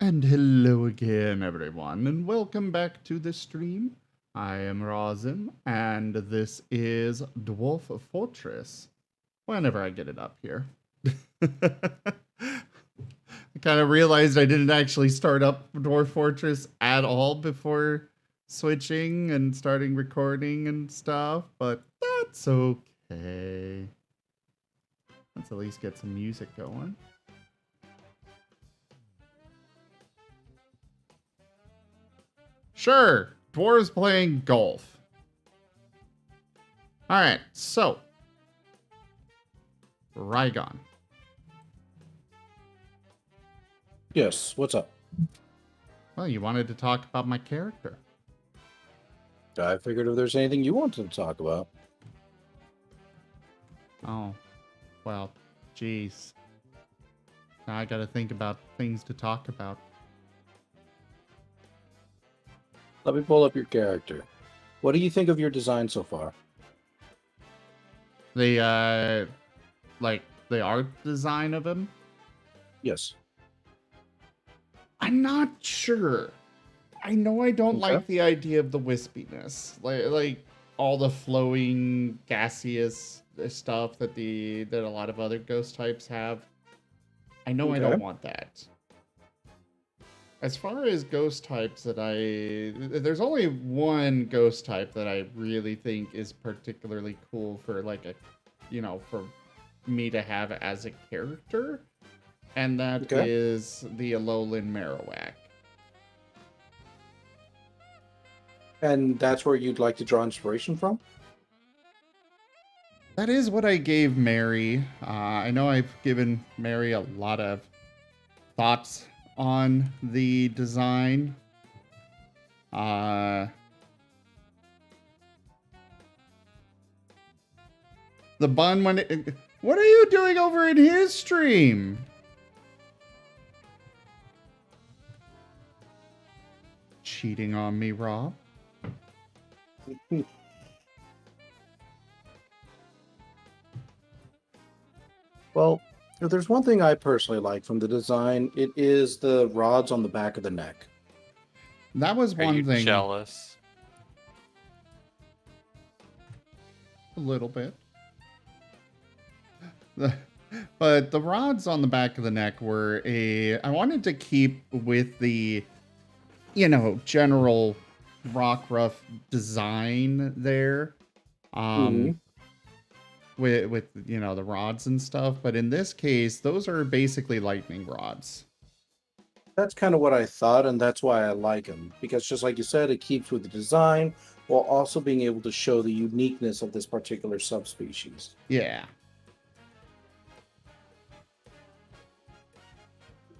And hello again, everyone, and welcome back to the stream. I am Razim, and this is Dwarf Fortress. Whenever I get it up here. I kind of realized I didn't actually start up Dwarf Fortress at all before switching and starting recording and stuff, but that's okay. Let's at least get some music going. Sure, dwarves playing golf. Alright, so. Rygon. Yes, what's up? Well, you wanted to talk about my character. I figured if there's anything you wanted to talk about. Oh, well, geez. Now I gotta think about things to talk about. Let me pull up your character. What do you think of your design so far? The, like, the art design of him? Yes. I'm not sure. I know I don't Okay. like the idea of the wispiness. Like all the flowing, gaseous stuff that a lot of other ghost types have. I know I don't want that. As far as ghost types there's only one ghost type that I really think is particularly cool for for me to have as a character, and that is the Alolan Marowak. And that's where you'd like to draw inspiration from? That is what I gave Mary. I know I've given Mary a lot of thoughts on the design. The bun what are you doing over in his stream? Cheating on me, Rob. Well, if there's one thing I personally like from the design, it is the rods on the back of the neck. That was one thing. Jealous? A little bit. But the rods on the back of the neck were I wanted to keep with the, general Rockruff design there. With the rods and stuff, but in this case, those are basically lightning rods. That's kind of what I thought, and that's why I like them. Because just like you said, it keeps with the design, while also being able to show the uniqueness of this particular subspecies. Yeah.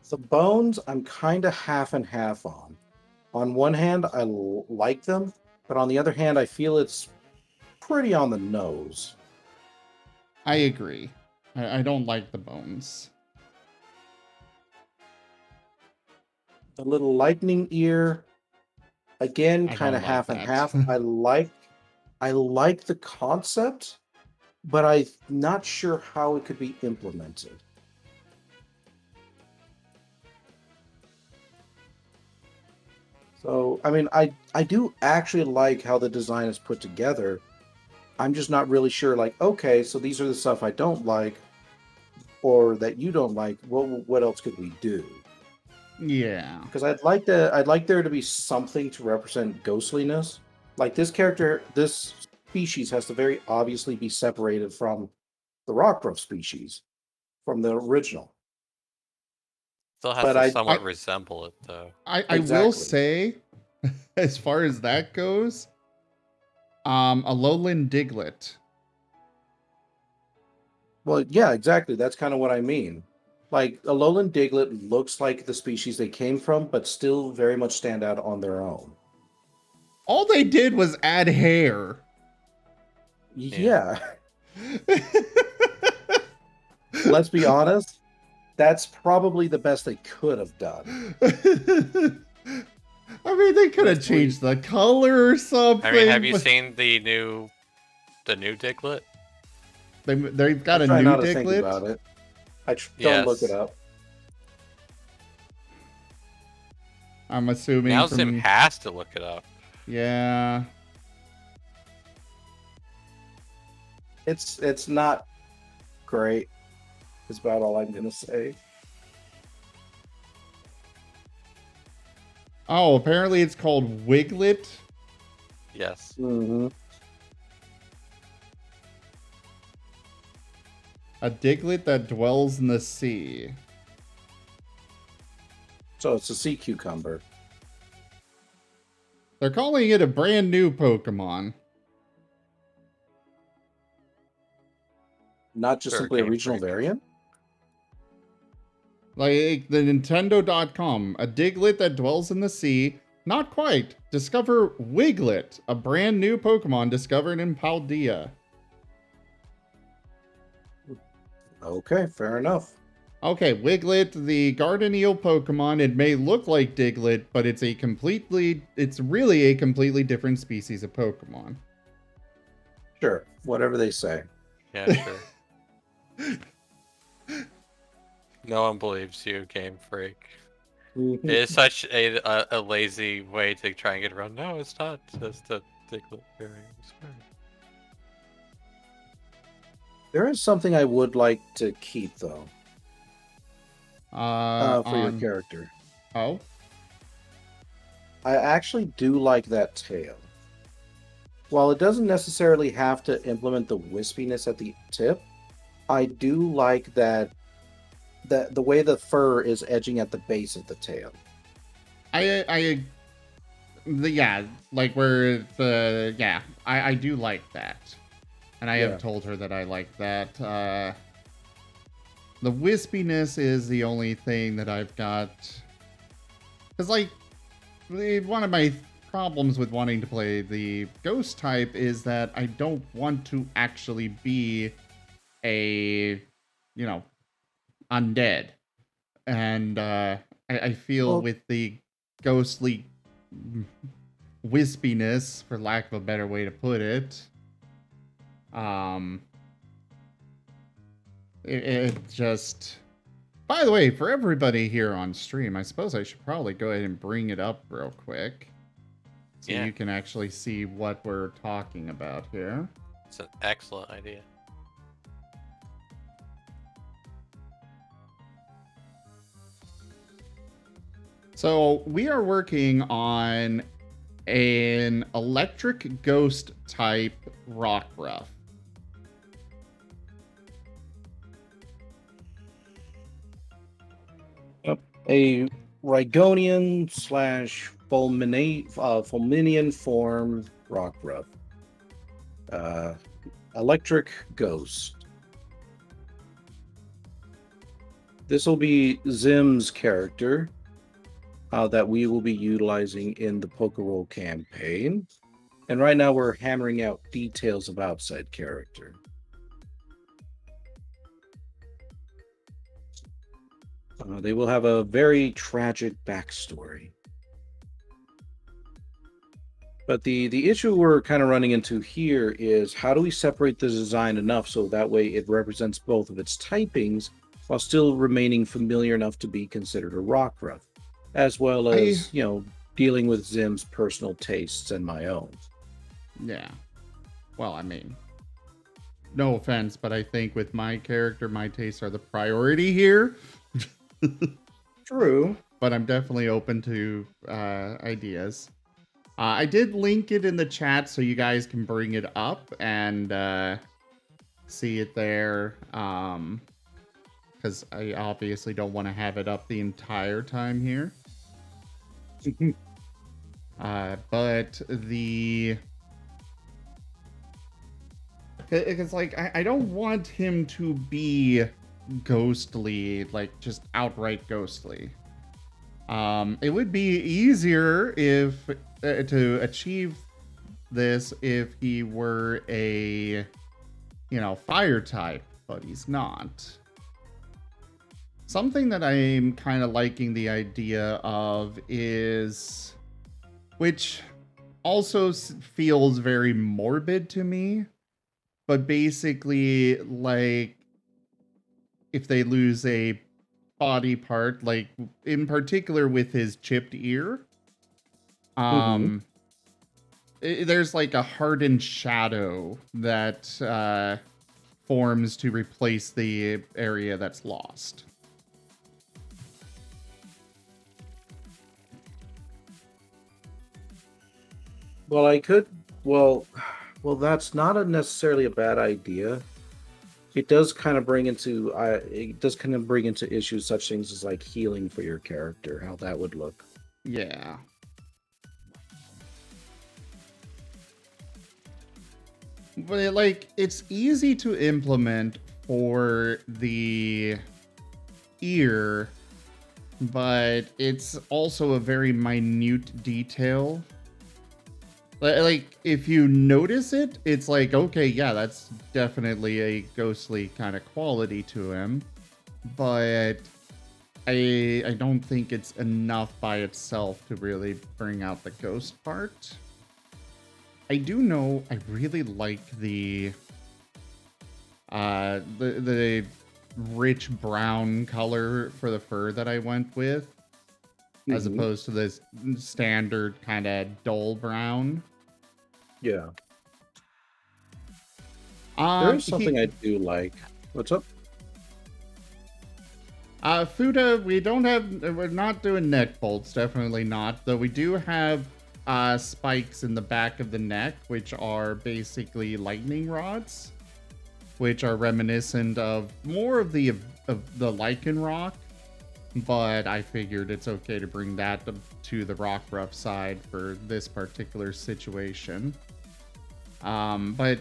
The bones, I'm kind of half and half on. On one hand, I like them, but on the other hand, I feel it's pretty on the nose. I agree. I don't like the bones. The little lightning ear, again, kind of half and half. I like the concept, but I'm not sure how it could be implemented. So, I mean, I do actually like how the design is put together. I'm just not really sure, like, okay, so these are the stuff I don't like, or that you don't like. What else could we do? Yeah. Because I'd like there to be something to represent ghostliness. Like this character, this species has to very obviously be separated from the Rockruff species, from the original. Still has to somewhat resemble it, though. I will say, as far as that goes, Alolan Diglett. Well, yeah, exactly. That's kind of what I mean. Like, Alolan Diglett looks like the species they came from, but still very much stand out on their own. All they did was add hair. Yeah. Let's be honest. That's probably the best they could have done. I mean, they could have changed the color or something. I mean, have you seen the new Diglett? They've got a new Diglett. Think about it. Don't look it up. I'm assuming now Zim has to look it up. Yeah. It's not great. Is about all I'm gonna say. Oh, apparently it's called Wiglet. Yes. Mm-hmm. A diglet that dwells in the sea. So it's a sea cucumber. They're calling it a brand new Pokemon. Not just simply a regional variant? Like the Nintendo.com. A diglet that dwells in the sea. Not quite. Discover Wiglet, a brand new Pokemon discovered in Paldea. Okay, fair enough. Okay, Wiglet, the garden eel Pokemon. It may look like Diglett, but it's really a completely different species of Pokemon. Sure, whatever they say. Yeah, sure. No one believes you, Game Freak. It is such a lazy way to try and get around. No, it's not just a Diglett variant. There is something I would like to keep, though. For your character. Oh? I actually do like that tail. While it doesn't necessarily have to implement the wispiness at the tip, I do like that the way the fur is edging at the base of the tail. I do like that. And I have told her that I like that. The wispiness is the only thing that I've got. Because, like, one of my problems with wanting to play the ghost type is that I don't want to actually be a, undead. And I feel with the ghostly wispiness, for lack of a better way to put it, it just... By the way, for everybody here on stream, I suppose I should probably go ahead and bring it up real quick. So you can actually see what we're talking about here. It's an excellent idea. So we are working on an electric ghost type Rockruff. A Rygonian / Fulminian form Rockruff. Electric Ghost. This will be Zim's character that we will be utilizing in the Pokerole campaign. And right now we're hammering out details about said character. They will have a very tragic backstory. But the issue we're kind of running into here is how do we separate the design enough so that way it represents both of its typings while still remaining familiar enough to be considered a Rockruff, as well as, dealing with Zim's personal tastes and my own. Yeah. Well, I mean, no offense, but I think with my character, my tastes are the priority here. True. But I'm definitely open to ideas. I did link it in the chat so you guys can bring it up and see it there. Because I obviously don't want to have it up the entire time here. But it's like, I don't want him to be ghostly, like just outright ghostly. It would be easier if to achieve this if he were a fire type, but he's not. Something that I'm kind of liking the idea of is, which also feels very morbid to me, but basically, like, if they lose a body part, like in particular with his chipped ear. There's like a hardened shadow that forms to replace the area that's lost. Well, that's not necessarily a bad idea. It does kind of bring into issues such things as like healing for your character, how that would look. Yeah. But it's easy to implement for the ear, but it's also a very minute detail. Like, if you notice it, it's like, okay, yeah, that's definitely a ghostly kind of quality to him. But I don't think it's enough by itself to really bring out the ghost part. I do know I really like the rich brown color for the fur that I went with, as opposed to this standard kind of dull brown. Yeah. There's something I do like. What's up? Fuda, we're not doing neck bolts, definitely not. Though we do have spikes in the back of the neck, which are basically lightning rods, which are reminiscent of more of the lichen rock. But I figured it's okay to bring that to the rock rough side for this particular situation. But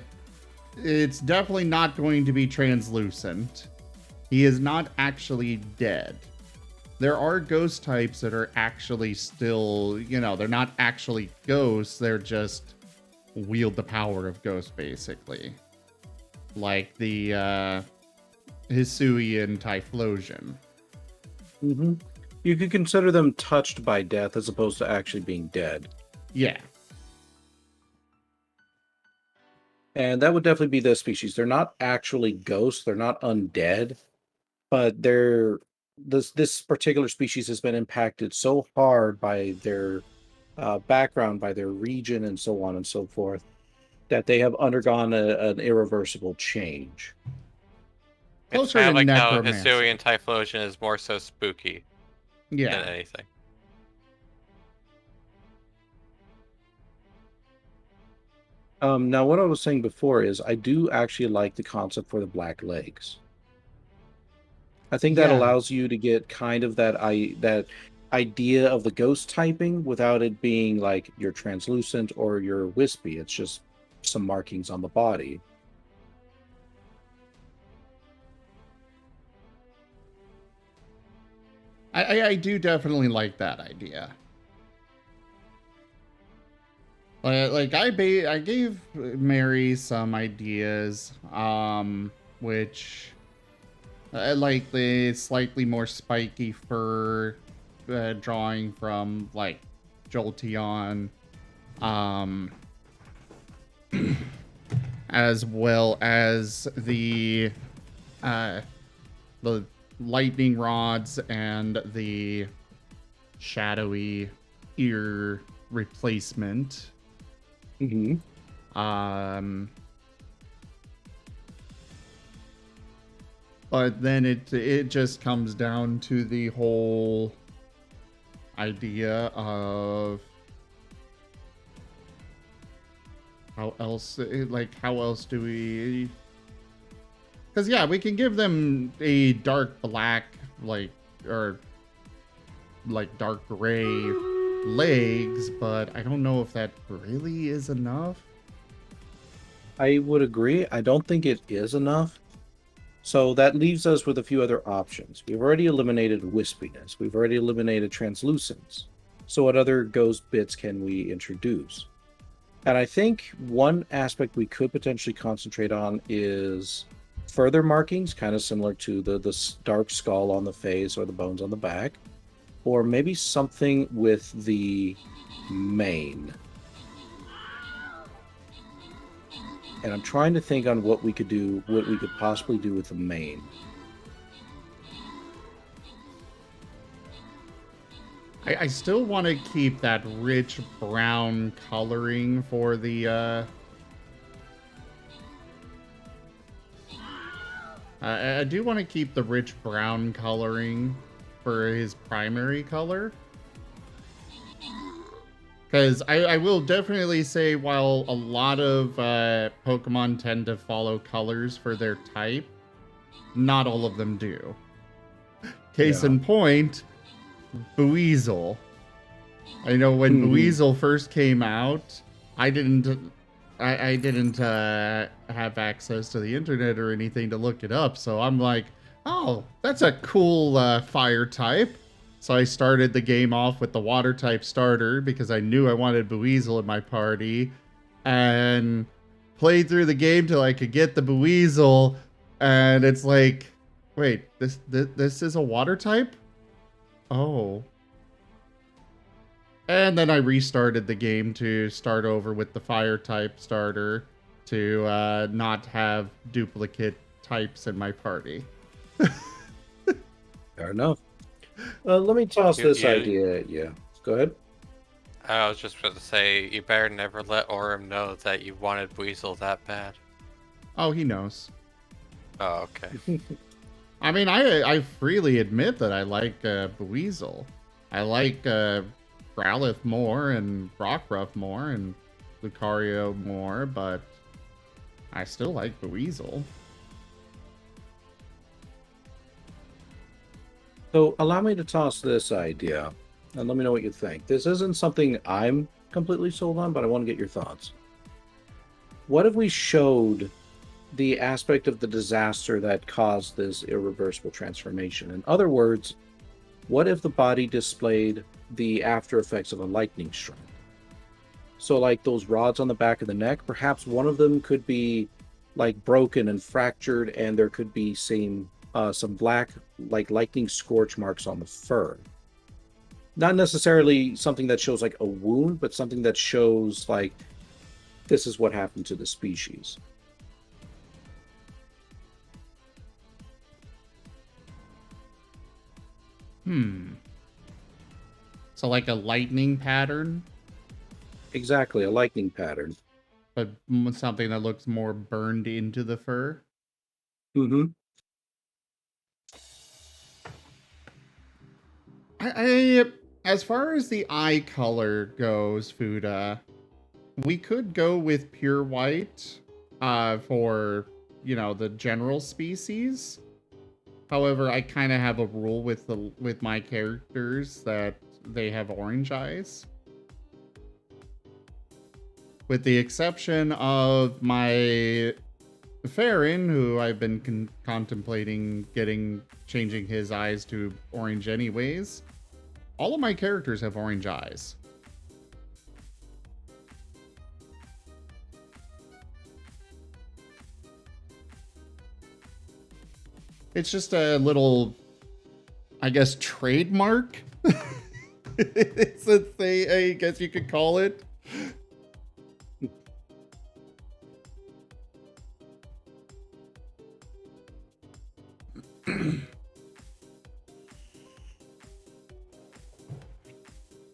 it's definitely not going to be translucent. He is not actually dead. There are ghost types that are actually still, they're not actually ghosts. They're just wield the power of ghosts, basically. Like the Hisui and Typhlosion. You could consider them touched by death as opposed to actually being dead. Yeah. And that would definitely be the species. They're not actually ghosts. They're not undead. But this particular species has been impacted so hard by their background, by their region, and so on and so forth, that they have undergone an irreversible change. It's kind of like how Hisui and Typhlosion is more so spooky than anything. Now, what I was saying before is I do actually like the concept for the black legs. I think that allows you to get kind of that idea of the ghost typing without it being like you're translucent or you're wispy. It's just some markings on the body. I do definitely like that idea. Like I gave Mary some ideas, which I like the slightly more spiky fur, drawing from like Jolteon, as well as the lightning rods and the shadowy ear replacement. But then it just comes down to the whole idea of how else do we? Because we can give them a dark black, or dark gray legs, but I don't know if that really is enough. I would agree. I don't think it is enough. So that leaves us with a few other options. We've already eliminated wispiness. We've already eliminated translucence. So what other ghost bits can we introduce? And I think one aspect we could potentially concentrate on is further markings, kind of similar to the dark skull on the face or the bones on the back. Or maybe something with the mane. And I'm trying to think on what we could possibly do with the mane. I still want to keep that rich brown coloring for the, I do want to keep the rich brown coloring for his primary color. Because I will definitely say, while a lot of Pokemon tend to follow colors for their type, not all of them do. Case in point, Buizel. I know when Buizel first came out, I didn't have access to the internet or anything to look it up, so I'm like, oh, that's a cool fire type. So I started the game off with the water type starter because I knew I wanted Buizel in my party, and played through the game till I could get the Buizel, and it's like, wait, this is a water type? Oh. And then I restarted the game to start over with the fire type starter to not have duplicate types in my party. Fair enough. Let me toss this idea at you. Go ahead. I was just going to say, you better never let Orem know that you wanted Weasel that bad. Oh, he knows. Oh, okay. I mean, I freely admit that I like Buizel. I like Growlithe more and Rockruff more and Lucario more, but I still like Buizel. So allow me to toss this idea, and let me know what you think. This isn't something I'm completely sold on, but I want to get your thoughts. What if we showed the aspect of the disaster that caused this irreversible transformation? In other words, what if the body displayed the after effects of a lightning strike? So like those rods on the back of the neck, perhaps one of them could be like broken and fractured, and there could be some black like lightning scorch marks on the fur. Not necessarily something that shows like a wound, but something that shows like this is what happened to the species. So like a lightning pattern? Exactly, a lightning pattern. But something that looks more burned into the fur? Mm-hmm. As far as the eye color goes, Fuda, we could go with pure white for, the general species. However, I kind of have a rule with my characters that they have orange eyes. With the exception of my Farron, who I've been contemplating changing his eyes to orange anyways. All of my characters have orange eyes. It's just a little, I guess, trademark. It's a thing, I guess you could call it.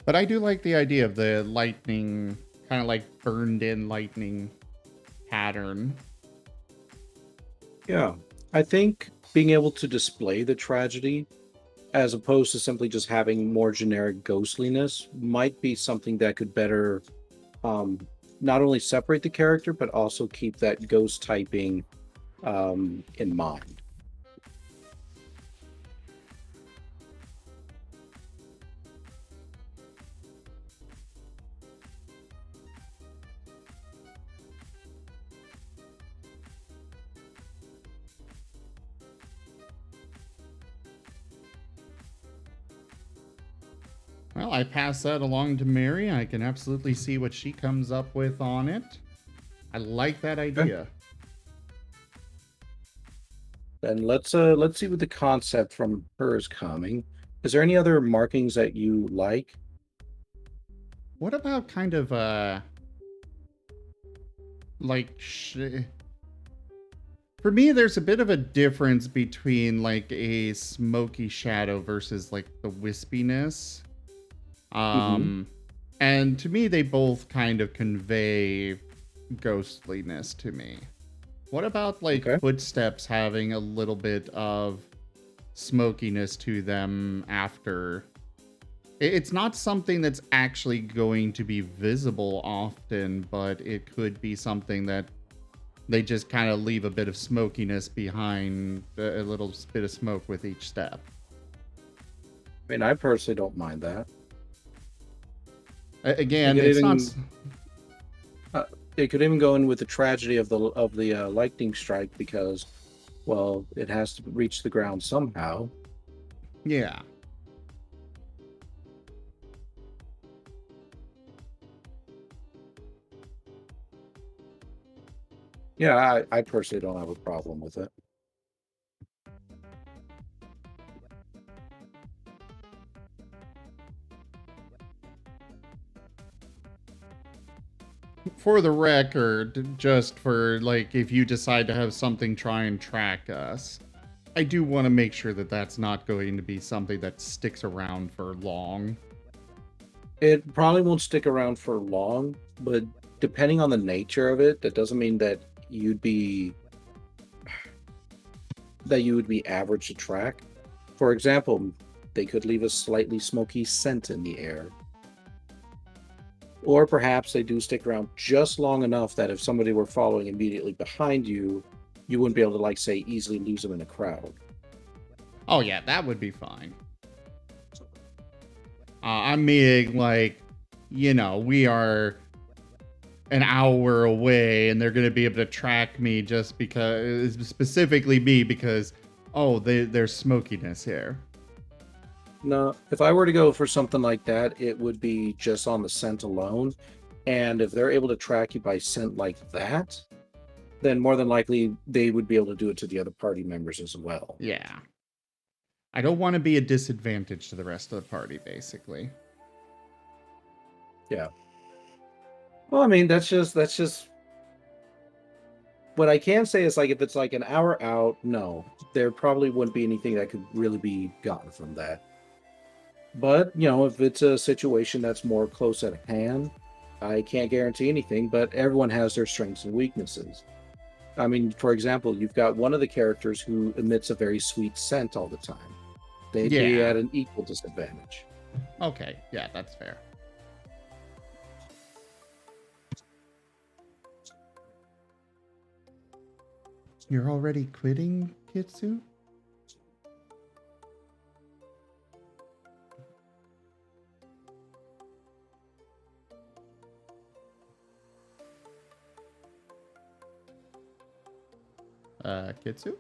But I do like the idea of the lightning, kind of like burned in lightning pattern. Yeah, I think being able to display the tragedy as opposed to simply just having more generic ghostliness might be something that could better not only separate the character, but also keep that ghost typing in mind. Well, I pass that along to Mary. I can absolutely see what she comes up with on it. I like that idea. Then let's see what the concept from her is coming. Is there any other markings that you like? What about kind of like for me, there's a bit of a difference between like a smoky shadow versus like the wispiness. And to me, they both kind of convey ghostliness to me. What about like footsteps having a little bit of smokiness to them after? It's not something that's actually going to be visible often, but it could be something that they just kind of leave a bit of smokiness behind, a little bit of smoke with each step. I mean, I personally don't mind that. Again, it's not. It could even go in with the tragedy of the lightning strike because, well, it has to reach the ground somehow. Yeah. Yeah, I personally don't have a problem with it. For the record, just for like if you decide to have something try and track us, I do want to make sure that that's not going to be something that sticks around for long. It probably won't stick around for long, but depending on the nature of it, that doesn't mean that you would be average to track. For example, they could leave a slightly smoky scent in the air. Or perhaps they do stick around just long enough that if somebody were following immediately behind you, you wouldn't be able to, like, say, easily lose them in a crowd. Oh yeah, that would be fine. I'm meaning like, we are an hour away and they're going to be able to track me just because, specifically me, because, there's smokiness here. No, if I were to go for something like that, it would be just on the scent alone. And if they're able to track you by scent like that, then more than likely they would be able to do it to the other party members as well. Yeah. I don't want to be a disadvantage to the rest of the party, basically. Yeah. Well, I mean, that's just what I can say is, like, if it's like an hour out, no, there probably wouldn't be anything that could really be gotten from that. But, if it's a situation that's more close at hand, I can't guarantee anything, but everyone has their strengths and weaknesses. I mean, for example, you've got one of the characters who emits a very sweet scent all the time. They'd be at an equal disadvantage. Okay, yeah, that's fair. You're already quitting, Kitsu? Kitsu?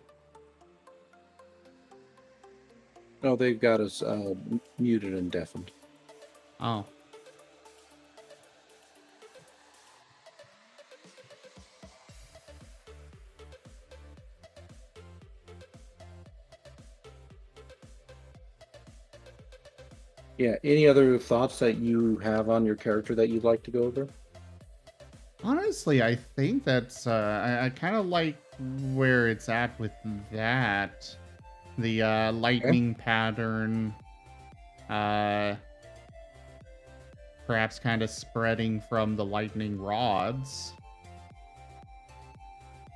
No, they've got us muted and deafened. Oh. Yeah, any other thoughts that you have on your character that you'd like to go over? Honestly, I think that's, I kind of like where it's at with that. The lightning pattern, perhaps kind of spreading from the lightning rods.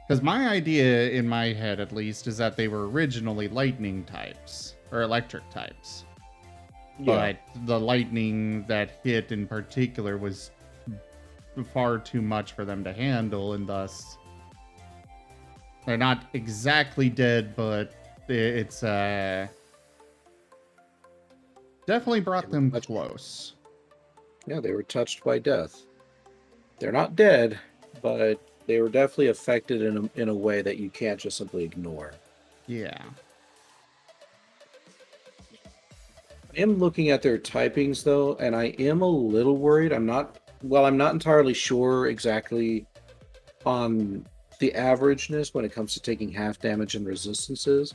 Because my idea, in my head at least, is that they were originally lightning types, or electric types. Yeah. But the lightning that hit in particular was far too much for them to handle, and thus they're not exactly dead, but it's definitely brought them close. Yeah, they were touched by death. They're not dead, but they were definitely affected in a way that you can't just simply ignore. Yeah. I am looking at their typings though, and I am a little worried. I'm not entirely sure exactly on the averageness when it comes to taking half damage and resistances.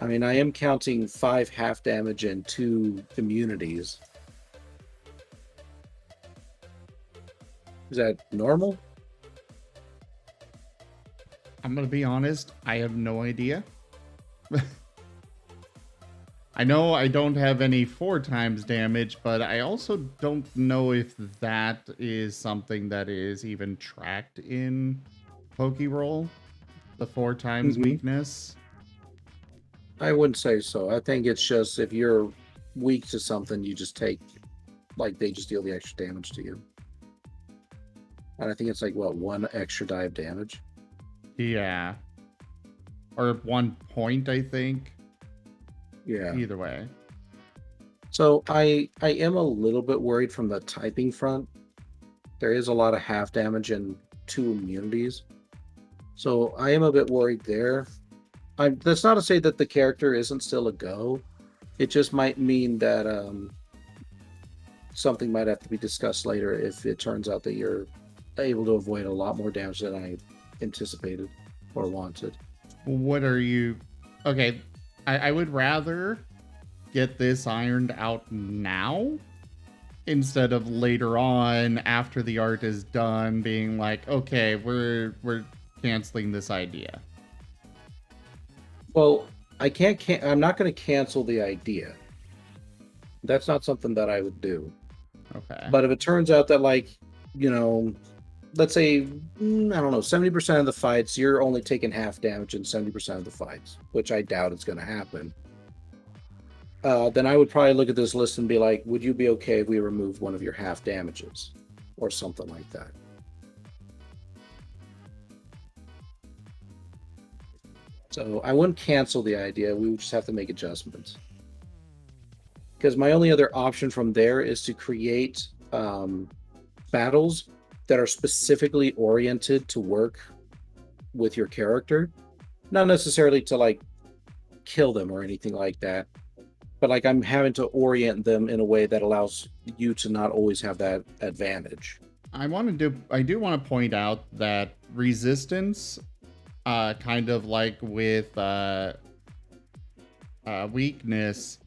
I mean, I am counting 5 half damage and 2 immunities. Is that normal? I'm gonna be honest, I have no idea. I know I don't have any 4 times damage, but I also don't know if that is something that is even tracked in Pokerole, the 4 times weakness. I wouldn't say so. I think it's just if you're weak to something, you just take, like, they just deal the extra damage to you. And I think it's like, what, 1 extra die of damage? Yeah. Or 1 point, I think. Yeah. Either way. So I am a little bit worried from the typing front. There is a lot of half damage and 2 immunities. So I am a bit worried there. That's not to say that the character isn't still a go. It just might mean that something might have to be discussed later if it turns out that you're able to avoid a lot more damage than I anticipated or wanted. What are you... Okay, I would rather get this ironed out now instead of later on after the art is done being like, okay, we're canceling this idea. Well, I'm not going to cancel the idea. That's not something that I would do. Okay. But if it turns out that, like, you know, let's say, I don't know, 70% of the fights, you're only taking half damage in 70% of the fights, which I doubt is going to happen. Then I would probably look at this list and be like, would you be okay if we removed one of your half damages or something like that? So I wouldn't cancel the idea. We would just have to make adjustments. Because my only other option from there is to create battles that are specifically oriented to work with your character. Not necessarily to, like, kill them or anything like that. But, like, I'm having to orient them in a way that allows you to not always have that advantage. I do want to point out that resistance, kind of like with weakness,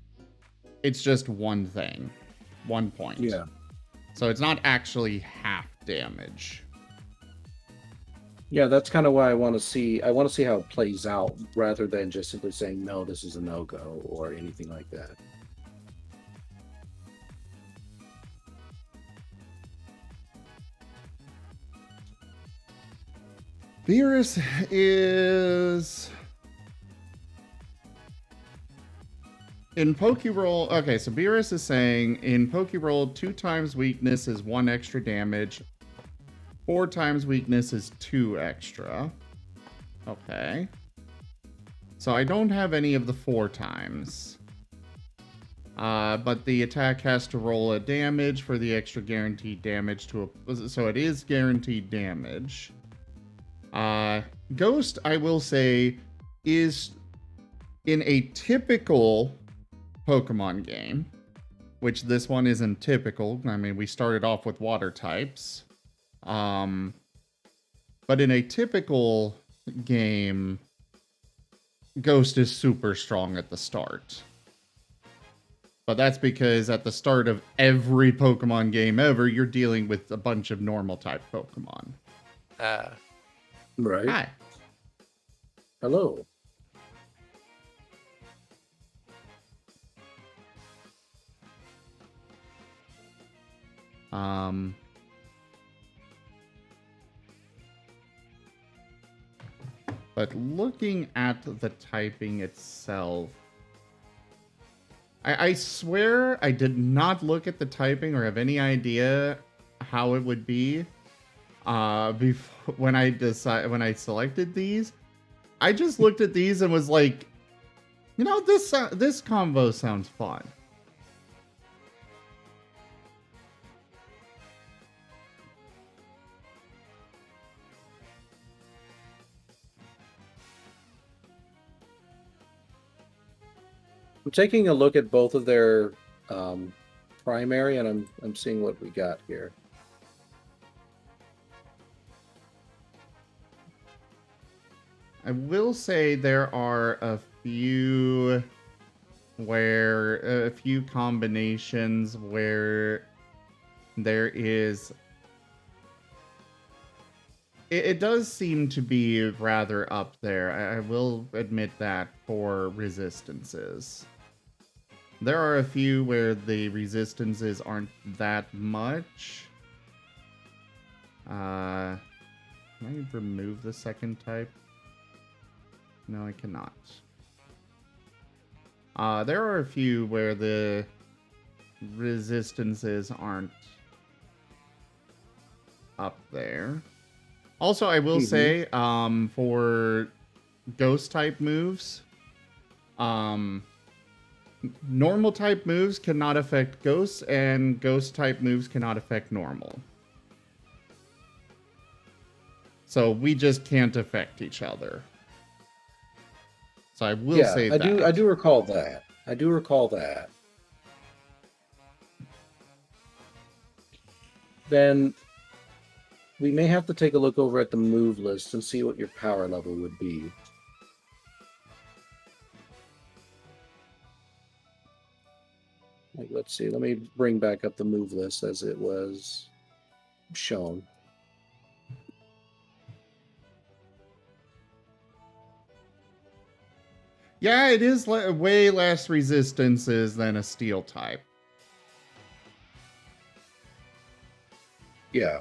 it's just one thing, 1 point. Yeah. So it's not actually half damage. Yeah, that's kind of why I want to see. I want to see how it plays out rather than just simply saying, no, this is a no-go or anything like that. Beerus is... In Pokerole... Okay, so Beerus is saying, in Pokerole, 2 times weakness is 1 extra damage. 4 times weakness is 2 extra. Okay. So I don't have any of the 4 times. But the attack has to roll a damage for the extra guaranteed damage to a... So it is guaranteed damage. Ghost, I will say, is in a typical Pokemon game, which this one isn't typical. I mean, we started off with water types. But in a typical game, Ghost is super strong at the start. But that's because at the start of every Pokemon game ever, you're dealing with a bunch of normal type Pokemon. Right. Hi. Hello. But looking at the typing itself, I swear I did not look at the typing or have any idea how it would be before when I selected these. I just looked at these and was like, you know, this combo sounds fun. I'm taking a look at both of their primary, and I'm seeing what we got here. I will say there are a few combinations where there is... It does seem to be rather up there. I will admit that for resistances. There are a few where the resistances aren't that much. Can I remove the second type? No, I cannot. There are a few where the resistances aren't up there. Also, I will say, for ghost type moves, normal type moves cannot affect ghosts, and ghost type moves cannot affect normal. So we just can't affect each other. So I will say that. I do recall that. I do recall that. Then we may have to take a look over at the move list and see what your power level would be. Like, let's see. Let me bring back up the move list as it was shown. Yeah, it is way less resistances than a steel type. Yeah.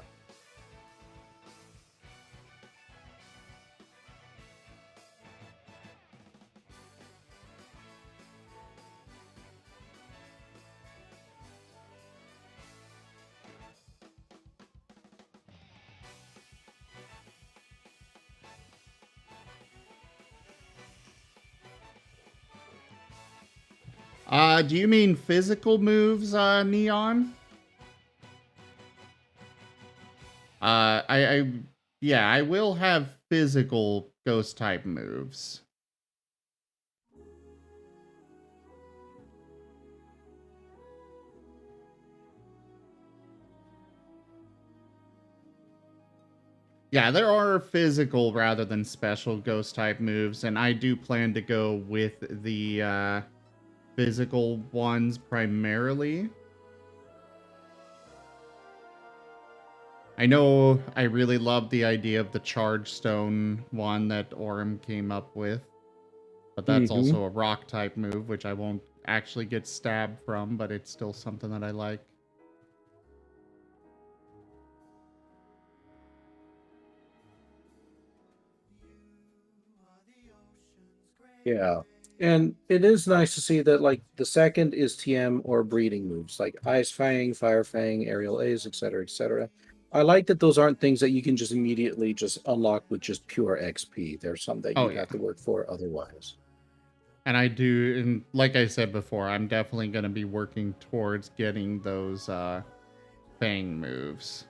Do you mean physical moves, Neon? Yeah, I will have physical ghost type moves. Yeah, there are physical rather than special ghost type moves, and I do plan to go with the physical ones primarily. I know I really love the idea of the charge stone one that Orem came up with, but that's also a rock type move, which I won't actually get stabbed from, but it's still something that I like. Yeah. And it is nice to see that, like, the second is TM or breeding moves, like Ice Fang, Fire Fang, Aerial Ace, etc., etc. I like that those aren't things that you can just immediately just unlock with just pure XP. There's some that you'd have to work for otherwise. And I do, and like I said before, I'm definitely going to be working towards getting those Fang moves.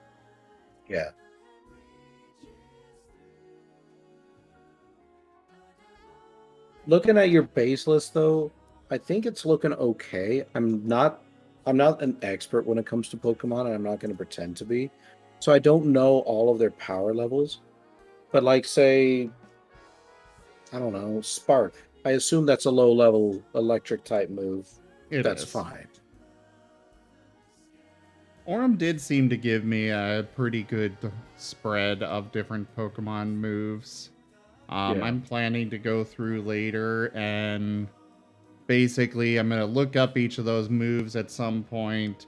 Yeah. Looking at your base list, though, I think it's looking okay. I'm not an expert when it comes to Pokemon, and I'm not going to pretend to be. So I don't know all of their power levels. But like, say, I don't know, Spark. I assume that's a low-level electric type move. That's fine. Orem did seem to give me a pretty good spread of different Pokemon moves. I'm planning to go through later, and basically I'm going to look up each of those moves at some point,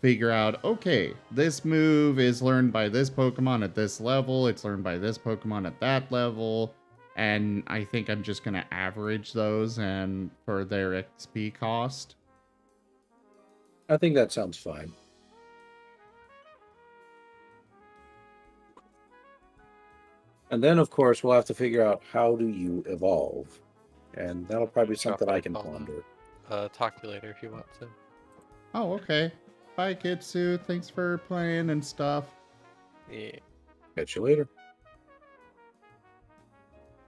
figure out, okay, this move is learned by this Pokemon at this level, it's learned by this Pokemon at that level, and I think I'm just going to average those and for their XP cost. I think that sounds fine. And then, of course, we'll have to figure out how do you evolve. And that'll probably be something I can ponder. Talk to you later if you want to. Oh, okay. Bye, Kitsu. Thanks for playing and stuff. Yeah. Catch you later.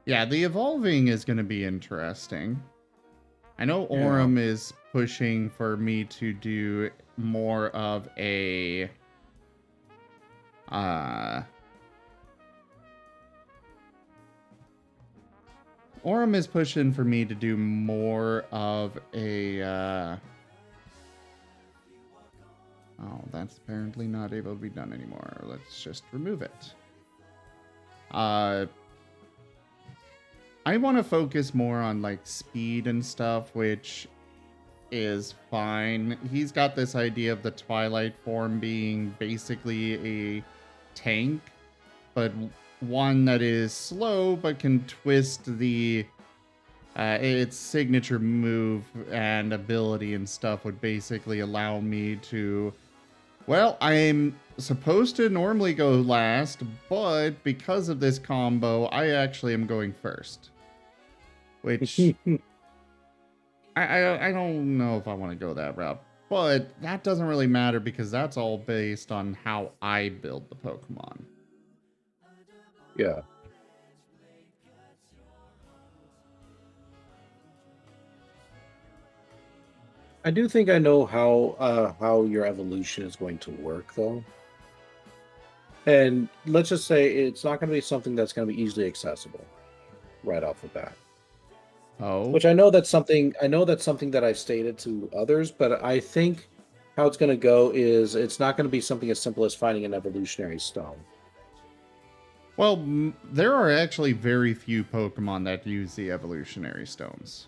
Yeah, the evolving is going to be interesting. I know Orem is pushing for me to do more of a... Orem is pushing for me to do more of a... Oh, that's apparently not able to be done anymore. Let's just remove it. I want to focus more on like speed and stuff, which is fine. He's got this idea of the Twilight form being basically a tank, but one that is slow but can twist the its signature move and ability and stuff would basically allow me to, well, I'm supposed to normally go last, but because of this combo, I actually am going first. Which I don't know if I want to go that route, but that doesn't really matter because that's all based on how I build the Pokemon. Yeah. I do think I know how your evolution is going to work, though. And let's just say it's not going to be something that's going to be easily accessible right off the bat. Oh. Which I know that's something that I've stated to others, but I think how it's going to go is it's not going to be something as simple as finding an evolutionary stone. Well, there are actually very few Pokemon that use the evolutionary stones.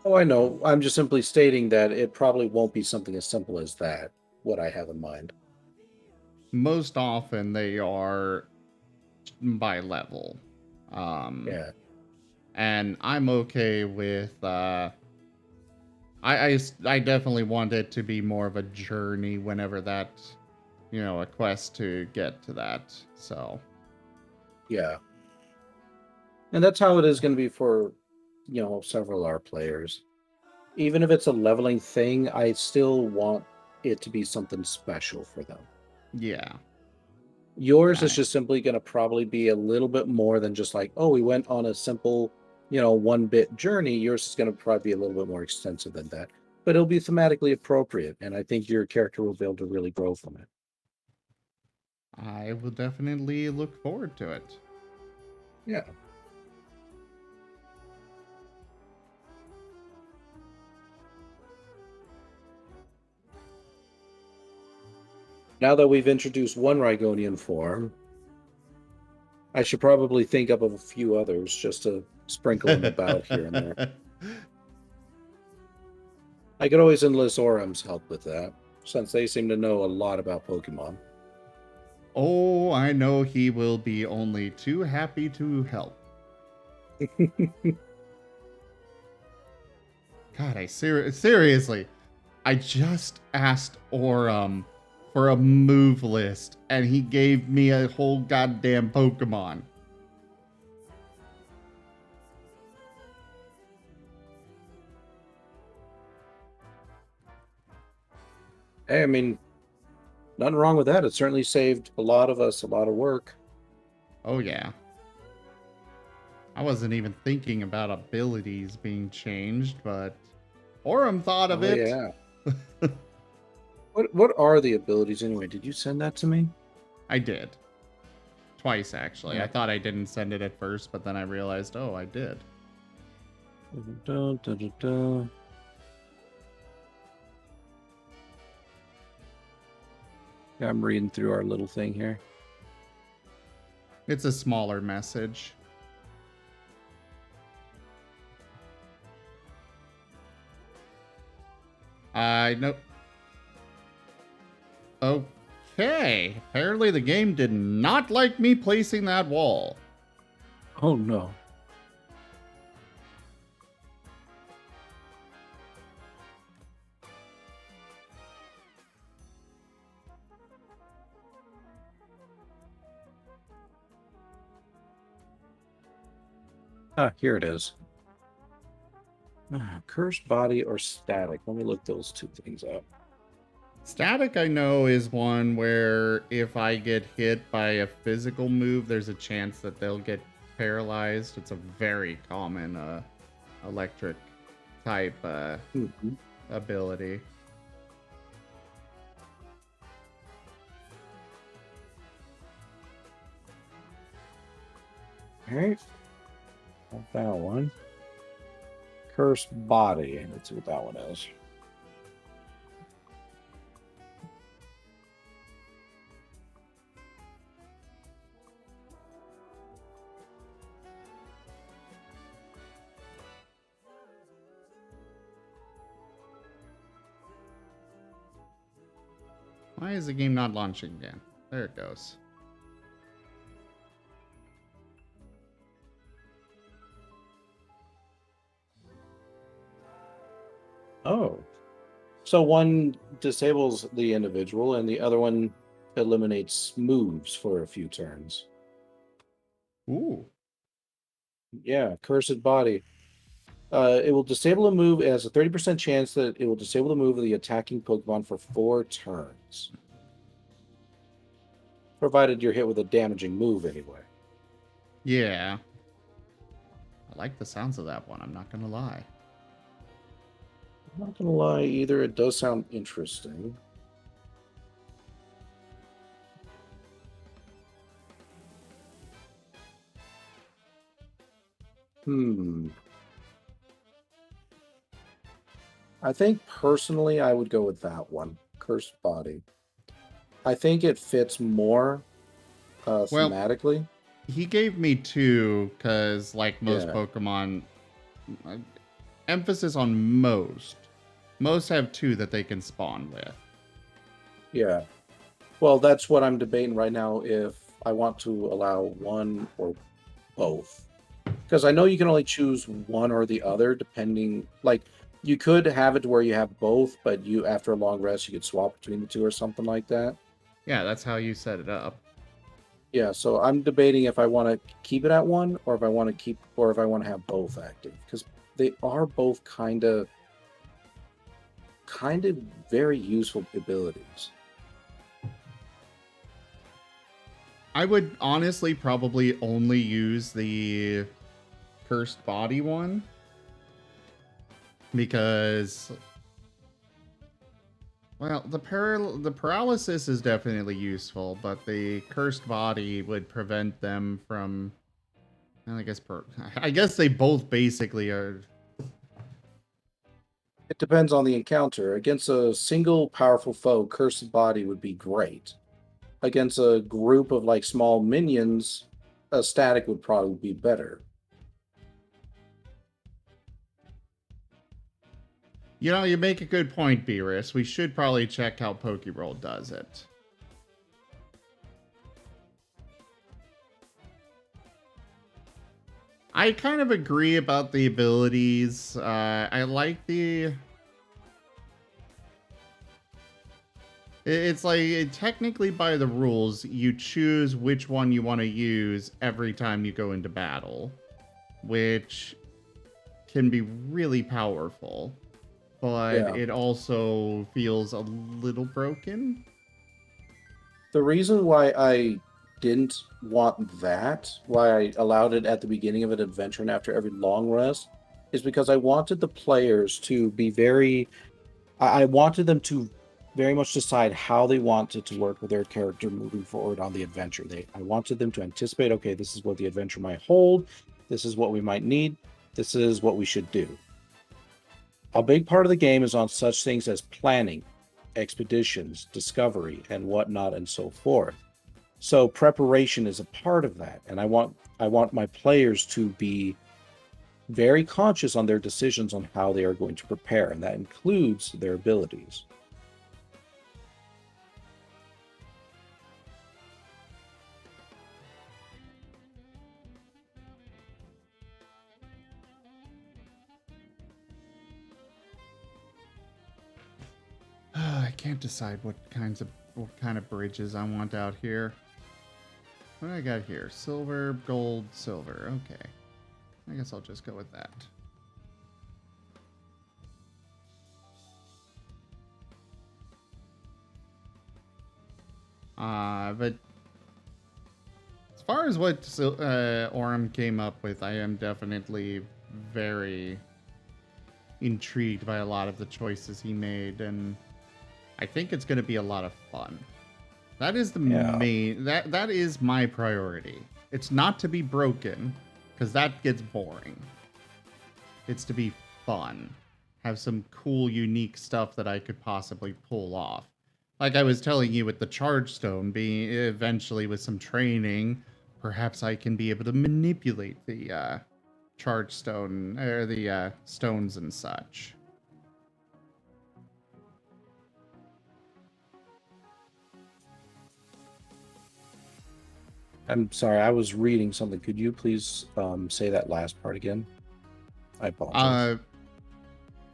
Oh, I know. I'm just simply stating that it probably won't be something as simple as that, what I have in mind. Most often they are by level. Yeah. And I'm okay with I definitely want it to be more of a journey whenever that, a quest to get to that. So Yeah. And that's how it is going to be for, several of our players. Even if it's a leveling thing, I still want it to be something special for them. yeah. Yours is just simply going to probably be a little bit more than just like, oh, we went on a simple, 1-bit journey. Yours is going to probably be a little bit more extensive than that, but it'll be thematically appropriate. And I think your character will be able to really grow from it. I will definitely look forward to it. Yeah. Now that we've introduced one Rygonian form, I should probably think up of a few others just to sprinkle them about here and there. I could always enlist Orem's help with that, since they seem to know a lot about Pokemon. Oh, I know he will be only too happy to help. God, seriously, I just asked Orem for a move list, and he gave me a whole goddamn Pokemon. Hey, I mean, nothing wrong with that. It certainly saved a lot of us a lot of work. Oh, yeah. I wasn't even thinking about abilities being changed, but Orem thought of it. Yeah. What are the abilities anyway? Did you send that to me? I did. Twice, actually. Yeah. I thought I didn't send it at first, but then I realized, oh, I did. Yeah, I'm reading through our little thing here. It's a smaller message. Nope. Okay. Apparently the game did not like me placing that wall. Oh, no. Ah, here it is. Cursed body or static? Let me look those two things up. Static, I know, is one where if I get hit by a physical move, there's a chance that they'll get paralyzed. It's a very common electric type ability. All right. Got that one. Cursed body. Let's see what that one is. Why is the game not launching again? There it goes. Oh. So one disables the individual and the other one eliminates moves for a few turns. Ooh. Yeah, Cursed Body. It will disable a move. It has a 30% chance that it will disable the move of the attacking Pokemon for 4 turns. Provided you're hit with a damaging move anyway. Yeah. I like the sounds of that one, I'm not gonna lie. I'm not gonna lie either, it does sound interesting. I think personally I would go with that one, Cursed Body. I think it fits more thematically. He gave me 2 because, like most Pokemon, emphasis on most. Most have 2 that they can spawn with. Yeah. Well, that's what I'm debating right now, if I want to allow one or both. Because I know you can only choose one or the other, depending... Like, you could have it to where you have both, but you, after a long rest, you could swap between the 2 or something like that. Yeah, that's how you set it up. Yeah, so I'm debating if I want to keep it at 1, or if I want to have both active. Because they are both kind of very useful abilities. I would honestly probably only use the Cursed Body one. Because, well, the paralysis is definitely useful, but the Cursed Body would prevent them from... I guess they both basically are... It depends on the encounter. Against a single powerful foe, Cursed Body would be great. Against a group of like small minions, a static would probably be better. You know, you make a good point, Beerus. We should probably check how Pokerole does it. I kind of agree about the abilities. I like the... It's like, technically by the rules, you choose which one you want to use every time you go into battle, which can be really powerful, but it also feels a little broken. The reason why I didn't want that, why I allowed it at the beginning of an adventure and after every long rest, is because I wanted the players to be I wanted them to very much decide how they wanted to work with their character moving forward on the adventure. I wanted them to anticipate, okay, this is what the adventure might hold, this is what we might need, this is what we should do. A big part of the game is on such things as planning, expeditions, discovery, and whatnot, and so forth. So preparation is a part of that, and I want my players to be very conscious on their decisions on how they are going to prepare, and that includes their abilities. I can't decide what kind of bridges I want out here. What do I got here? Silver, gold, silver. Okay. I guess I'll just go with that. But as far as what Orem came up with, I am definitely very intrigued by a lot of the choices he made, and I think it's going to be a lot of fun. That is the main... That is my priority. It's not to be broken, because that gets boring. It's to be fun. Have some cool, unique stuff that I could possibly pull off. Like I was telling you with the Charge Stone, being eventually with some training, perhaps I can be able to manipulate the Charge Stone, or the stones and such. I'm sorry, I was reading something. Could you please say that last part again? I apologize.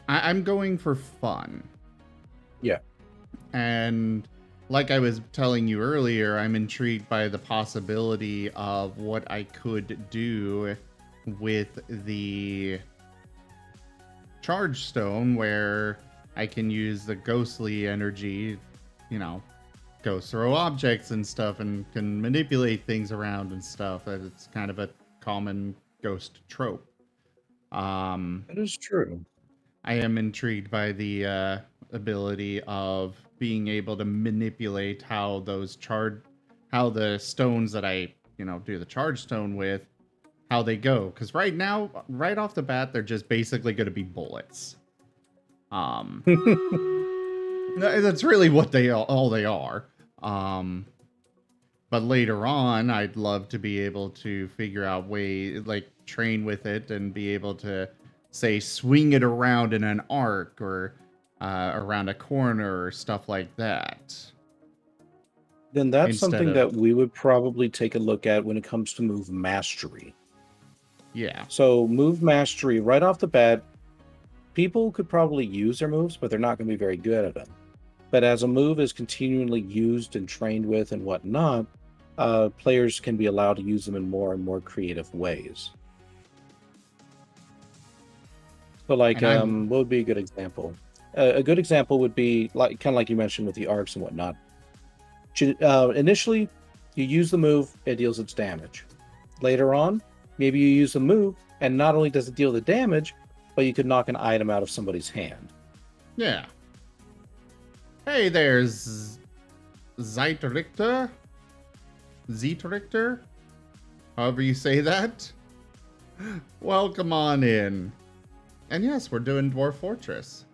I'm going for fun. Yeah. And like I was telling you earlier, I'm intrigued by the possibility of what I could do with the charge stone, where I can use the ghostly energy, go throw objects and stuff, and can manipulate things around and stuff. It's kind of a common ghost trope. That is true. I am intrigued by the ability of being able to manipulate how the stones that I, do the charge stone with, how they go. Because right now, right off the bat, they're just basically going to be bullets. That's really what all they are. But later on, I'd love to be able to figure out train with it and be able to, say, swing it around in an arc or around a corner or stuff like that. Then that's something that we would probably take a look at when it comes to move mastery. Yeah. So move mastery, right off the bat, people could probably use their moves, but they're not going to be very good at them. But as a move is continually used and trained with and whatnot, players can be allowed to use them in more and more creative ways. So, like, what would be a good example? A good example would be kind of like you mentioned with the arcs and whatnot. Initially, you use the move, it deals its damage. Later on, maybe you use the move, and not only does it deal the damage, but you could knock an item out of somebody's hand. Yeah. Hey, there's Zeitrichter? Zeitrichter? However you say that. Welcome on in. And yes, we're doing Dwarf Fortress.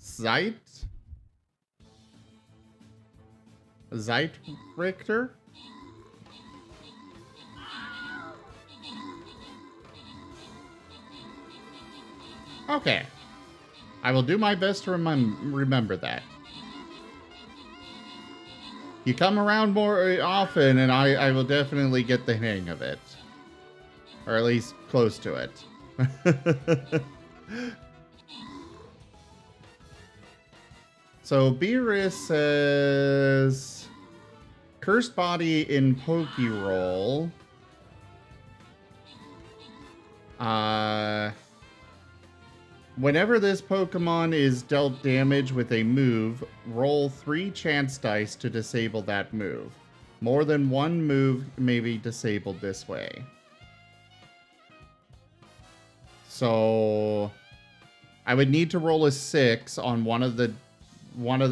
Zeitrichter? Okay. I will do my best to remember that. You come around more often, and I will definitely get the hang of it. Or at least close to it. So Beerus says, cursed body in Pokerole. Whenever this Pokemon is dealt damage with a move, roll 3 chance dice to disable that move. More than one move may be disabled this way. So I would need to roll a 6 on one of the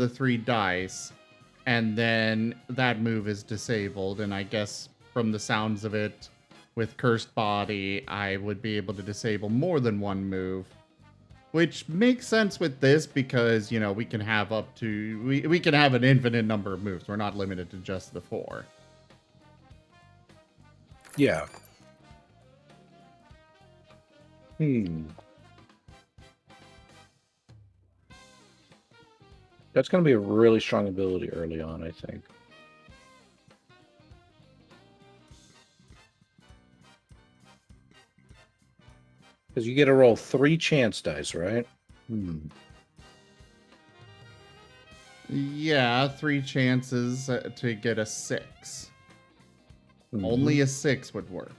3 dice, and then that move is disabled. And I guess from the sounds of it, with Cursed Body, I would be able to disable more than one move. Which makes sense with this because, we can have we can have an infinite number of moves. We're not limited to just the 4. Yeah. That's going to be a really strong ability early on, I think. Because you get to roll 3 chance dice, right? Yeah, 3 chances to get a 6. Only a 6 would work.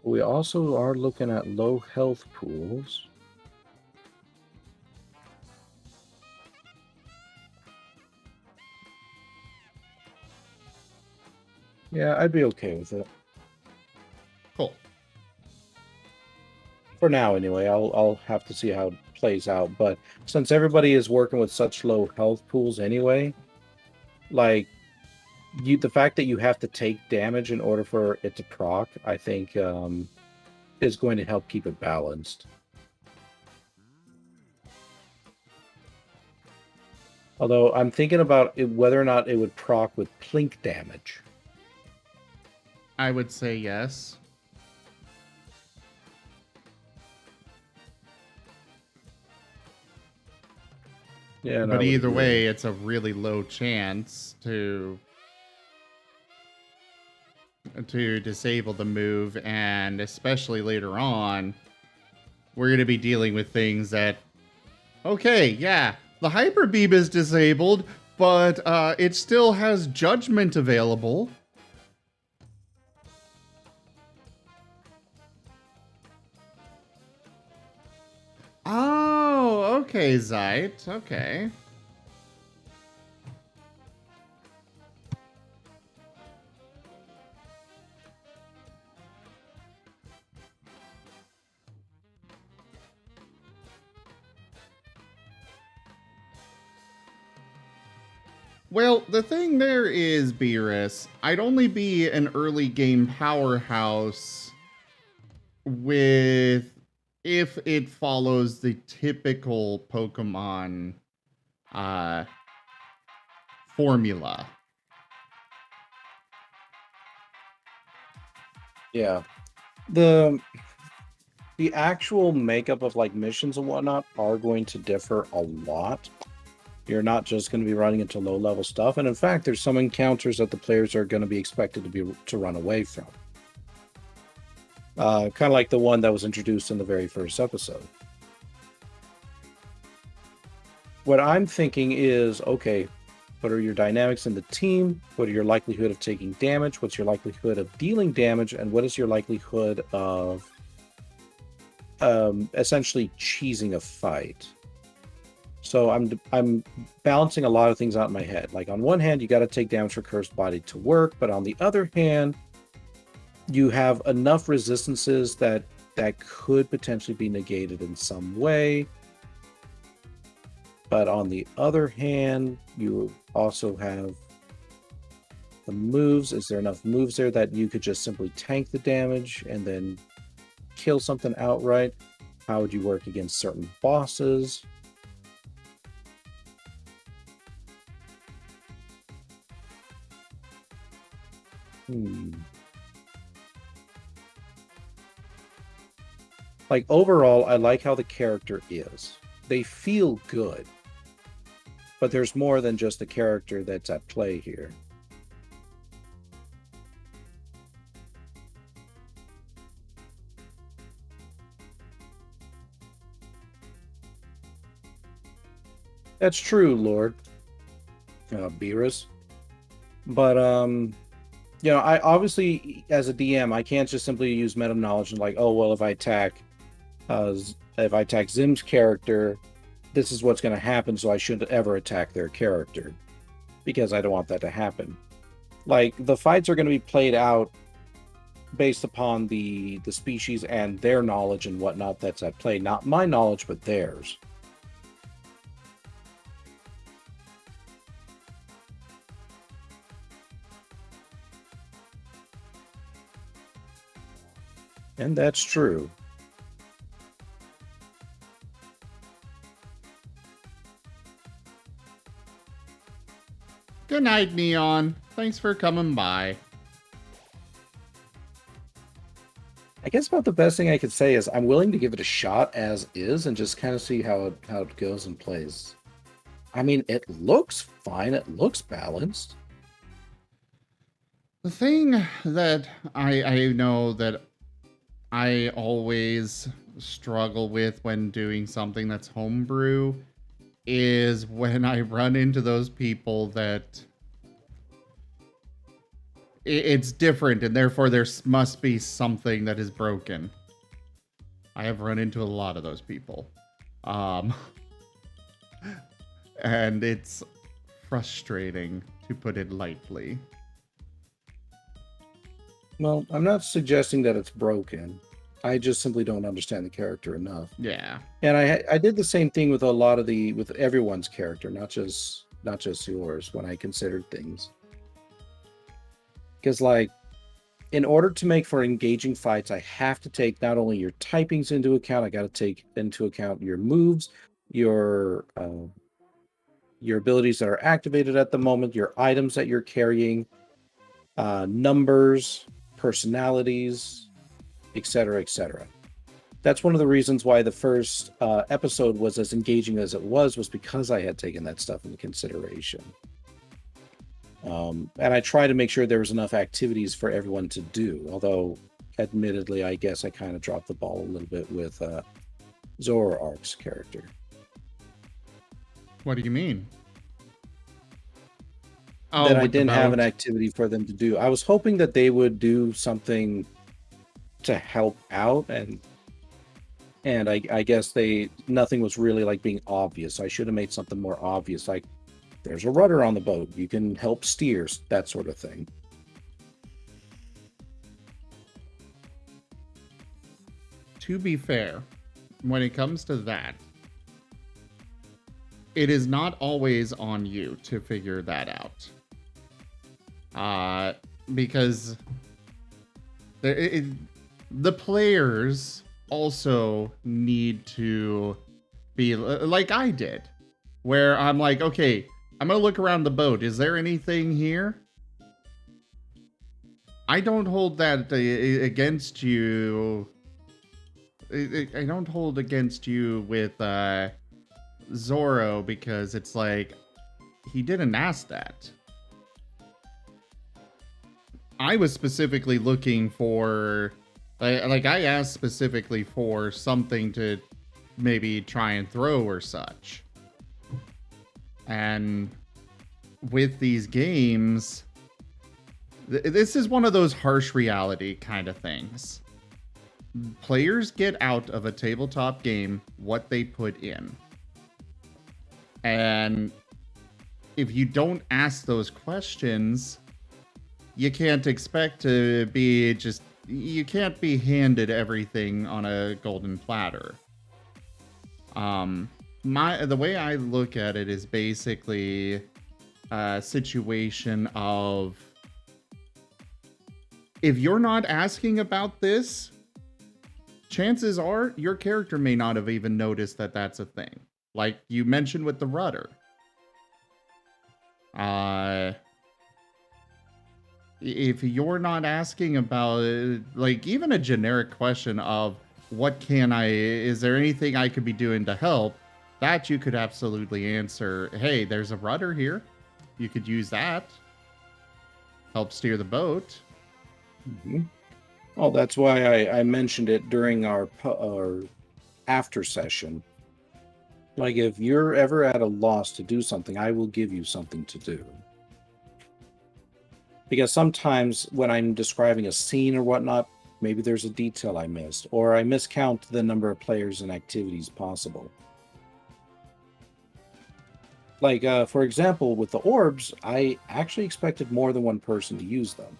We also are looking at low health pools. Yeah, I'd be okay with it. Cool. For now, anyway. I'll have to see how it plays out. But since everybody is working with such low health pools anyway, like, the fact that you have to take damage in order for it to proc, I think, is going to help keep it balanced. Although I'm thinking about whether or not it would proc with plink damage. I would say yes. Yeah, but either way, it's a really low chance to disable the move, and especially later on, we're going to be dealing with things that, okay, yeah, the hyper beam is disabled, but it still has judgment available. Oh, okay, Zeit. Okay. Well, the thing there is, Beerus, I'd only be an early game powerhouse with if it follows the typical Pokemon formula. Yeah. The actual makeup of like missions and whatnot are going to differ a lot. You're not just going to be running into low level stuff, and in fact, there's some encounters that the players are going to be expected to run away from. Kind of like the one that was introduced in the very first episode. What I'm thinking is, okay, what are your dynamics in the team? What are your likelihood of taking damage? What's your likelihood of dealing damage? And what is your likelihood of essentially cheesing a fight? So I'm balancing a lot of things out in my head. Like on one hand, you got to take damage for Cursed Body to work, but on the other hand, you have enough resistances that could potentially be negated in some way. But on the other hand, you also have the moves. Is there enough moves there that you could just simply tank the damage and then kill something outright? How would you work against certain bosses? Like overall, I like how the character is. They feel good. But there's more than just the character that's at play here. That's true, Lord. Beerus. But you know, I obviously, as a DM, I can't just simply use meta knowledge and like, oh well, if I attack Zim's character, this is what's going to happen, so I shouldn't ever attack their character, because I don't want that to happen. Like, the fights are going to be played out based upon the species and their knowledge and whatnot that's at play. Not my knowledge, but theirs. And that's true. Good night, Neon. Thanks for coming by. I guess about the best thing I could say is I'm willing to give it a shot as is and just kind of see how it goes and plays. I mean, it looks fine. It looks balanced. The thing that I know that I always struggle with when doing something that's homebrew is when I run into those people that it's different, and therefore there must be something that is broken. I have run into a lot of those people. And it's frustrating, to put it lightly. Well, I'm not suggesting that it's broken. I just simply don't understand the character enough. Yeah. And I did the same thing with a lot of with everyone's character, not just yours, when I considered things. Because, like, in order to make for engaging fights, I have to take not only your typings into account, I got to take into account your moves, your abilities that are activated at the moment, your items that you're carrying, numbers, personalities, etc., etc. That's one of the reasons why the first episode was as engaging as it was because I had taken that stuff into consideration. And I try to make sure there was enough activities for everyone to do, although admittedly, I guess I kind of dropped the ball a little bit with Zoroark's character. What do you mean? That I didn't have an activity for them to do. I was hoping that they would do something to help out, and I guess nothing was really like being obvious. I should have made something more obvious, like there's a rudder on the boat, you can help steer, that sort of thing. To be fair, when it comes to that, it is not always on you to figure that out. Because the players also need to be like I did, where I'm like, okay, I'm gonna look around the boat. Is there anything here? I don't hold that against you. I don't hold against you with Zoro, because it's like he didn't ask that. I was specifically looking for, like I asked specifically for something to maybe try and throw or such. And with these games, this is one of those harsh reality kind of things. Players get out of a tabletop game what they put in. And if you don't ask those questions, you can't expect to be you can't be handed everything on a golden platter. The way I look at it is basically a situation of, if you're not asking about this, chances are your character may not have even noticed that that's a thing. Like you mentioned with the rudder. If you're not asking about, like, even a generic question of is there anything I could be doing to help, that you could absolutely answer, hey, there's a rudder here. You could use that. Help steer the boat. Mm-hmm. Well, that's why I mentioned it during our after session. Like, if you're ever at a loss to do something, I will give you something to do. Because sometimes when I'm describing a scene or whatnot, maybe there's a detail I missed, or I miscount the number of players and activities possible. Like, for example, with the orbs, I actually expected more than one person to use them.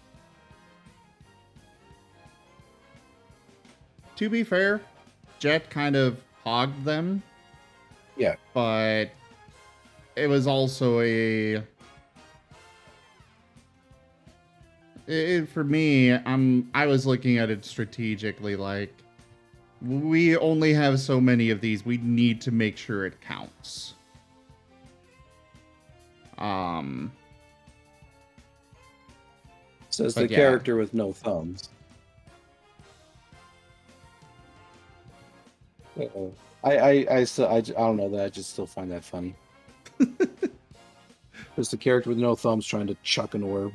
To be fair, Jet kind of hogged them. Yeah. But it was also for me, I was looking at it strategically, like, we only have so many of these. We need to make sure it counts. Says the character with no thumbs. Uh-oh. I don't know, that I just still find that funny. Just the character with no thumbs trying to chuck an orb.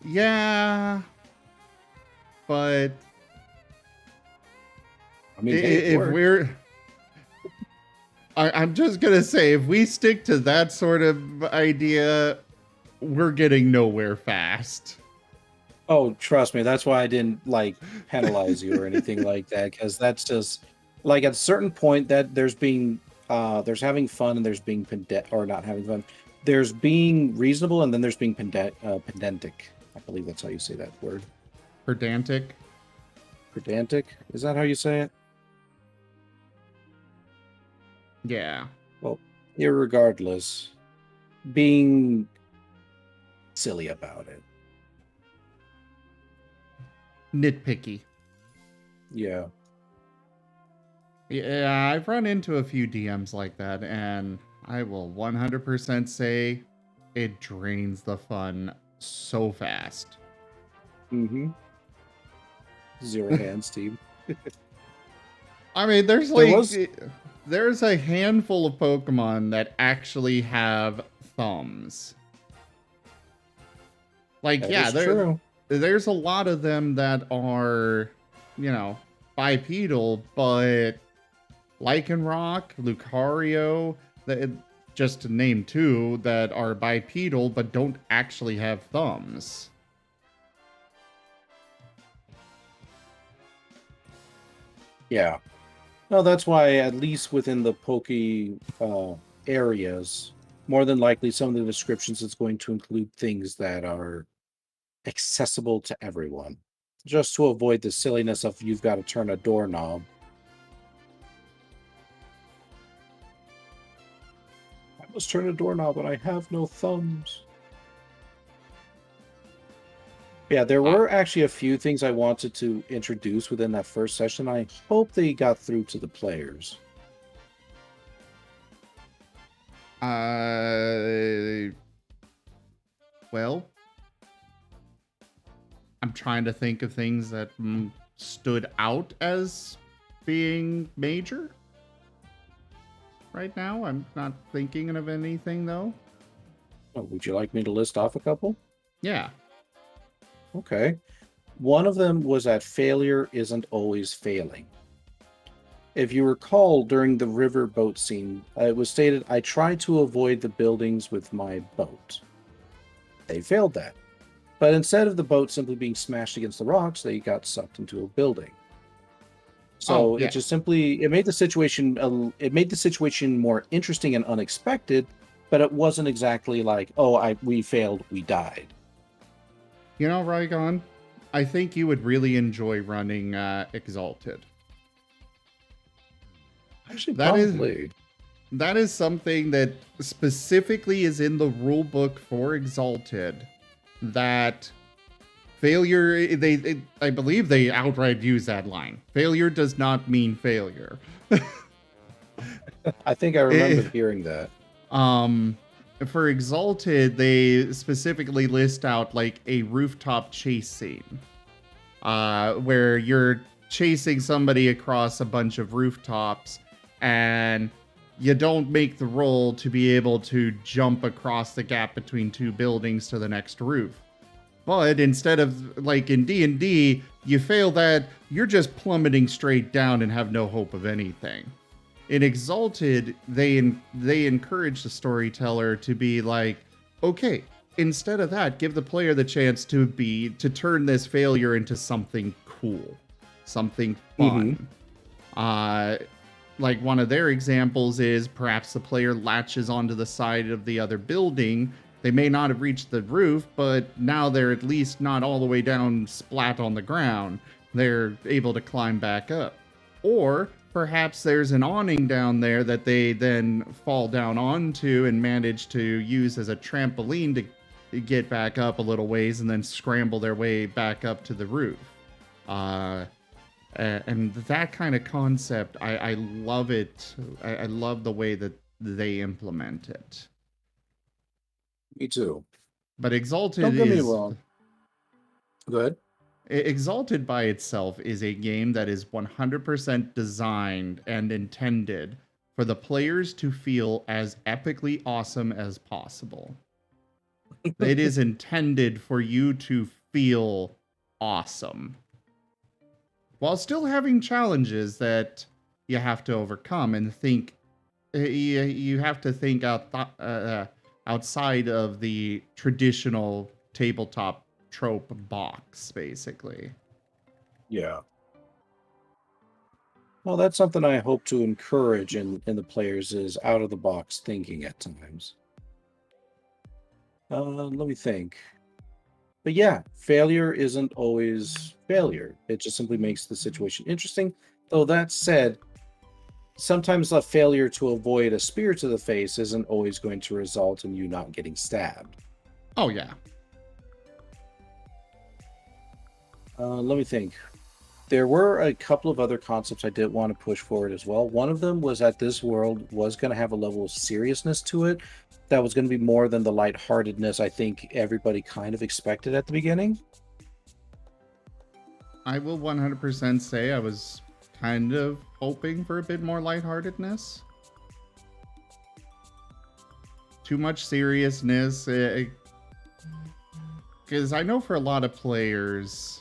Yeah, but I mean, if I'm just gonna say, if we stick to that sort of idea, we're getting nowhere fast. Oh, trust me, that's why I didn't penalize you or anything like that, because that's just at a certain point that there's having fun and there's being or not having fun. There's being reasonable and then there's being pedantic. I believe that's how you say that word. Pedantic? Pedantic? Is that how you say it? Yeah. Well, irregardless, being silly about it. Nitpicky. Yeah. Yeah, I've run into a few DMs like that, and I will 100% say it drains the fun so fast. Mm-hmm. Zero hands team. I mean, there's a handful of Pokemon that actually have thumbs. Like, That yeah, is true. there's a lot of them that are, bipedal, but Lycanroc, Lucario, just to name two that are bipedal but don't actually have thumbs. Yeah. No, that's why, at least within the Poke areas, more than likely some of the descriptions is going to include things that are accessible to everyone. Just to avoid the silliness of you've got to turn a doorknob. I must turn a doorknob and I have no thumbs. Yeah, there were actually a few things I wanted to introduce within that first session. I hope they got through to the players. Well, I'm trying to think of things that stood out as being major. Right now, I'm not thinking of anything, though. Oh, would you like me to list off a couple? Yeah. Okay. One of them was that failure isn't always failing. If you recall, during the river boat scene, it was stated, I tried to avoid the buildings with my boat. They failed that. But instead of the boat simply being smashed against the rocks, they got sucked into a building. So it just simply it made the situation more interesting and unexpected, but it wasn't exactly like, oh, we failed, we died. You know, Rygon, I think you would really enjoy running Exalted. Actually, probably. That is something that specifically is in the rule book for Exalted. That failure, I believe they outright use that line. Failure does not mean failure. I think I remember hearing that. For Exalted, they specifically list out like a rooftop chase scene, where you're chasing somebody across a bunch of rooftops, and you don't make the roll to be able to jump across the gap between two buildings to the next roof. But instead of, like in D&D, you fail that, you're just plummeting straight down and have no hope of anything. In Exalted, they encourage the storyteller to be like, okay, instead of that, give the player the chance to turn this failure into something cool, something fun. Like one of their examples is perhaps the player latches onto the side of the other building. They may not have reached the roof, but now they're at least not all the way down splat on the ground. They're able to climb back up. Or perhaps there's an awning down there that they then fall down onto and manage to use as a trampoline to get back up a little ways and then scramble their way back up to the roof. And that kind of concept, I love it. I love the way that they implement it. Me too. But Exalted Don't get me wrong. Go ahead. Exalted by itself is a game that is 100% designed and intended for the players to feel as epically awesome as possible. It is intended for you to feel awesome, while still having challenges that you have to overcome and think. You have to think outside of the traditional tabletop trope box, basically. Yeah. Well, that's something I hope to encourage in the players is out of the box thinking at times. Let me think. But yeah, failure isn't always failure. It just simply makes the situation interesting. Though that said, sometimes a failure to avoid a spear to the face isn't always going to result in you not getting stabbed. Oh, yeah. Let me think. There were a couple of other concepts I did want to push forward as well. One of them was that this world was going to have a level of seriousness to it that was going to be more than the lightheartedness I think everybody kind of expected at the beginning. I will 100% say I was kind of hoping for a bit more lightheartedness. Too much seriousness. Because I know for a lot of players,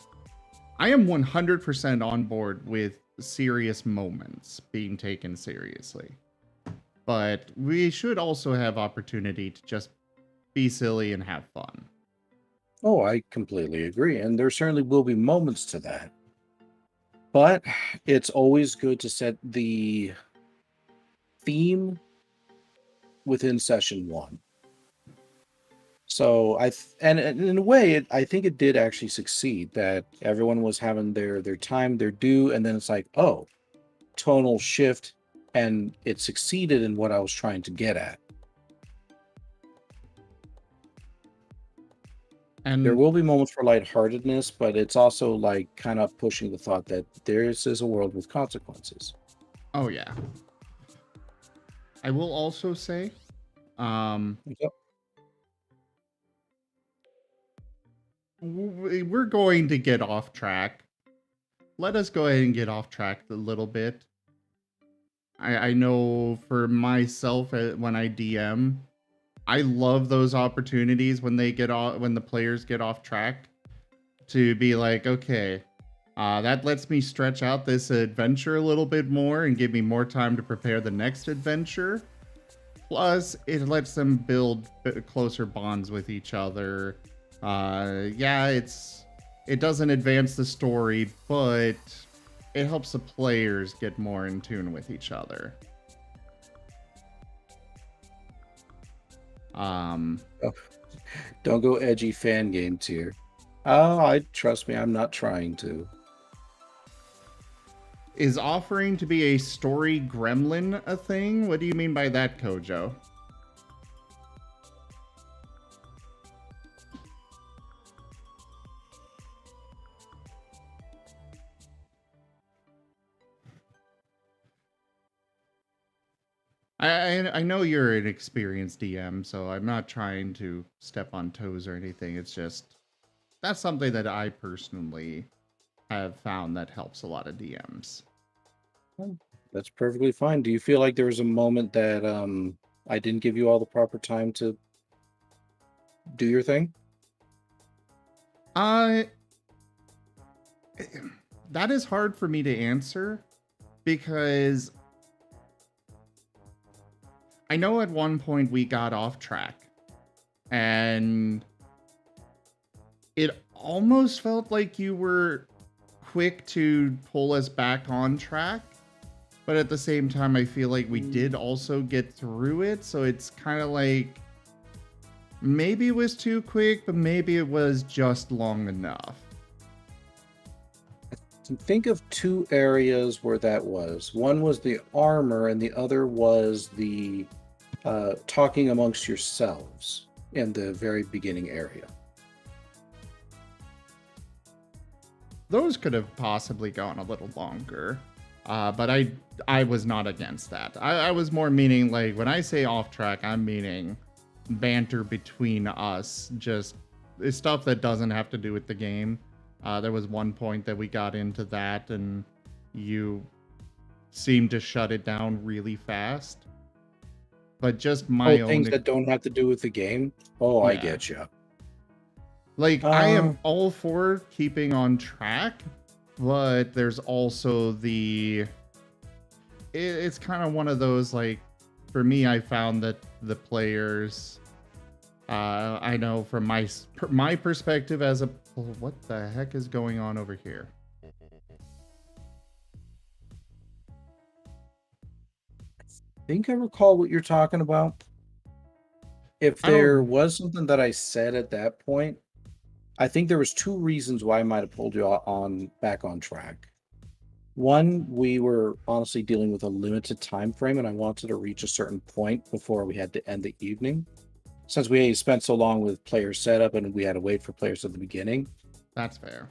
I am 100% on board with serious moments being taken seriously. But we should also have opportunity to just be silly and have fun. Oh, I completely agree. And there certainly will be moments to that. But it's always good to set the theme within session 1. So and in a way, I think it did actually succeed, that everyone was having their time, their due, and then it's like, oh, tonal shift, and it succeeded in what I was trying to get at. And there will be moments for lightheartedness, but it's also like kind of pushing the thought that this is a world with consequences. Oh yeah. I will also say, we're going to get off track. Let us go ahead and get off track a little bit. I know for myself, when I DM, I love those opportunities when the players get off track, to be like, okay, that lets me stretch out this adventure a little bit more and give me more time to prepare the next adventure. Plus, it lets them build closer bonds with each other. Yeah, it doesn't advance the story, but it helps the players get more in tune with each other. Oh, don't go edgy fan game tier. Oh, trust me, I'm not trying to. Is offering to be a story gremlin a thing? What do you mean by that, Kojo? I know you're an experienced DM, so I'm not trying to step on toes or anything. It's just, that's something that I personally have found that helps a lot of DMs. That's perfectly fine. Do you feel like there was a moment that I didn't give you all the proper time to do your thing? That is hard for me to answer, because I know at one point we got off track, and it almost felt like you were quick to pull us back on track. But at the same time, I feel like we did also get through it. So it's kind of like, maybe it was too quick, but maybe it was just long enough. Think of 2 areas where that was. One was the armor, and the other was the talking amongst yourselves in the very beginning area. Those could have possibly gone a little longer. But I was not against that. I was more meaning, like, when I say off track, I'm meaning banter between us. Just stuff that doesn't have to do with the game. There was one point that we got into that, and you seemed to shut it down really fast. But just my own things that don't have to do with the game. Oh, yeah. I get you. Like, I am all for keeping on track, but there's also it's kind of one of those, like, for me, I found that the players, I know from my perspective as a, what the heck is going on over here? I think I recall what you're talking about. If there was something that I said at that point, I think there was 2 reasons why I might have pulled you back on track. One, we were honestly dealing with a limited time frame, and I wanted to reach a certain point before we had to end the evening. Since we spent so long with player setup and we had to wait for players at the beginning. That's fair.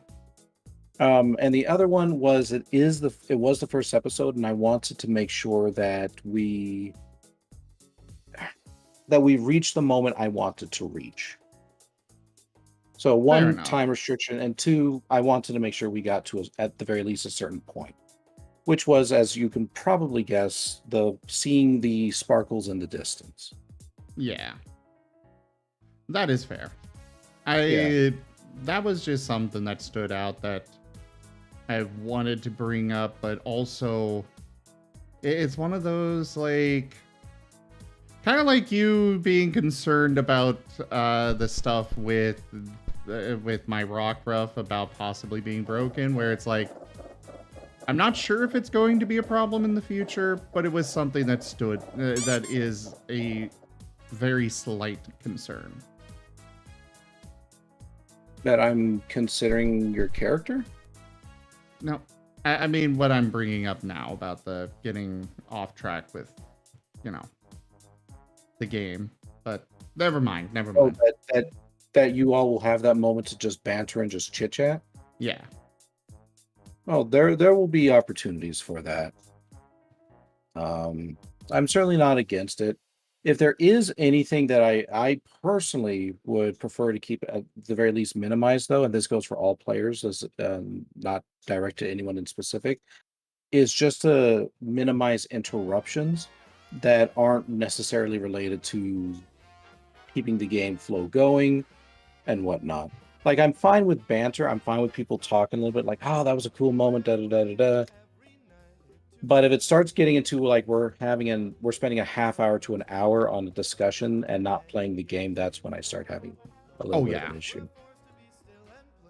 And the other one was it was the first episode, and I wanted to make sure that we reached the moment I wanted to reach. So one, time restriction, and two, I wanted to make sure we got to at the very least a certain point, which was, as you can probably guess, seeing the sparkles in the distance. Yeah, that is fair. That was just something that stood out that I wanted to bring up, but also it's one of those, like, kind of like you being concerned about the stuff with my rock ruff about possibly being broken, where it's like, I'm not sure if it's going to be a problem in the future, but it was something that that is a very slight concern. That I'm considering your character? No, I mean what I'm bringing up now about the getting off track with, the game. But never mind. Oh, that you all will have that moment to just banter and just chit chat? Yeah. Oh, there will be opportunities for that. I'm certainly not against it. If there is anything that I personally would prefer to keep at the very least minimized, though, and this goes for all players, as not direct to anyone in specific, is just to minimize interruptions that aren't necessarily related to keeping the game flow going and whatnot. Like, I'm fine with banter. I'm fine with people talking a little bit like, oh, that was a cool moment, da da da da da. But if it starts getting into like we're spending a half hour to an hour on a discussion and not playing the game, that's when I start having a little bit of an issue.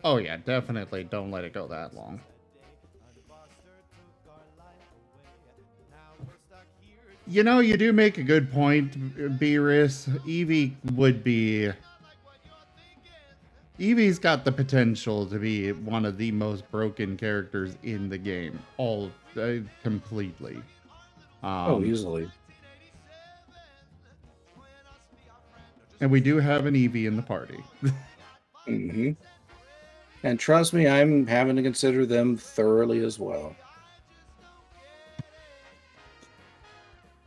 Oh yeah, definitely don't let it go that long. You do make a good point, Beerus. Eevee's got the potential to be one of the most broken characters in the game, all completely. Easily. And we do have an Eevee in the party. Mm-hmm. And trust me, I'm having to consider them thoroughly as well.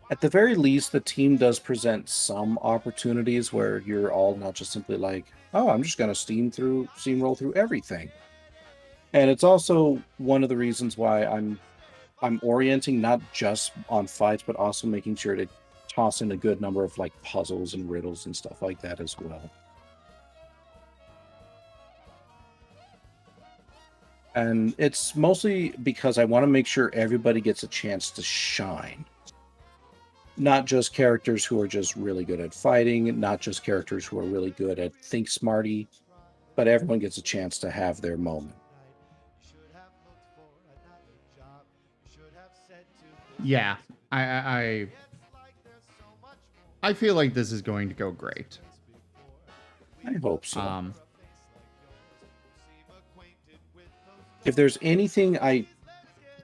At the very least, the team does present some opportunities where you're all not just simply like, oh, I'm just going to steamroll through everything. And it's also one of the reasons why I'm orienting not just on fights, but also making sure to toss in a good number of like puzzles and riddles and stuff like that as well. And it's mostly because I want to make sure everybody gets a chance to shine. Not just characters who are just really good at fighting, not just characters who are really good at think smarty, but everyone gets a chance to have their moment. Yeah, I feel like this is going to go great. I hope so. If there's anything I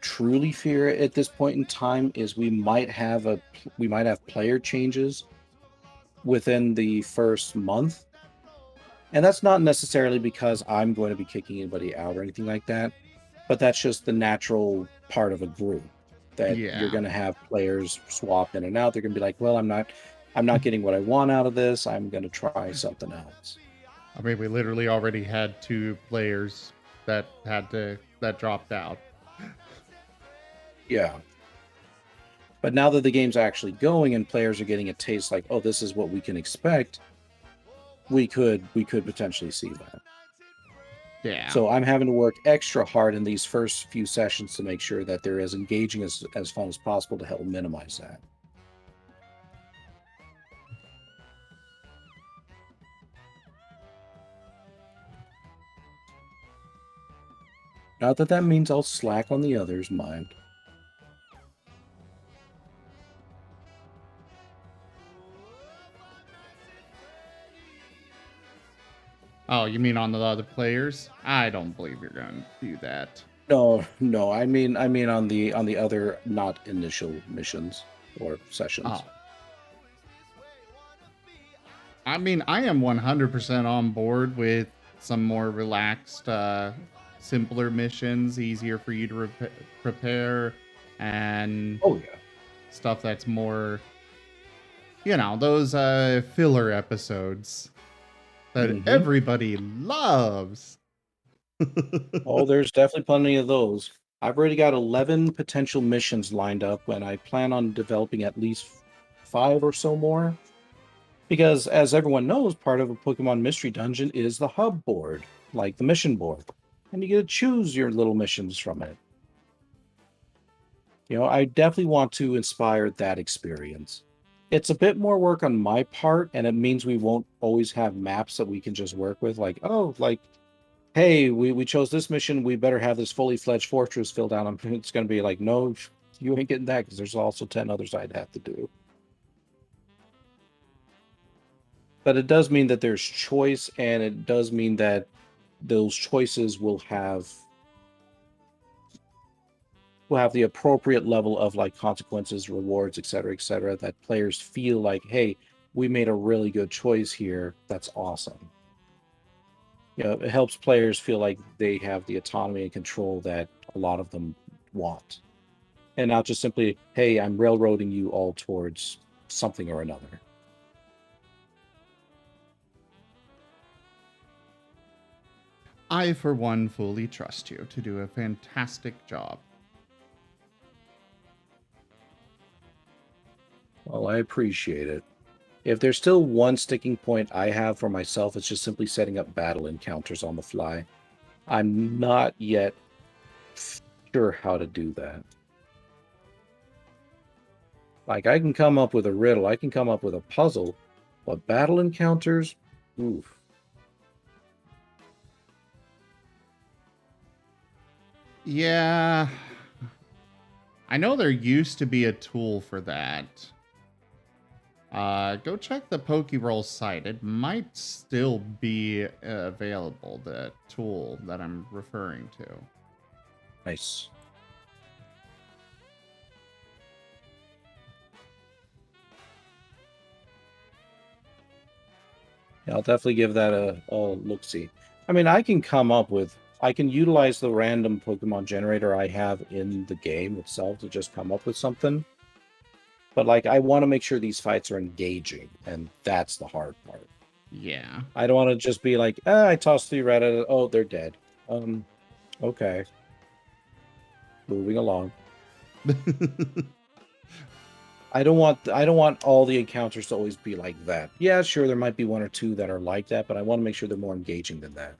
truly fear at this point in time is we might have player changes within the first month. And that's not necessarily because I'm going to be kicking anybody out or anything like that, but that's just the natural part of a group that you're going to have players swap in and out. They're going to be like, well, I'm not getting what I want out of this. I'm going to try something else. I mean, we literally already had 2 players that dropped out. Yeah. But now that the game's actually going and players are getting a taste like, oh, this is what we can expect, we could potentially see that. Yeah. So I'm having to work extra hard in these first few sessions to make sure that they're as engaging as fun as possible to help minimize that. Not that that means I'll slack on the others, mind. Oh, you mean on the other players? I don't believe you're going to do that. No. I mean on the other not initial missions or sessions. Oh. I mean, I am 100% on board with some more relaxed, simpler missions, easier for you to prepare, and stuff that's more, those filler episodes. that everybody loves. Oh, there's definitely plenty of those. I've already got 11 potential missions lined up, and I plan on developing at least 5 or so more. Because, as everyone knows, part of a Pokemon Mystery Dungeon is the hub board, like the mission board. And you get to choose your little missions from it. You know, I definitely want to inspire that experience. It's a bit more work on my part, and it means we won't always have maps that we can just work with. Like, oh, like, hey, we chose this mission. We better have this fully fledged fortress filled out. It's going to be like, no, you ain't getting that because there's also 10 others I'd have to do. But it does mean that there's choice, and it does mean that those choices will have the appropriate level of like consequences, rewards, et cetera, that players feel like, hey, we made a really good choice here. That's awesome. You know, it helps players feel like they have the autonomy and control that a lot of them want. And not just simply, hey, I'm railroading you all towards something or another. I, for one, fully trust you to do a fantastic job. Well, I appreciate it. If there's still one sticking point I have for myself, it's just simply setting up battle encounters on the fly. I'm not yet sure how to do that. Like, I can come up with a riddle, I can come up with a puzzle, but battle encounters, oof. Yeah. I know there used to be a tool for that. Go check the Pokerole site. It might still be available, the tool that I'm referring to. Nice. Yeah, I'll definitely give that a look-see. I mean, I can utilize the random Pokemon generator I have in the game itself to just come up with something. But, like, I want to make sure these fights are engaging, and that's the hard part. Yeah. I don't want to just be like, I tossed 3 red at it. Oh, they're dead. Okay. Moving along. I don't want all the encounters to always be like that. Yeah, sure, there might be 1 or 2 that are like that, but I want to make sure they're more engaging than that.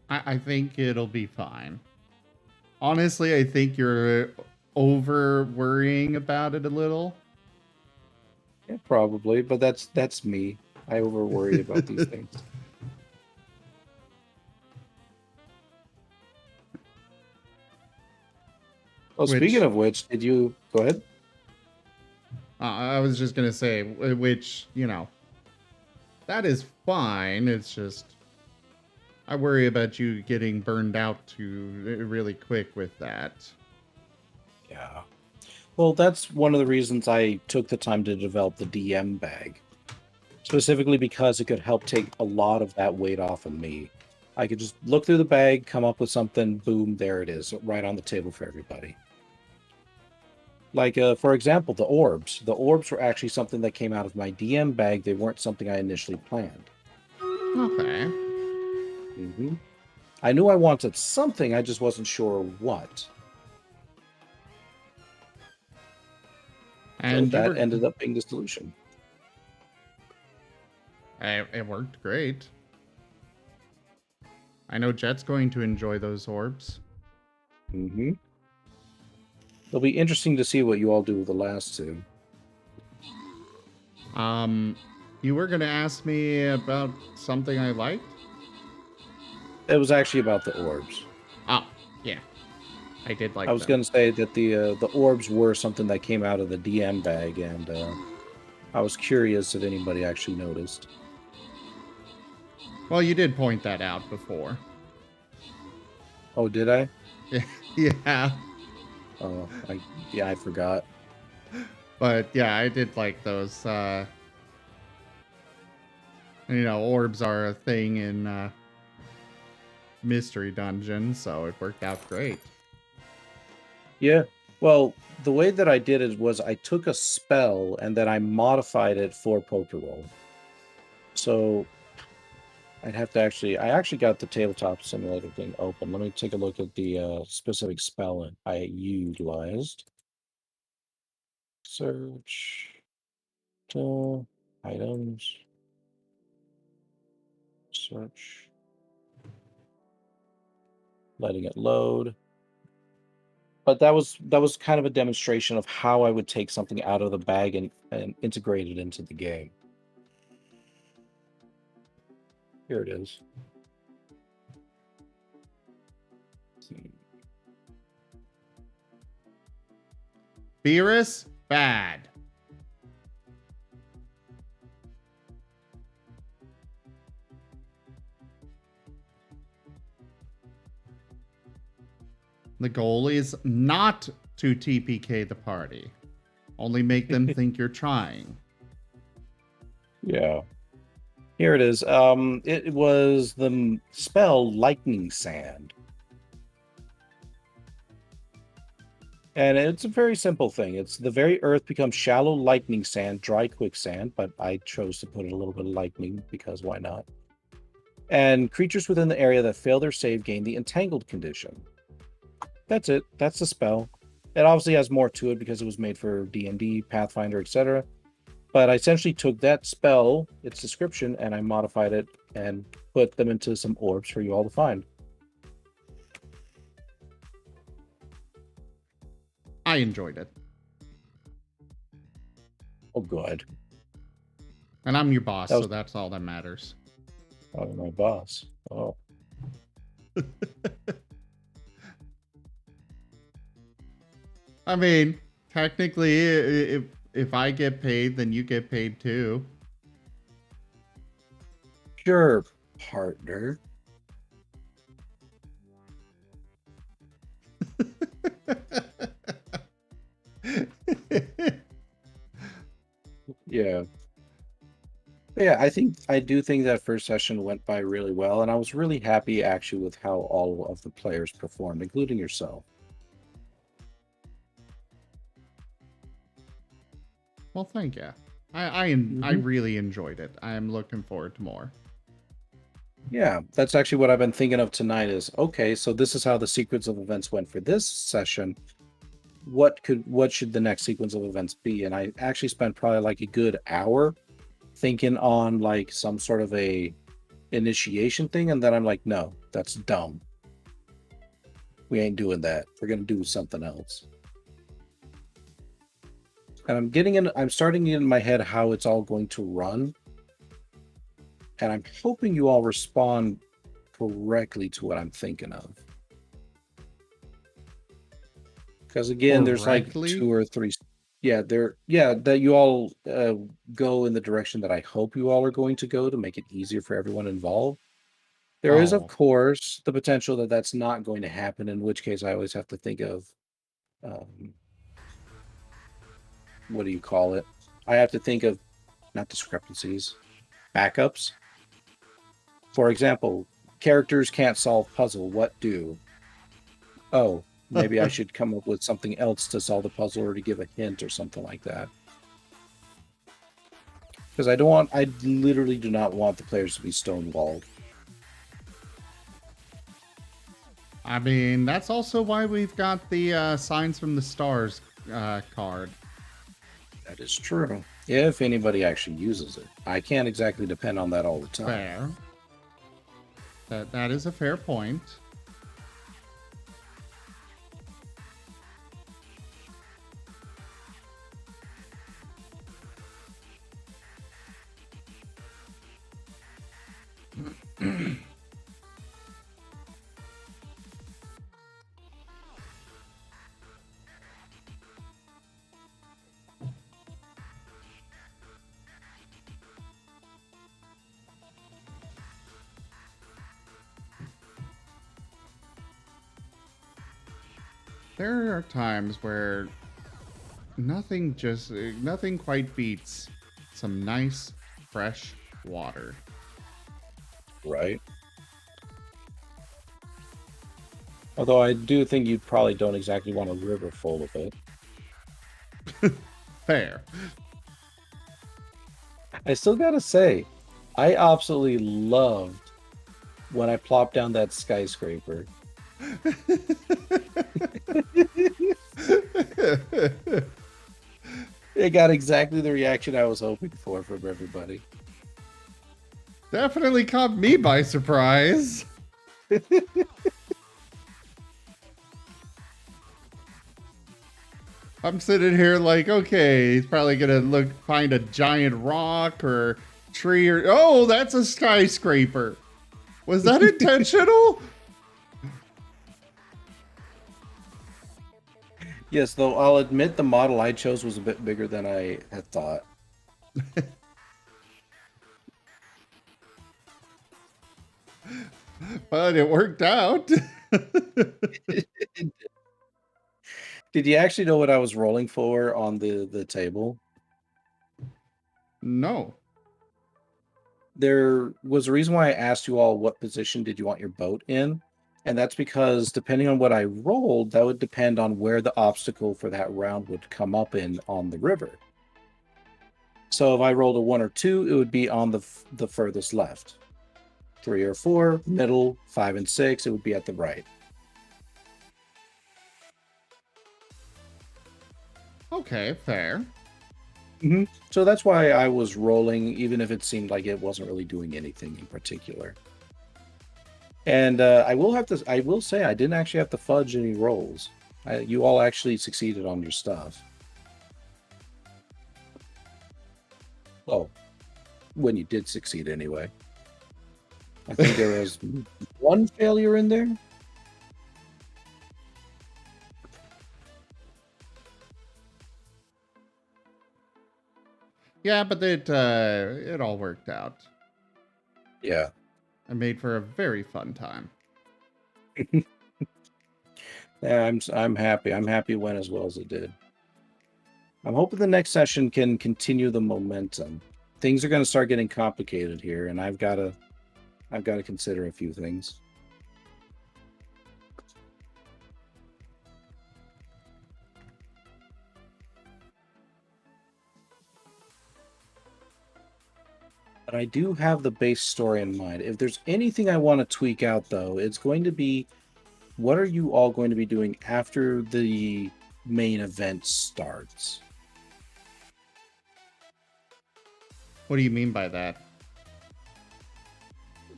I think it'll be fine. Honestly, I think you're over worrying about it a little. Yeah, probably, but that's me. I over worry about these things. Well, speaking of which, did you go ahead? I was just gonna say, which, you know, that is fine. It's just I worry about you getting burned out too really quick with that. Yeah. Well, that's one of the reasons I took the time to develop the DM bag. Specifically because it could help take a lot of that weight off of me. I could just look through the bag, come up with something, boom, there it is, right on the table for everybody. Like, for example, the orbs. The orbs were actually something that came out of my DM bag. They weren't something I initially planned. Okay. I knew I wanted something, I just wasn't sure what. And so that ended up being the solution. It worked great. I know Jet's going to enjoy those orbs. It'll be interesting to see what you all do with the last 2. You were going to ask me about something I liked? It was actually about the orbs. Oh, yeah. I did like I was going to say that the orbs were something that came out of the DM bag, and I was curious if anybody actually noticed. Well, you did point that out before. Oh, did I? Yeah. Oh, I forgot. But yeah, I did like those. You know, orbs are a thing in Mystery Dungeon, so it worked out great. Yeah. Well, the way that I did it was I took a spell and then I modified it for Pokerole. So I'd have to I actually got the tabletop simulator thing open. Let me take a look at the specific spell I utilized. Search. Items. Search. Letting it load. But that was kind of a demonstration of how I would take something out of the bag and integrate it into the game. Here it is. Beerus, bad. The goal is not to TPK the party. Only make them think you're trying. Yeah. Here it is. It was the spell Lightning Sand. And it's a very simple thing. It's the very earth becomes shallow lightning sand, dry quicksand, but I chose to put a little bit of lightning because why not? And creatures within the area that fail their save gain the entangled condition. That's it. That's the spell. It obviously has more to it because it was made for D&D, Pathfinder, etc. But I essentially took that spell, its description, and I modified it and put them into some orbs for you all to find. I enjoyed it. Oh, good. And I'm your boss, so that's all that matters. Oh, my boss. Oh. I mean, technically, if I get paid, then you get paid too. Sure, partner. Yeah. Yeah, I do think that first session went by really well, and I was really happy actually with how all of the players performed, including yourself. Well, thank you. I really enjoyed it. I'm looking forward to more. Yeah, that's actually what I've been thinking of tonight is, okay, so this is how the sequence of events went for this session. What should the next sequence of events be? And I actually spent probably like a good hour thinking on like some sort of a initiation thing, and then I'm like, no, that's dumb. We ain't doing that. We're gonna do something else. And I'm starting to get in my head how it's all going to run. And I'm hoping you all respond correcttly to what I'm thinking of. Because again, there's like 2 or 3. Yeah, that you all go in the direction that I hope you all are going to go to make it easier for everyone involved. There is, of course, the potential that that's not going to happen, in which case I always have to think of, what do you call it? I have to think of, not discrepancies, backups. For example, characters can't solve puzzle. What do? Oh, maybe I should come up with something else to solve the puzzle or to give a hint or something like that. Because I literally do not want the players to be stonewalled. I mean, that's also why we've got the Signs from the Stars card. That is true. If anybody actually uses it. I can't exactly depend on that all the time. Fair. That is a fair point. There are times where nothing quite beats some nice, fresh water. Right. Although I do think you probably don't exactly want a river full of it. Fair. I still gotta say, I absolutely loved when I plopped down that skyscraper. It got exactly the reaction I was hoping for from everybody. Definitely caught me by surprise. I'm sitting here like, okay, he's probably gonna find a giant rock or tree or oh, that's a skyscraper. Was that intentional? Yes, though I'll admit the model I chose was a bit bigger than I had thought. But it worked out. Did you actually know what I was rolling for on the table? No. There was a reason why I asked you all what position did you want your boat in, and that's because depending on what I rolled, that would depend on where the obstacle for that round would come up in on the river. So if I rolled a 1 or 2, it would be on the furthest left. 3 or 4, middle, 5 and 6, it would be at the right. Okay, fair. Mm-hmm. So that's why I was rolling, even if it seemed like it wasn't really doing anything in particular. And I will say I didn't actually have to fudge any rolls. You all actually succeeded on your stuff. Well, when you did succeed anyway. I think there was one failure in there. Yeah, but it all worked out. Yeah. I made for a very fun time. Yeah, I'm happy. I'm happy it went as well as it did. I'm hoping the next session can continue the momentum. Things are going to start getting complicated here, and I've got to consider a few things. But I do have the base story in mind. If there's anything I want to tweak out, though, it's going to be, what are you all going to be doing after the main event starts? What do you mean by that?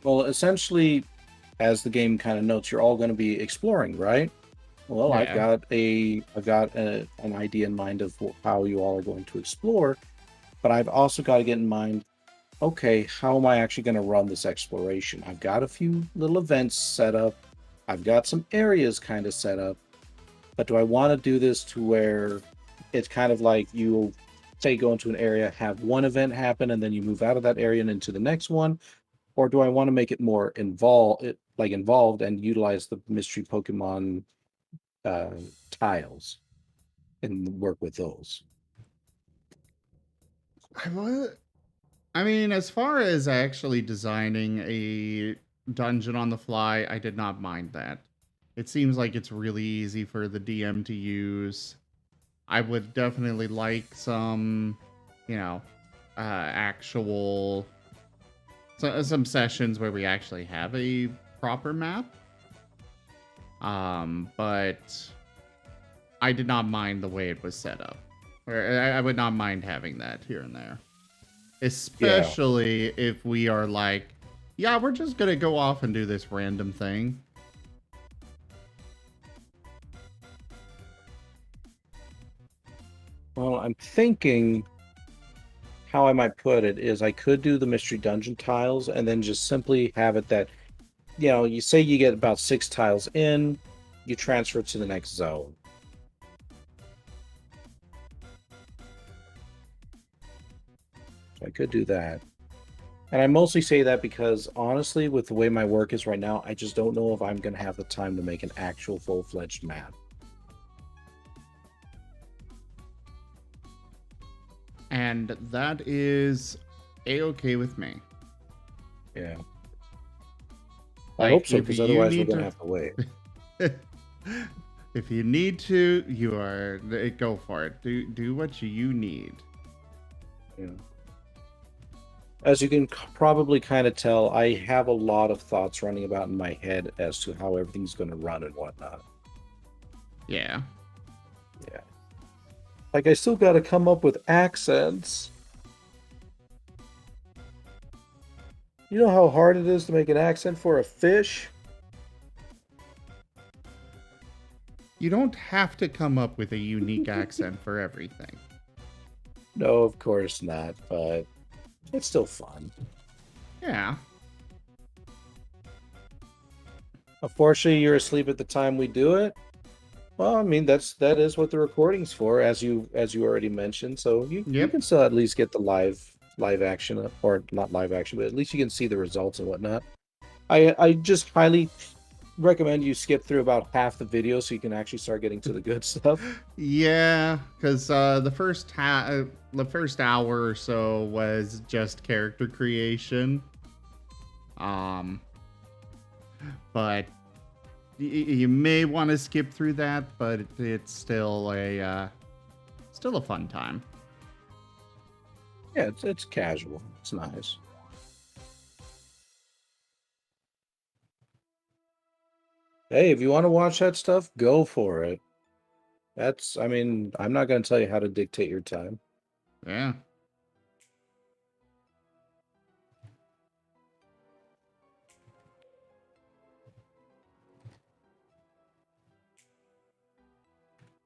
Well, essentially, as the game kind of notes, you're all going to be exploring, right? Well, Yeah. I've got an idea in mind of how you all are going to explore, but I've also got to get in mind, okay, how am I actually going to run this exploration? I've got a few little events set up. I've got some areas kind of set up, but do I want to do this to where it's kind of like you say go into an area, have one event happen, and then you move out of that area and into the next one? Or do I want to make it more involved and utilize the mystery Pokemon tiles and work with those? I mean, as far as actually designing a dungeon on the fly, I did not mind that. It seems like it's really easy for the DM to use. I would definitely like some, actual some sessions where we actually have a proper map. But I did not mind the way it was set up. Or I would not mind having that here and there. Especially if we are like, yeah, we're just going to go off and do this random thing. Well, I'm thinking how I might put it is I could do the mystery dungeon tiles and then just simply have it that, you say you get about 6 tiles in, you transfer to the next zone. So I could do that. And I mostly say that because honestly, with the way my work is right now, I just don't know if I'm going to have the time to make an actual full-fledged map. And that is A-okay with me. Yeah. I hope so, because otherwise we're going to have to wait. If you need to, go for it. Do what you need. Yeah. As you can probably kind of tell, I have a lot of thoughts running about in my head as to how everything's going to run and whatnot. Yeah. Yeah. Like, I still got to come up with accents. You know how hard it is to make an accent for a fish? You don't have to come up with a unique accent for everything. No, of course not, but it's still fun. Yeah. Unfortunately, you're asleep at the time we do it. Well, I mean that is what the recording's for, as you already mentioned. So you Yep. can still at least get the live action, or not live action, but at least you can see the results and whatnot. I just highly recommend you skip through about half the video so you can actually start getting to the good stuff. Yeah, because the first hour or so was just character creation. But you may want to skip through that, but it's still a fun time. Yeah, it's casual. It's nice. Hey, if you want to watch that stuff, go for it. I mean, I'm not going to tell you how to dictate your time. Yeah.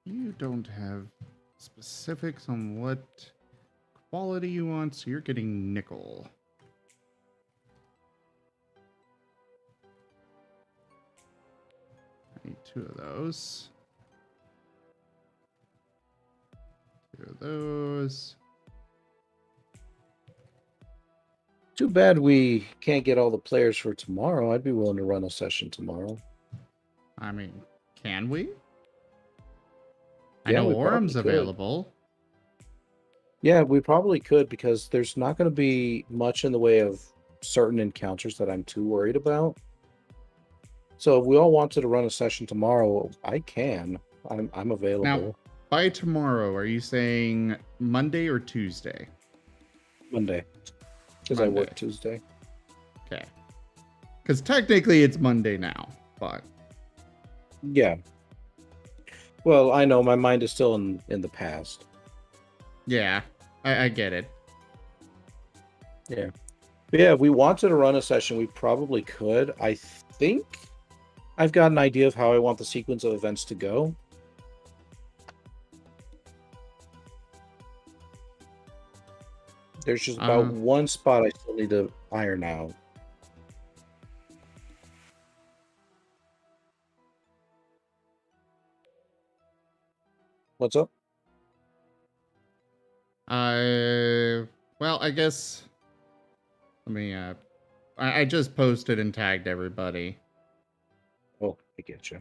You don't have specifics on what quality you want, so you're getting nickel. I need 2 of those. 2 of those. Too bad we can't get all the players for tomorrow. I'd be willing to run a session tomorrow. I mean, can we? I Yeah, know we probably Orum's could. available. Yeah, we probably could, because there's not going to be much in the way of certain encounters that I'm too worried about. So if we all wanted to run a session tomorrow, I can. I'm Now, available. by tomorrow, are you saying Monday or Tuesday? Monday, because I work Tuesday. Okay. Because technically it's Monday now, but Yeah. Well, I know my mind is still in the past. yeah, I get it. Yeah. But yeah, if we wanted to run a session, we probably could. I think I've got an idea of how I want the sequence of events to go. There's just about one spot I still need to iron out. What's up? Well, I guess. Let me. I just posted and tagged everybody. Oh, I get you.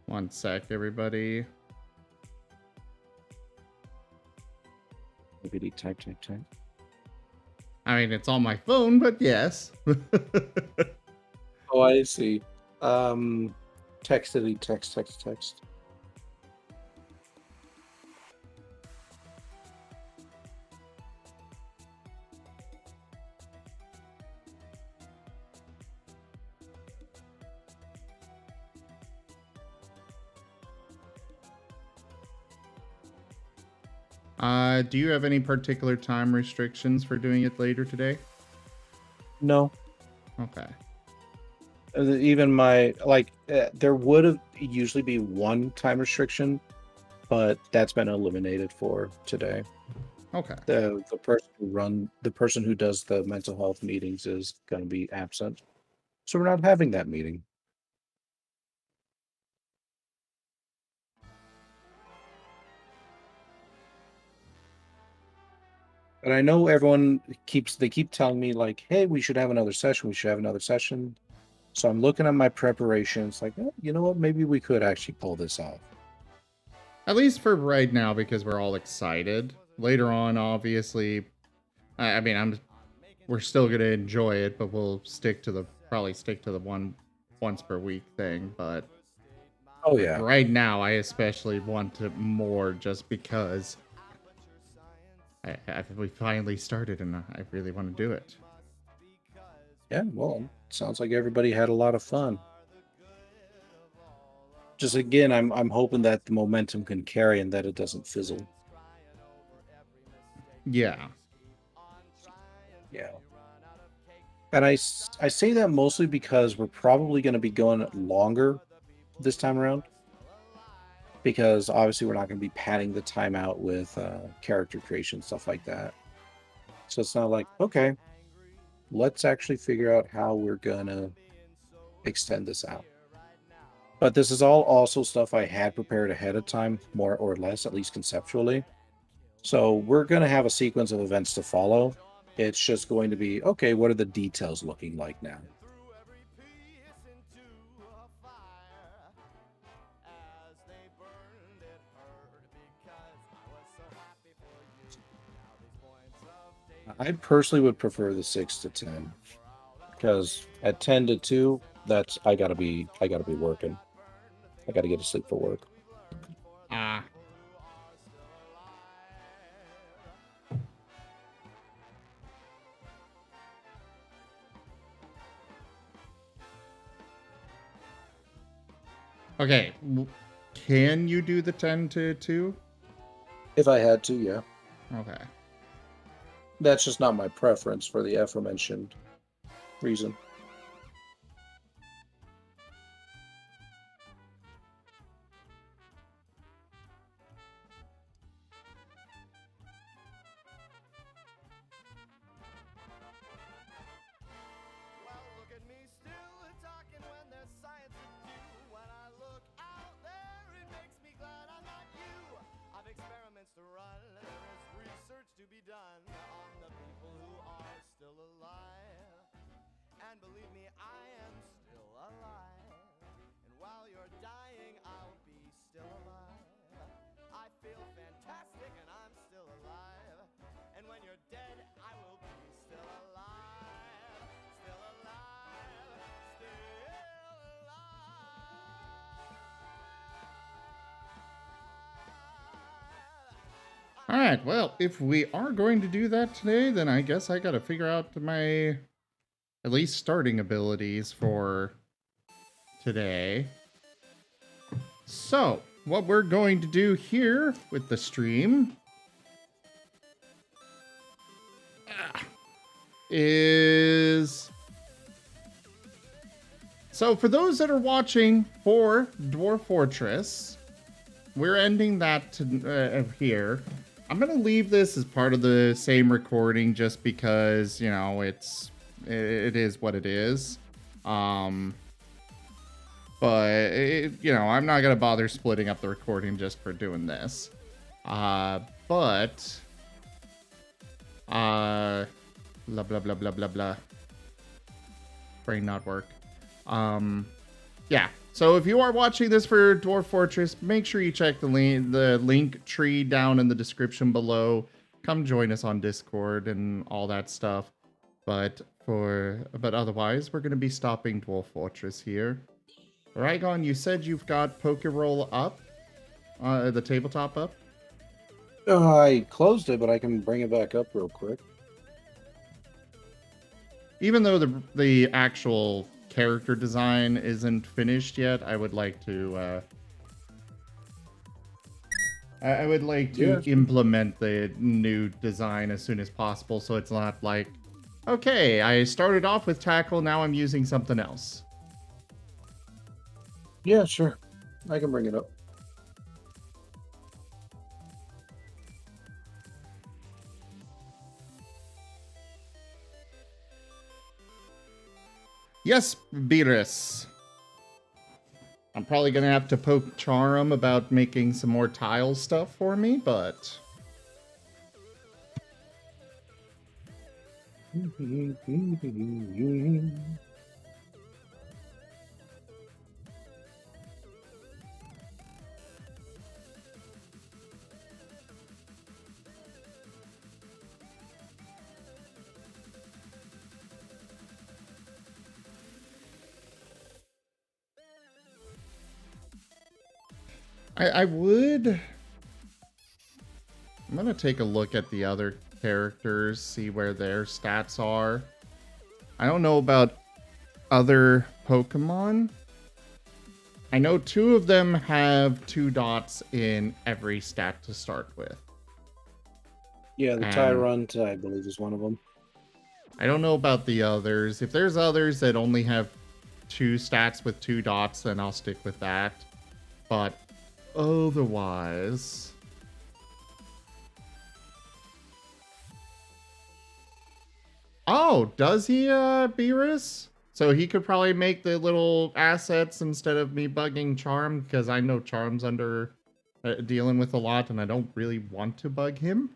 One sec, everybody. Maybe type. I mean, it's on my phone, but yes. Oh, I see. Text. Do you have any particular time restrictions for doing it later today? No. Okay. Even there would have usually be one time restriction, but that's been eliminated for today. Okay. The person who does the mental health meetings is going to be absent, so we're not having that meeting. And I know everyone keep telling me like, hey, we should have another session. We should have another session. So I'm looking at my preparations like, oh, you know what? Maybe we could actually pull this off. At least for right now, because we're all excited. Later on, obviously, I mean, we're still gonna enjoy it, but we'll probably stick to the once per week thing. But oh yeah, right now, I especially want it more just because we finally started and I really want to do it. Yeah, well, sounds like everybody had a lot of fun. Just again, I'm hoping that the momentum can carry and that it doesn't fizzle. Yeah. Yeah. And I say that mostly because we're probably going to be going longer this time around. Because obviously we're not going to be padding the time out with character creation, stuff like that. So it's not like, okay, let's actually figure out how we're going to extend this out. But this is all also stuff I had prepared ahead of time, more or less, at least conceptually. So we're going to have a sequence of events to follow. It's just going to be, okay, what are the details looking like now? I personally would prefer the 6 to 10 because at 10 to 2, that's I gotta be working. I gotta get to sleep for work. Ah. Okay. Can you do the 10 to 2? If I had to, yeah. Okay. That's just not my preference for the aforementioned reason. All right, well, if we are going to do that today, then I guess I got to figure out my at least starting abilities for today. So, what we're going to do here with the stream is... So, for those that are watching for Dwarf Fortress, we're ending that here. I'm going to leave this as part of the same recording just because, you know, it is what it is. But, you know, I'm not going to bother splitting up the recording just for doing this. Blah, blah, blah, blah, blah, blah. Brain not work. Yeah. So if you are watching this for Dwarf Fortress, make sure you check the link tree down in the description below. Come join us on Discord and all that stuff. But otherwise, we're going to be stopping Dwarf Fortress here. Rygon, you said you've got Pokerole up, the tabletop up. I closed it, but I can bring it back up real quick. Even though the actual character design isn't finished yet, I would like to implement the new design as soon as possible, so it's not like, okay, I started off with tackle, now I'm using something else. Yeah, sure. I can bring it up. Yes, Beerus. I'm probably going to have to poke Charm about making some more tile stuff for me, but... I would. I'm gonna take a look at the other characters, see where their stats are. I don't know about other Pokemon. I know 2 of them have 2 dots in every stat to start with. Yeah, the Tyrant, I believe, is one of them. I don't know about the others. If there's others that only have 2 stats with 2 dots, then I'll stick with that. But otherwise... Oh, does he, Beerus? So he could probably make the little assets instead of me bugging Charm, because I know Charm's under dealing with a lot, and I don't really want to bug him.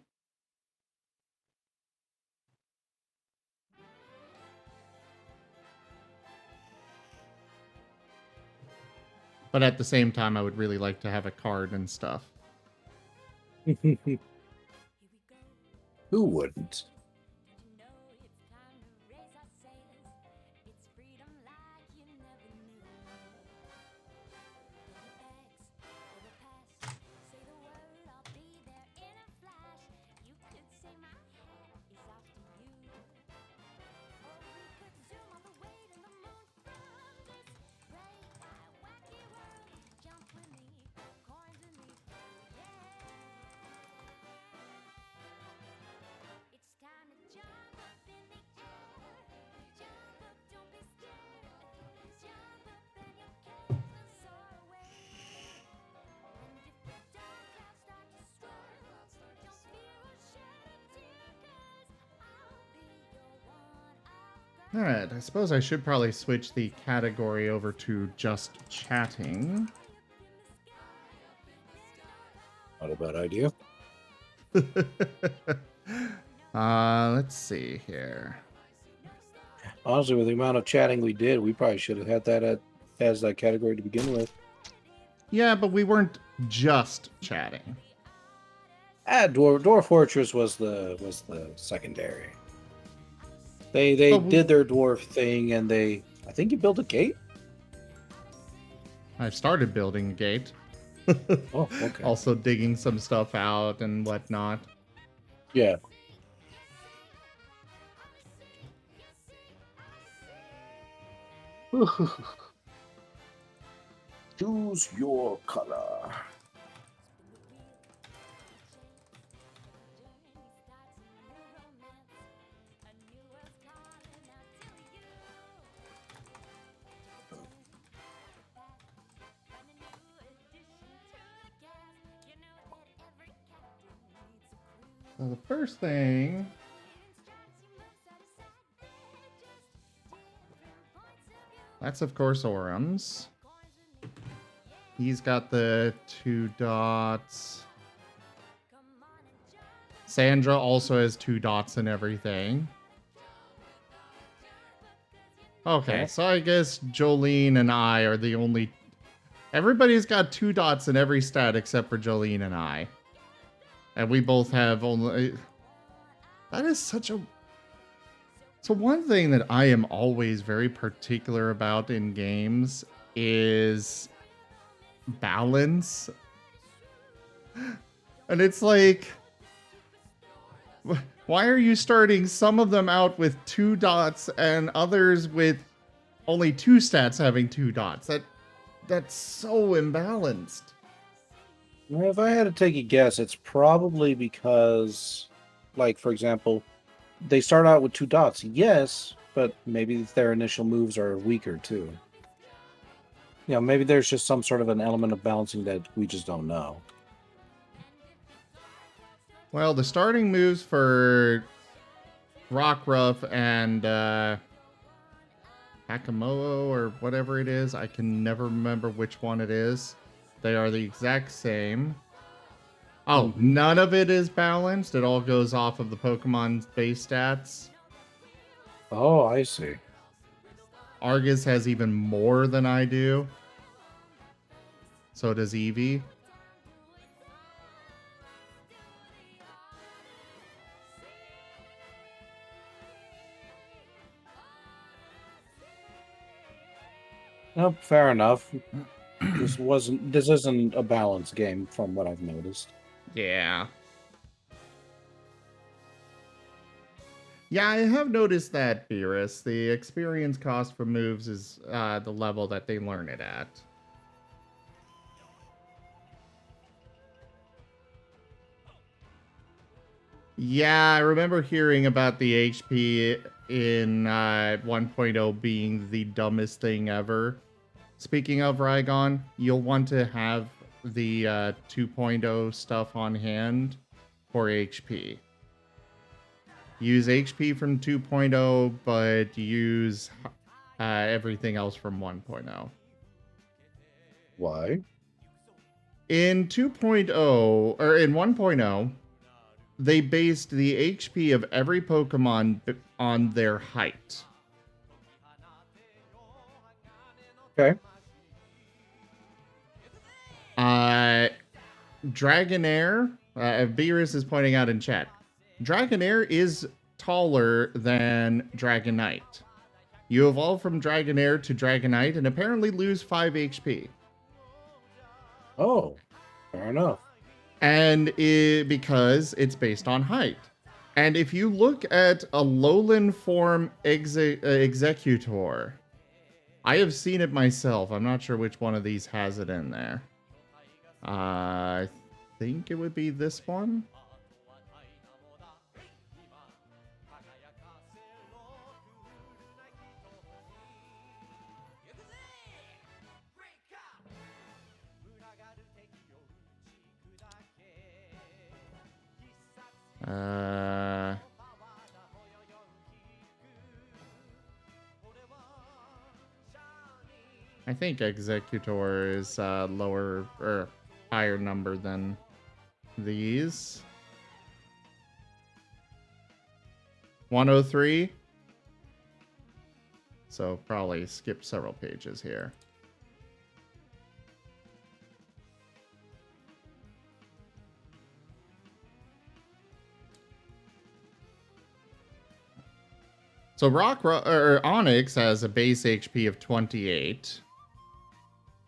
But at the same time, I would really like to have a card and stuff. Who wouldn't? Alright, I suppose I should probably switch the category over to just chatting. Not a bad idea. Let's see here. Honestly, with the amount of chatting we did, we probably should have had that as that category to begin with. Yeah, but we weren't just chatting. Dwarf Fortress was the secondary. They did their dwarf thing, and I think you built a gate. I started building a gate. Oh, okay. Also digging some stuff out and whatnot. Yeah. Choose your color. So the first thing... That's, of course, Orum's. He's got the 2 dots. Sandra also has 2 dots and everything. Okay, so I guess Jolene and I are the only... Everybody's got 2 dots in every stat except for Jolene and I. And we both have only... That is such a... So one thing that I am always very particular about in games is balance. And it's like... Why are you starting some of them out with 2 dots and others with only 2 stats having 2 dots? That's so imbalanced. If I had to take a guess, it's probably because, like, for example, they start out with 2 dots, yes, but maybe their initial moves are weaker too. You know, maybe there's just some sort of an element of balancing that we just don't know. Well, the starting moves for Rockruff and Hakamoa or whatever it is, I can never remember which one it is. They are the exact same. Oh, none of it is balanced. It all goes off of the Pokemon's base stats. Oh, I see. Argus has even more than I do. So does Eevee. Nope, fair enough. This isn't a balanced game from what I've noticed. Yeah. Yeah, I have noticed that, Beerus. The experience cost for moves is the level that they learn it at. Yeah, I remember hearing about the HP in 1.0 being the dumbest thing ever. Speaking of Raigon, you'll want to have the 2.0 stuff on hand for HP. Use HP from 2.0, but use everything else from 1.0. Why? In 2.0, or in 1.0, they based the HP of every Pokemon on their height. Okay. Dragonair, Beerus is pointing out in chat, Dragonair is taller than Dragonite. You evolve from Dragonair to Dragonite and apparently lose 5 HP. Oh, fair enough. And because it's based on height. And if you look at a lowland form Executor, I have seen it myself. I'm not sure which one of these has it in there. I think it would be this one. I think Executor is lower or higher number than these. 103. So probably skipped several pages here. So Onyx has a base HP of 28.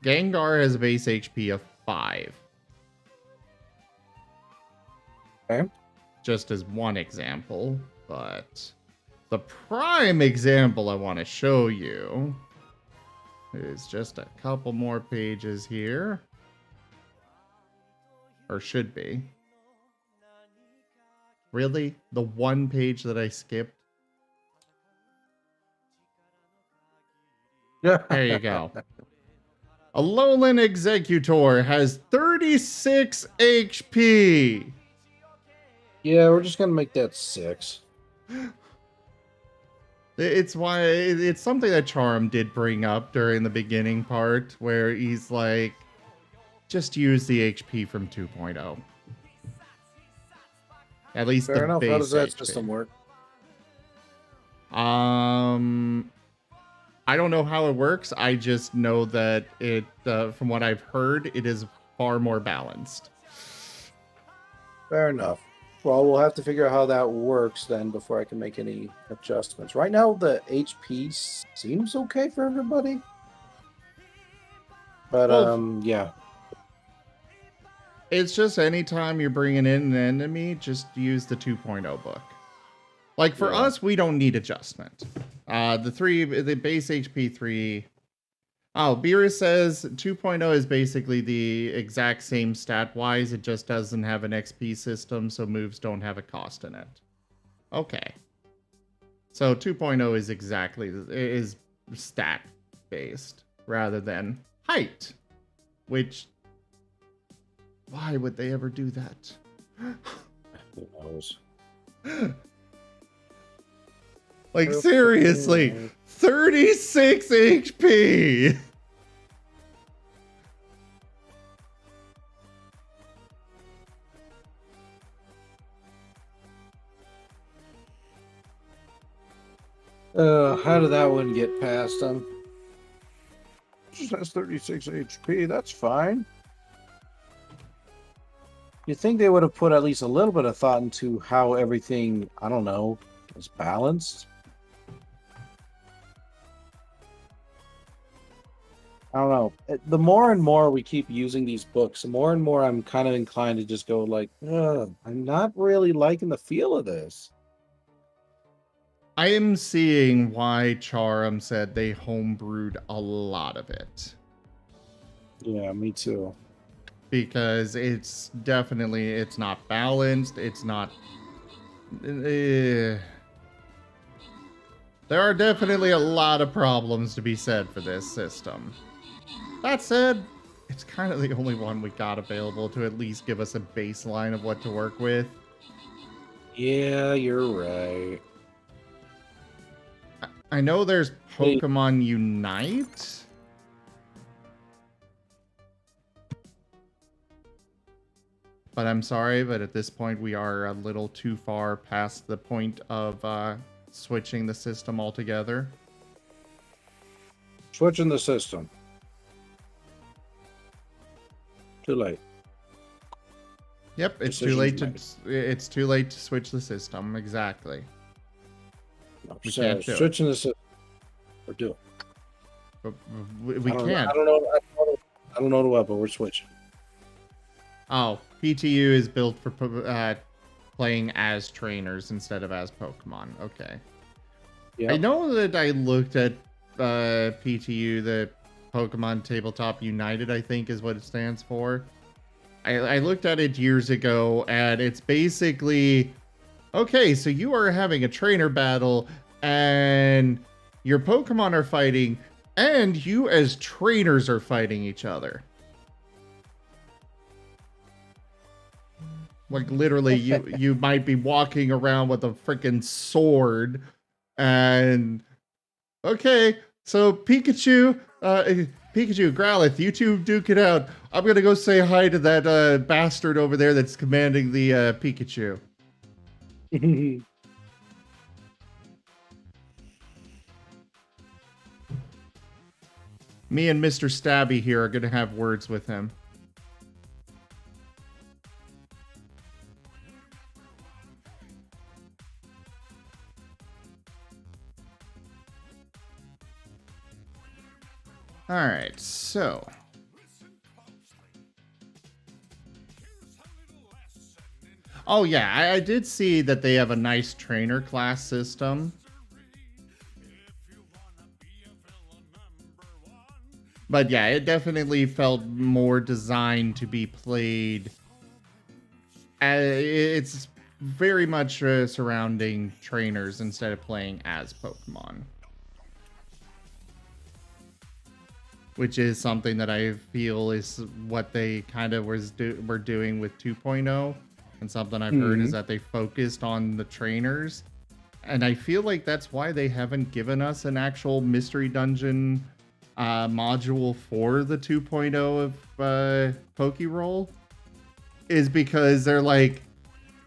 Gengar has a base HP of 5. Okay. Just as one example, but the prime example I want to show you is just a couple more pages here. Or should be. Really? The one page that I skipped? There you go. Alolan Executor has 36 HP. Yeah, we're just gonna make that 6. It's something that Charm did bring up during the beginning part, where he's like, just use the HP from 2.0. At least fair the enough. base How does that HP. system work? I don't know how it works. I just know that it, from what I've heard, it is far more balanced. Fair enough. Well, we'll have to figure out how that works then before I can make any adjustments. Right now, the HP seems okay for everybody. But, Well, yeah. It's just anytime you're bringing in an enemy, just use the 2.0 book. Like for us, we don't need adjustment. The base HP 3. Oh, Beerus says 2.0 is basically the exact same stat-wise. It just doesn't have an XP system, so moves don't have a cost in it. Okay. So 2.0 is stat-based rather than height, which, why would they ever do that? Who knows? Like, seriously, 36 HP! How did that one get past him? Just has 36 HP. That's fine. You'd think they would have put at least a little bit of thought into how everything, I don't know, is balanced. I don't know. The more and more we keep using these books, the more and more I'm kind of inclined to just go like, I'm not really liking the feel of this. I am seeing why Charum said they homebrewed a lot of it. Yeah, me too. Because it's definitely, it's not balanced. It's not... there are definitely a lot of problems to be said for this system. That said, it's kind of the only one we got available to at least give us a baseline of what to work with. Yeah, you're right. I know there's Pokemon Unite. But I'm sorry, but at this point we are a little too far past the point of switching the system altogether. Switching the system. Too late. Yep, it's too late to switch the system. Exactly. No, we can't do switching the system. We're doing. We can't. I don't know what, but we're switching. Oh, PTU is built for playing as trainers instead of as Pokemon. Okay. Yep. I know that I looked at PTU, the Pokemon Tabletop United, I think is what it stands for. I looked at it years ago, and it's basically, okay, so you are having a trainer battle, and your Pokemon are fighting, and you as trainers are fighting each other. Like, literally, you might be walking around with a freaking sword, and... Okay, so Pikachu, Growlithe, you two duke it out. I'm gonna go say hi to that bastard over there that's commanding the Pikachu. Me and Mr. Stabby here are gonna have words with him. Alright, so... Oh yeah, I did see that they have a nice trainer class system. But yeah, it definitely felt more designed to be played. It's very much surrounding trainers instead of playing as Pokemon. Which is something that I feel is what they kind of were doing with 2.0. And something I've heard is that they focused on the trainers. And I feel like that's why they haven't given us an actual mystery dungeon module for the 2.0 of Pokerole. Is because they're like,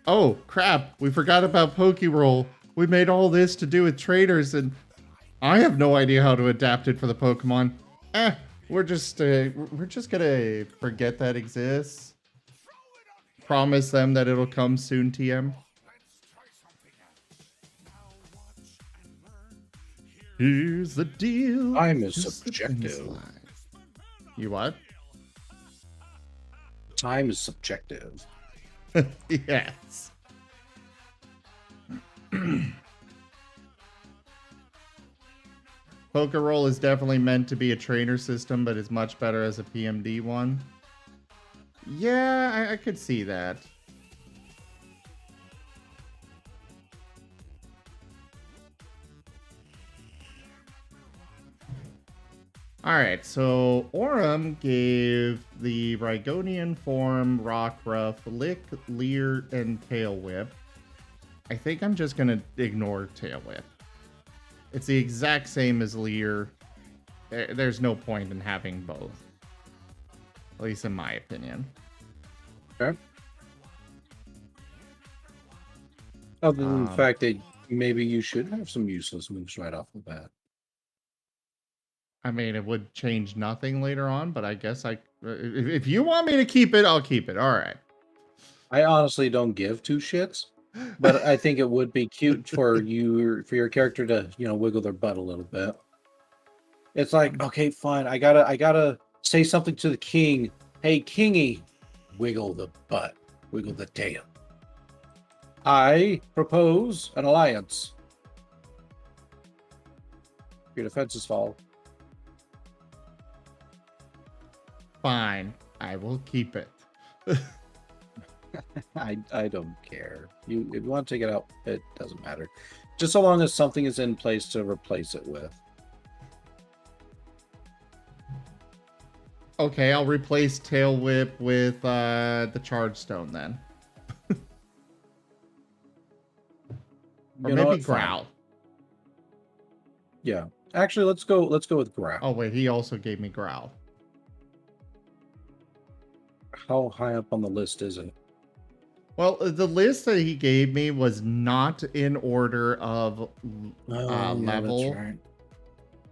oh crap, we forgot about Pokerole. We made all this to do with trainers, and I have no idea how to adapt it for the Pokemon. We're just gonna forget that exists. Promise them that it'll come soon, TM. Here's the deal. Time is subjective. You what? Time is subjective. Yes. Pokerole is definitely meant to be a trainer system, but it's much better as a PMD one. Yeah, I could see that. Alright, so Aurum gave the Rygonian form Rockruff, Lick, Leer, and Tail Whip. I think I'm just gonna ignore Tail Whip. It's the exact same as Leer. There's no point in having both. At least in my opinion. Okay. Other than the fact that Maybe you should have some useless moves right off the bat. I mean, it would change nothing later on, but I guess if you want me to keep it, I'll keep it. All right. I honestly don't give two shits, but I think it would be cute for your character to, wiggle their butt a little bit. It's like, okay, fine. I gotta say something to the king. Hey, kingy, wiggle the butt, wiggle the tail. I propose an alliance. Your defenses fall. Fine, I will keep it. I don't care. If you want to take it out, it doesn't matter. Just so long as something is in place to replace it with. Okay, I'll replace Tail Whip with the Charge Stone then. Or maybe Growl. Yeah. Actually, let's go with Growl. Oh wait, he also gave me Growl. How high up on the list is it? Well, the list that he gave me was not in order of level. That's right.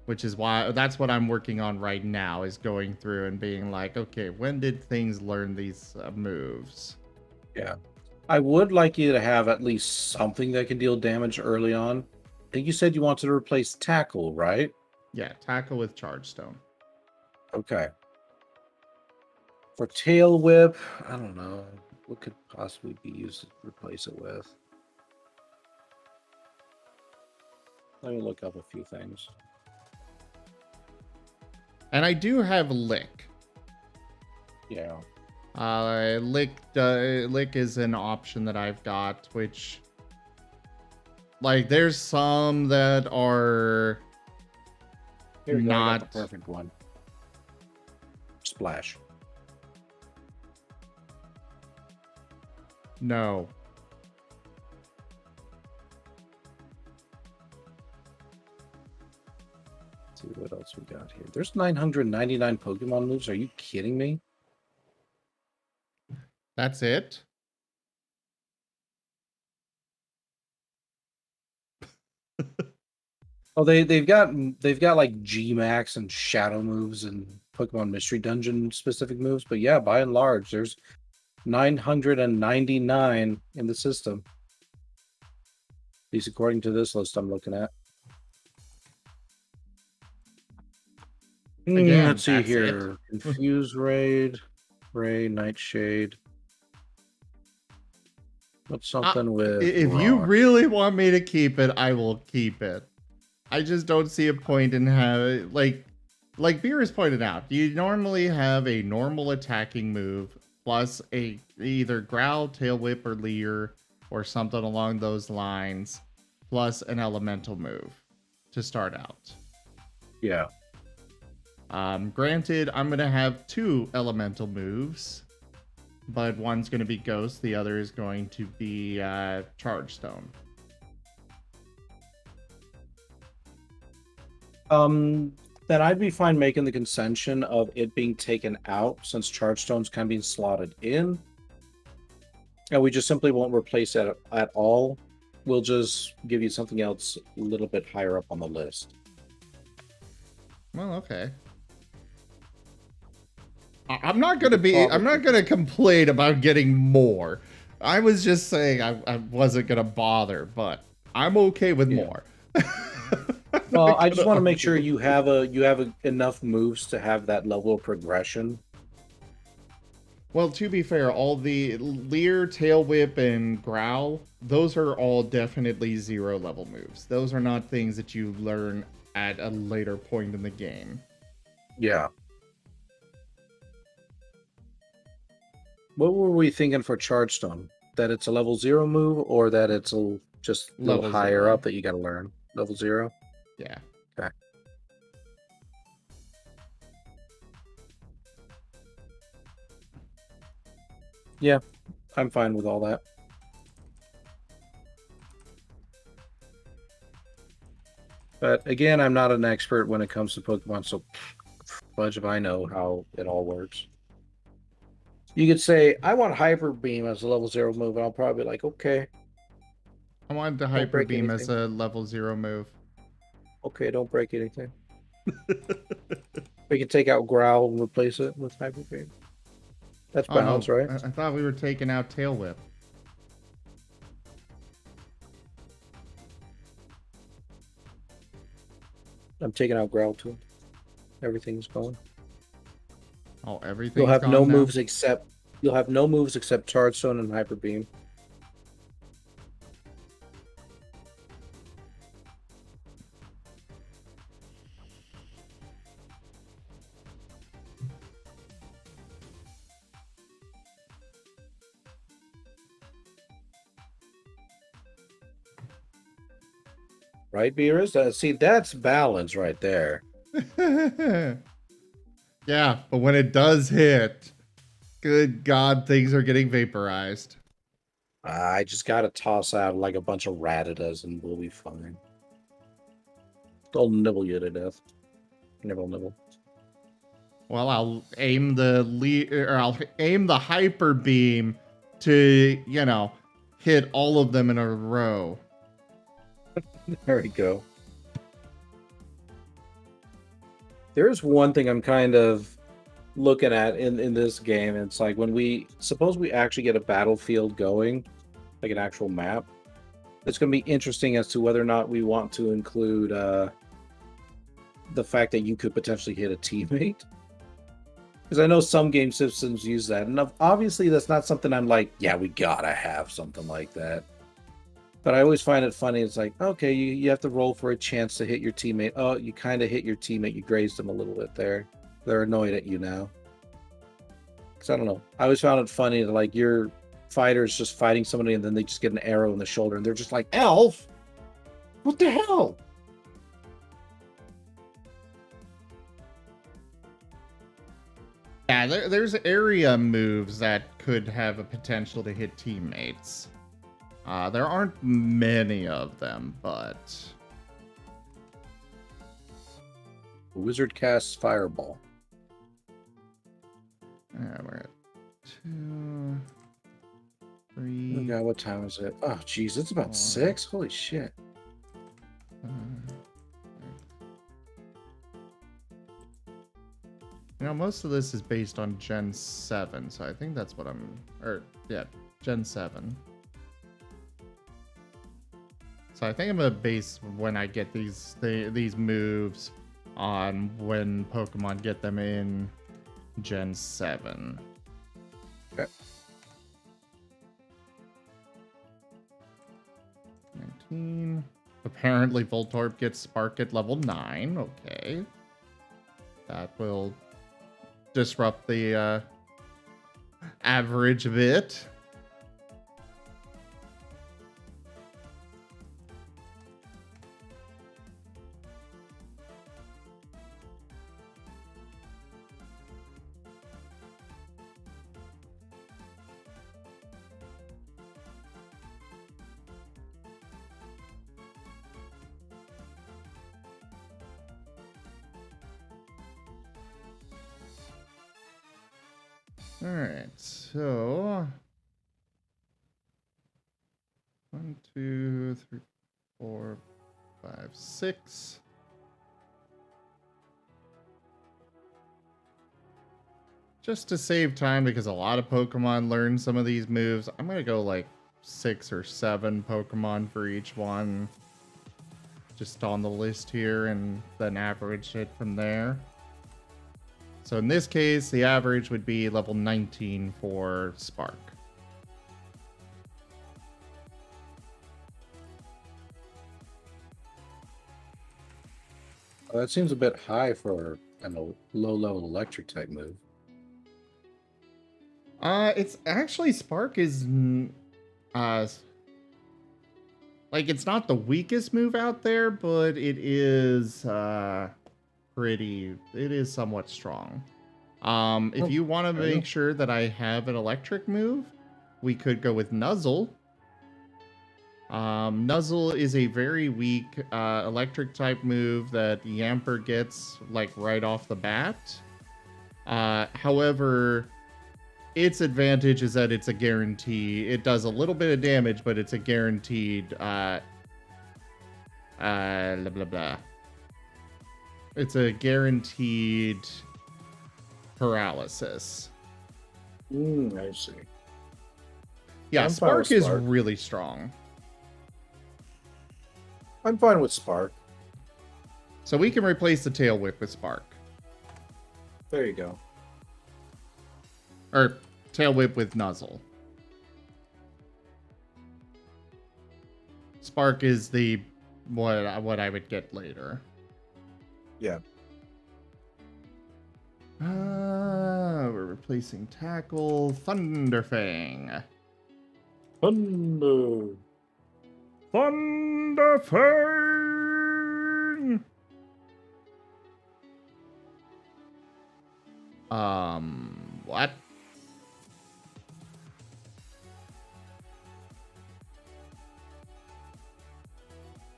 Which is why that's what I'm working on right now, is going through and being like, okay, when did things learn these moves? Yeah. I would like you to have at least something that can deal damage early on. I think you said you wanted to replace Tackle, right? Yeah, Tackle with Charge Stone. Okay. For Tail Whip, I don't know. What could possibly be used to replace it with? Let me look up a few things. And I do have Lick. Yeah. Lick is an option that I've got, which, like, there's some that are Here not I got the perfect one. Splash. No. Let's see what else we got here. There's 999 Pokemon moves. Are you kidding me? That's it? Oh, they've got like G Max and Shadow moves and Pokemon Mystery Dungeon specific moves, but yeah, by and large, there's 999 in the system. At least according to this list I'm looking at. Again, let's see here. Confuse Raid, Ray, Nightshade. What's something with if rock? You really want me to keep it, I will keep it. I just don't see a point in having, like Beer has pointed out, you normally have a normal attacking move plus a either Growl, Tail Whip, or Leer, or something along those lines, plus an elemental move to start out. Yeah. Granted, I'm going to have 2 elemental moves, but one's going to be Ghost, the other is going to be Charge Stone. Then I'd be fine making the concession of it being taken out since Charge Stone's kind of being slotted in. And we just simply won't replace it at all. We'll just give you something else a little bit higher up on the list. Well, okay. I'm not gonna complain about getting more. I was just saying I wasn't gonna bother, but I'm okay with more. Well, I just want to make sure you have enough moves to have that level of progression. Well, to be fair, all the Leer, Tail Whip, and Growl, those are all definitely 0 level moves. Those are not things that you learn at a later point in the game. Yeah. What were we thinking for Charge Stone? That it's a level 0 move, or that it's just a little higher 0. up that you got to learn? Level 0? Yeah. Okay. Yeah, I'm fine with all that. But again, I'm not an expert when it comes to Pokemon, so fudge if I know how it all works. You could say, I want Hyper Beam as a level 0 move, and I'll probably be like, okay. I wanted to Hyper Beam as a level 0 move. Okay, don't break anything. We can take out Growl and replace it with Hyper Beam. That's bounce, right? I thought we were taking out Tail Whip. I'm taking out Growl too. Everything's going. Oh, everything's You'll have gone no now? moves except Chargestone and Hyper Beam. Right, Beerus? See, that's balance right there. Yeah, but when it does hit, good God, things are getting vaporized. I just gotta toss out like a bunch of Rattatas and we'll be fine. They'll nibble you to death. Nibble. Well, I'll aim I'll aim the Hyper Beam to, you know, hit all of them in a row. There we go. There's one thing I'm kind of looking at in this game. It's like when suppose we actually get a battlefield going, like an actual map, it's going to be interesting as to whether or not we want to include the fact that you could potentially hit a teammate. Because I know some game systems use that. And obviously that's not something I'm like, yeah, we gotta have something like that. But I always find it funny. It's like, okay, you have to roll for a chance to hit your teammate. Oh, you kind of hit your teammate. You grazed them a little bit there. They're annoyed at you now. Because I don't know. I always found it funny that, like, your fighter's just fighting somebody and then they just get an arrow in the shoulder and they're just like, Elf? What the hell? Yeah, there's area moves that could have a potential to hit teammates. There aren't many of them, but... The wizard casts Fireball. We're at 2, 3... Oh god, what time is it? Oh jeez, it's about 6? Holy shit. You know, most of this is based on Gen 7, so I think that's what Gen 7. So I think I'm gonna base when I get these moves on when Pokemon get them in Gen 7. Okay. 19. Apparently Voltorb gets Spark at level 9. Okay. That will disrupt the average a bit. All right, so 1, 2, 3, 4, 5, 6. Just to save time, because a lot of Pokemon learn some of these moves, I'm gonna go like 6 or 7 Pokemon for each one, just on the list here, and then average it from there. So in this case, the average would be level 19 for Spark. That seems a bit high for a low-level electric type move. It's actually Spark is, like, it's not the weakest move out there, but it is, it is somewhat strong. If you want to make sure that I have an electric move, we could go with Nuzzle. Nuzzle is a very weak electric type move that Yamper gets like right off the bat. However, its advantage is that it's a guarantee. It does a little bit of damage, but it's a guaranteed blah blah blah. It's a guaranteed paralysis. I see. Yeah, Spark is really strong. I'm fine with Spark. So we can replace the tail whip with Spark. There you go. Or tail whip with Nuzzle. Spark is the what I would get later. Yeah. We're replacing tackle. Thunderfang. Thunder. Thunderfang. What?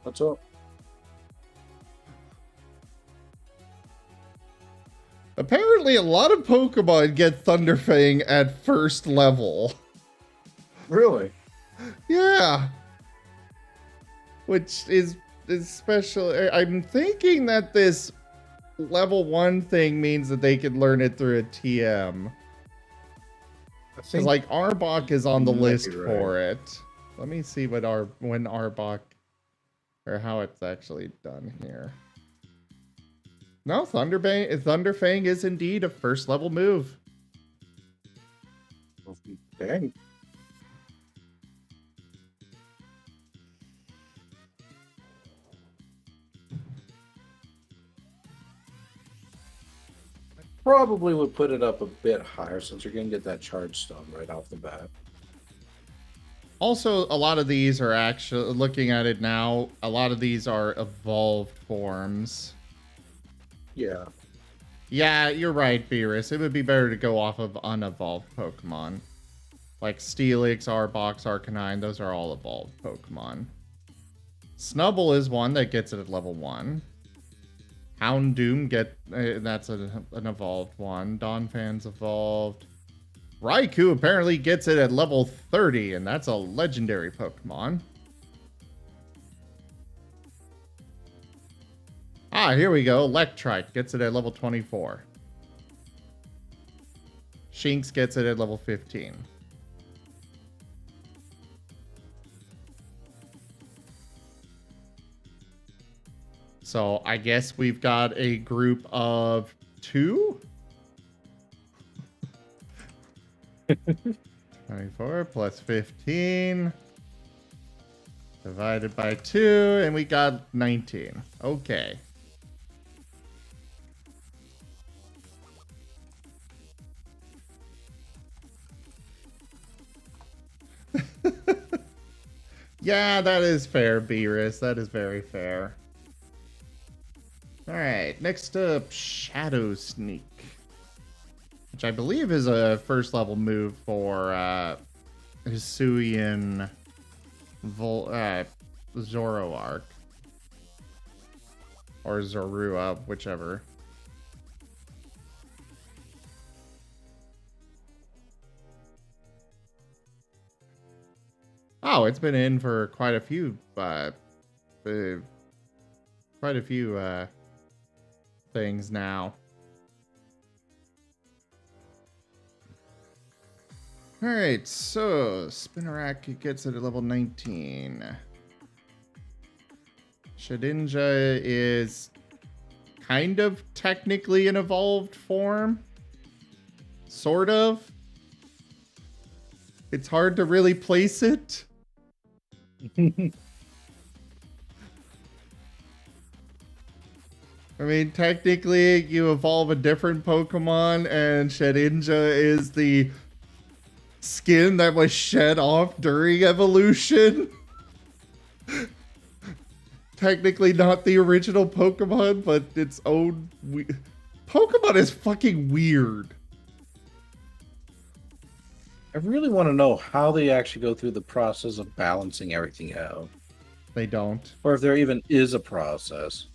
What's up? Apparently, a lot of Pokemon get Thunderfang at first level. Really? Yeah. Which is special. I'm thinking that this level 1 thing means that they could learn it through a TM. Because, like, Arbok is on the list for it. Let me see when Arbok, or how it's actually done here. No, Thunderfang is indeed a first level move. Dang. Probably would put it up a bit higher since you're going to get that charge stone right off the bat. Also, a lot of these are actually, looking at it now, a lot of these are evolved forms. Yeah. Yeah, you're right, Beerus. It would be better to go off of unevolved Pokemon. Like Steelix, Arbok, Arcanine, those are all evolved Pokemon. Snubbull is one that gets it at level 1. Houndoom, that's an evolved one. Donphan's evolved. Raikou apparently gets it at level 30, and that's a legendary Pokemon. Ah, here we go. Electrike gets it at level 24. Shinx gets it at level 15. So I guess we've got a group of 2? 24 plus 15 divided by 2, and we got 19. Okay. Yeah, that is fair, Beerus. That is very fair. Alright, next up, Shadow Sneak. Which I believe is a first level move for Hisuian Zoroark. Or Zorua, whichever. Oh, it's been in for quite a few things now. Alright, so Spinarak gets it at level 19. Shedinja is kind of technically an evolved form. Sort of. It's hard to really place it. I mean, technically, you evolve a different Pokemon, and Shedinja is the skin that was shed off during evolution. Technically not the original Pokemon, but its own... Pokemon is fucking weird. I really want to know how they actually go through the process of balancing everything out. They don't. Or if there even is a process.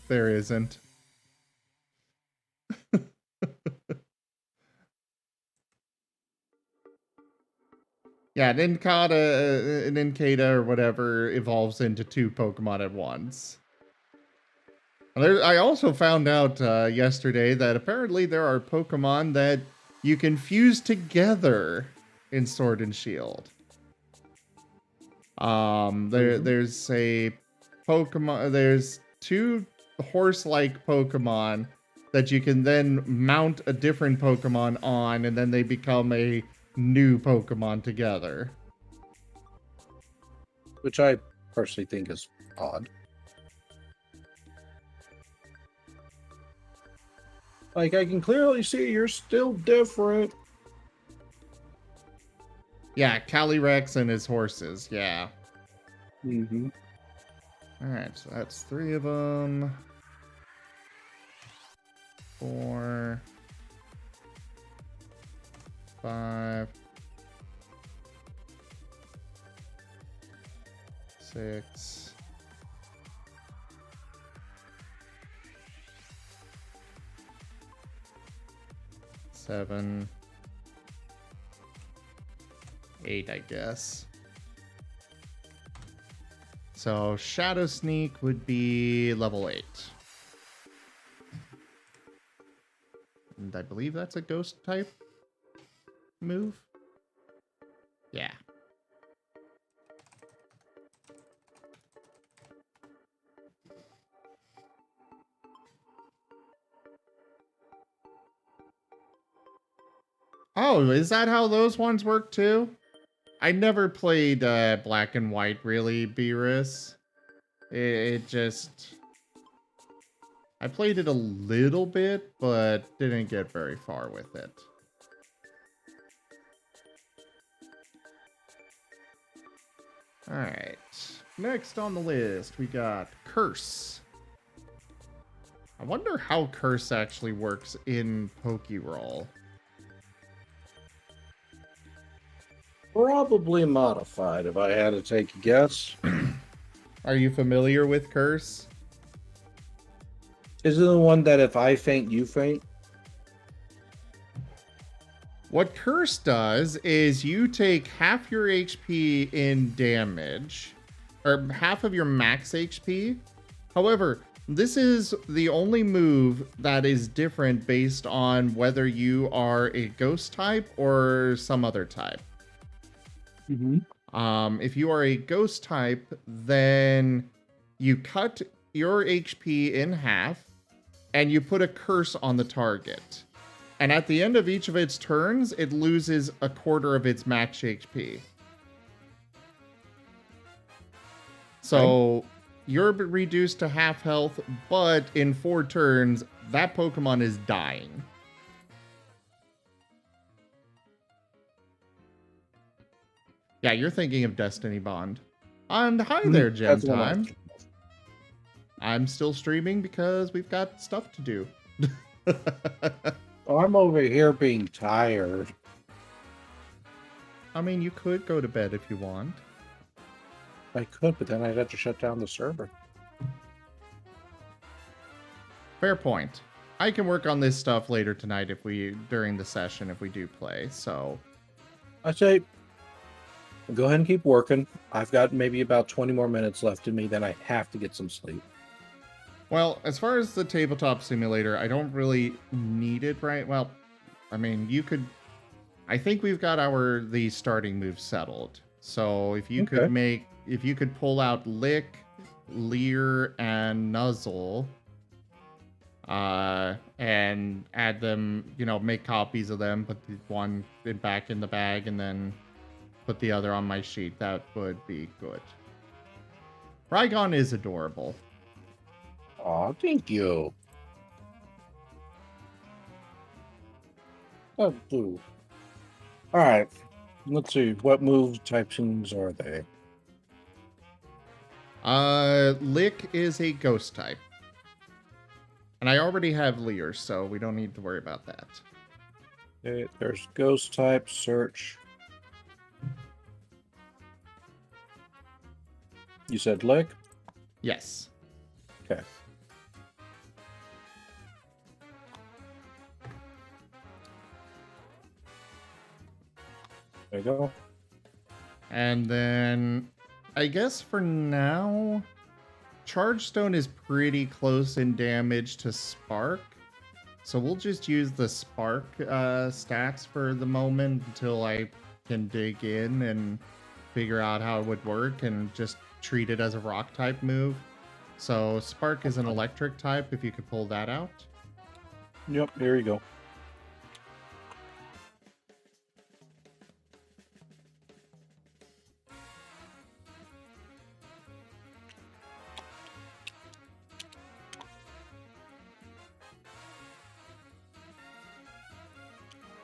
There isn't. Yeah, Nincada or whatever evolves into 2 Pokemon at once. I also found out yesterday that apparently there are Pokemon that you can fuse together in Sword and Shield. There's a Pokemon. There's 2 horse-like Pokemon that you can then mount a different Pokemon on, and then they become a new Pokemon together. Which I personally think is odd. Like, I can clearly see you're still different. Yeah, Calyrex and his horses, yeah. Mm-hmm. Alright, so that's 3 of them. 4, 5, 6. Seven, 8, I guess. So Shadow Sneak would be level 8. And I believe that's a ghost type move. Yeah. Oh, is that how those ones work too? I never played Black and White, really, Beerus. It just... I played it a little bit, but didn't get very far with it. Alright. Next on the list, we got Curse. I wonder how Curse actually works in Pokerole. Probably modified, if I had to take a guess. Are you familiar with Curse? Is it the one that if I faint, you faint? What Curse does is you take half your HP in damage, or half of your max HP. However, this is the only move that is different based on whether you are a ghost type or some other type. Mm-hmm. If you are a ghost type, then you cut your HP in half and you put a curse on the target. And at the end of each of its turns, it loses a quarter of its max HP. So you're reduced to half health, but in 4 turns, that Pokemon is dying. Yeah, you're thinking of Destiny Bond. And hi there, Gem Time. I'm still streaming because we've got stuff to do. I'm over here being tired. I mean, you could go to bed if you want. I could, but then I'd have to shut down the server. Fair point. I can work on this stuff later tonight during the session if we do play, so... I say, go ahead and keep working. I've got maybe about 20 more minutes left in me, then I have to get some sleep. Well, as far as the tabletop simulator, I don't really need it, right? Well, I mean, you could... I think we've got the starting moves settled. So if you could pull out Lick, Leer, and Nuzzle, and add them, make copies of them, put the one back in the bag, and then put the other on my sheet, that would be good. Rhygon is adorable. Aw, thank you. Oh, boo. Alright. Let's see. What move types are they? Lick is a ghost type. And I already have Leer, so we don't need to worry about that. Okay, there's ghost type, search. You said Lick? Yes. Okay. There you go. And then I guess for now, Charge Stone is pretty close in damage to Spark. So we'll just use the Spark stats for the moment until I can dig in and figure out how it would work and just treat it as a rock type move. So Spark is an electric type, if you could pull that out. Yep, here you go.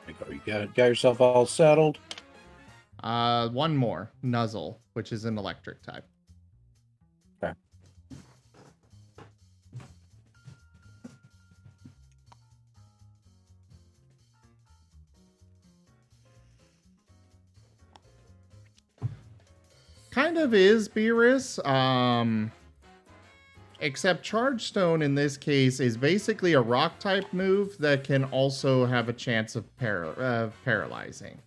There you go. You got yourself all settled. One more, Nuzzle, which is an electric type. Okay. Kind of is Beerus, except Charge Stone in this case is basically a rock type move that can also have a chance of paralyzing.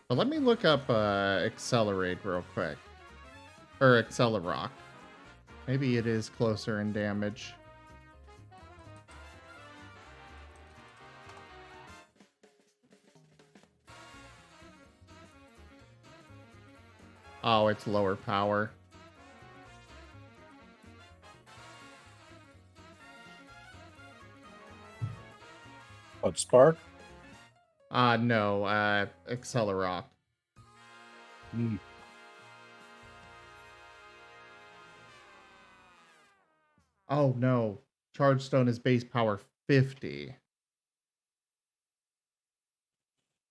But let me look up Accelerate real quick. Or Accelerock. Maybe it is closer in damage. Oh, it's lower power. What, Spark? No, Accelerock. Mm. Oh, no. Charge Stone is base power 50.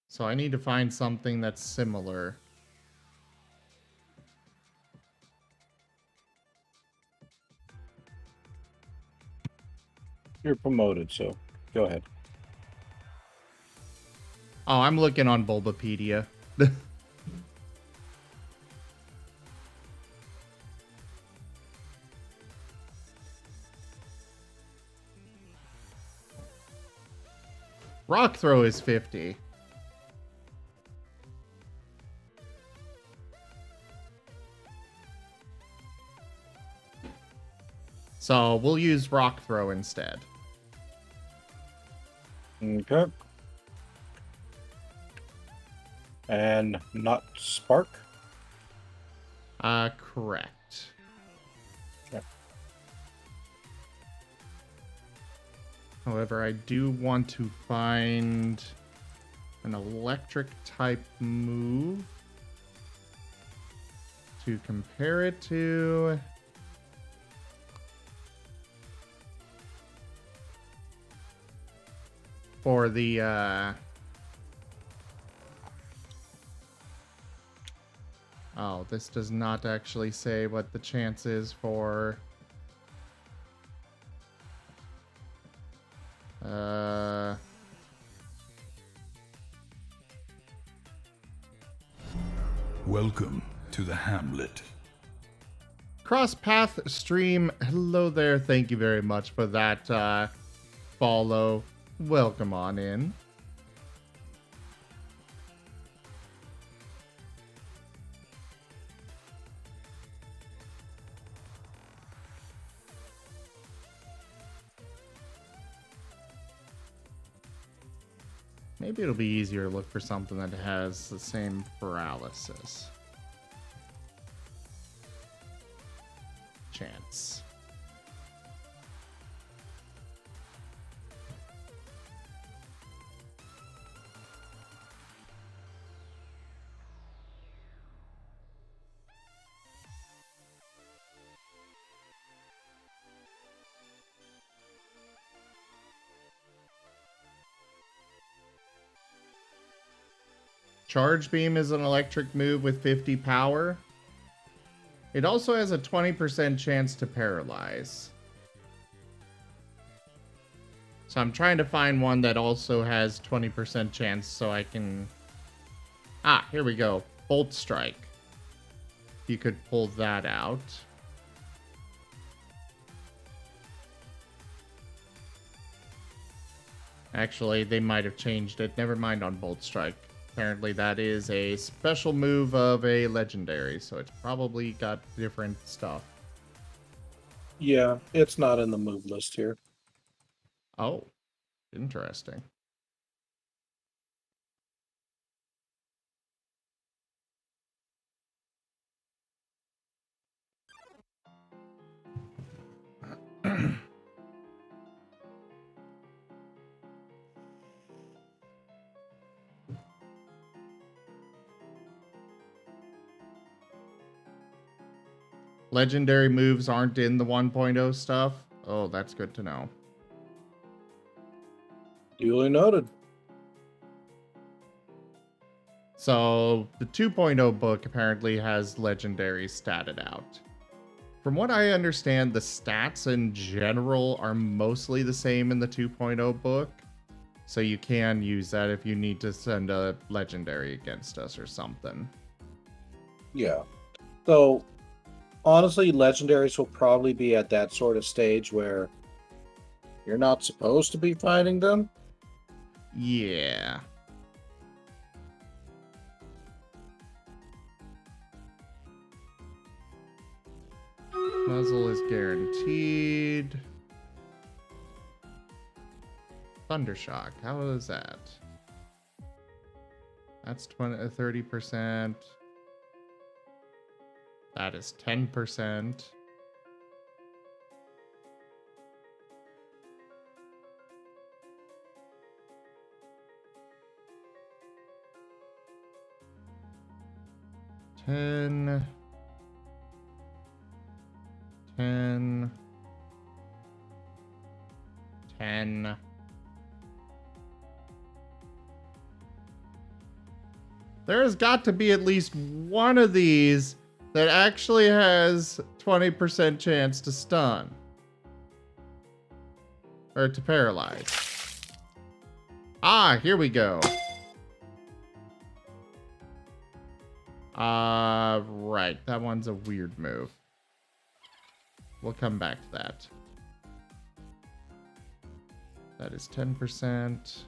So I need to find something that's similar. You're promoted, so go ahead. Oh, I'm looking on Bulbapedia. Rock Throw is 50. So we'll use Rock Throw instead. Okay. And not Spark? Correct. Okay. However, I do want to find an electric type move to compare it to. For the, Oh, this does not actually say what the chance is for... Welcome to the Hamlet. Cross Path Stream, hello there. Thank you very much for that follow. Welcome on in. Maybe it'll be easier to look for something that has the same paralysis chance. Charge Beam is an electric move with 50 power. It also has a 20% chance to paralyze. So I'm trying to find one that also has 20% chance so I can... Ah, here we go. Bolt Strike. You could pull that out. Actually, they might have changed it. Never mind on Bolt Strike. Apparently that is a special move of a legendary, so it's probably got different stuff. Yeah, it's not in the move list here. Oh, interesting. Legendary moves aren't in the 1.0 stuff. Oh, that's good to know. Duly noted. So, the 2.0 book apparently has legendaries statted out. From what I understand, the stats in general are mostly the same in the 2.0 book. So you can use that if you need to send a legendary against us or something. Yeah. So, honestly, legendaries will probably be at that sort of stage where you're not supposed to be fighting them. Yeah. Muzzle is guaranteed. Thundershock, how is that? That's 30%. That is 10%. Ten. 10. There's got to be at least one of these that actually has 20% chance to stun. Or to paralyze. Ah, here we go. Right. That one's a weird move. We'll come back to that. That is 10%.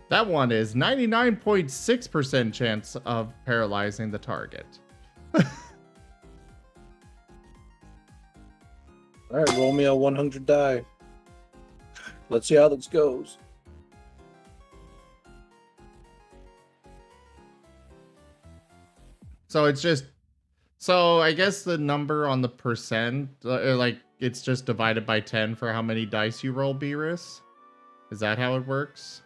That one is 99.6% chance of paralyzing the target. All right, roll me a 100 die. Let's see how this goes. So it's just, so I guess the number on the percent, like it's just divided by 10 for how many dice you roll, Beerus? Is that how it works?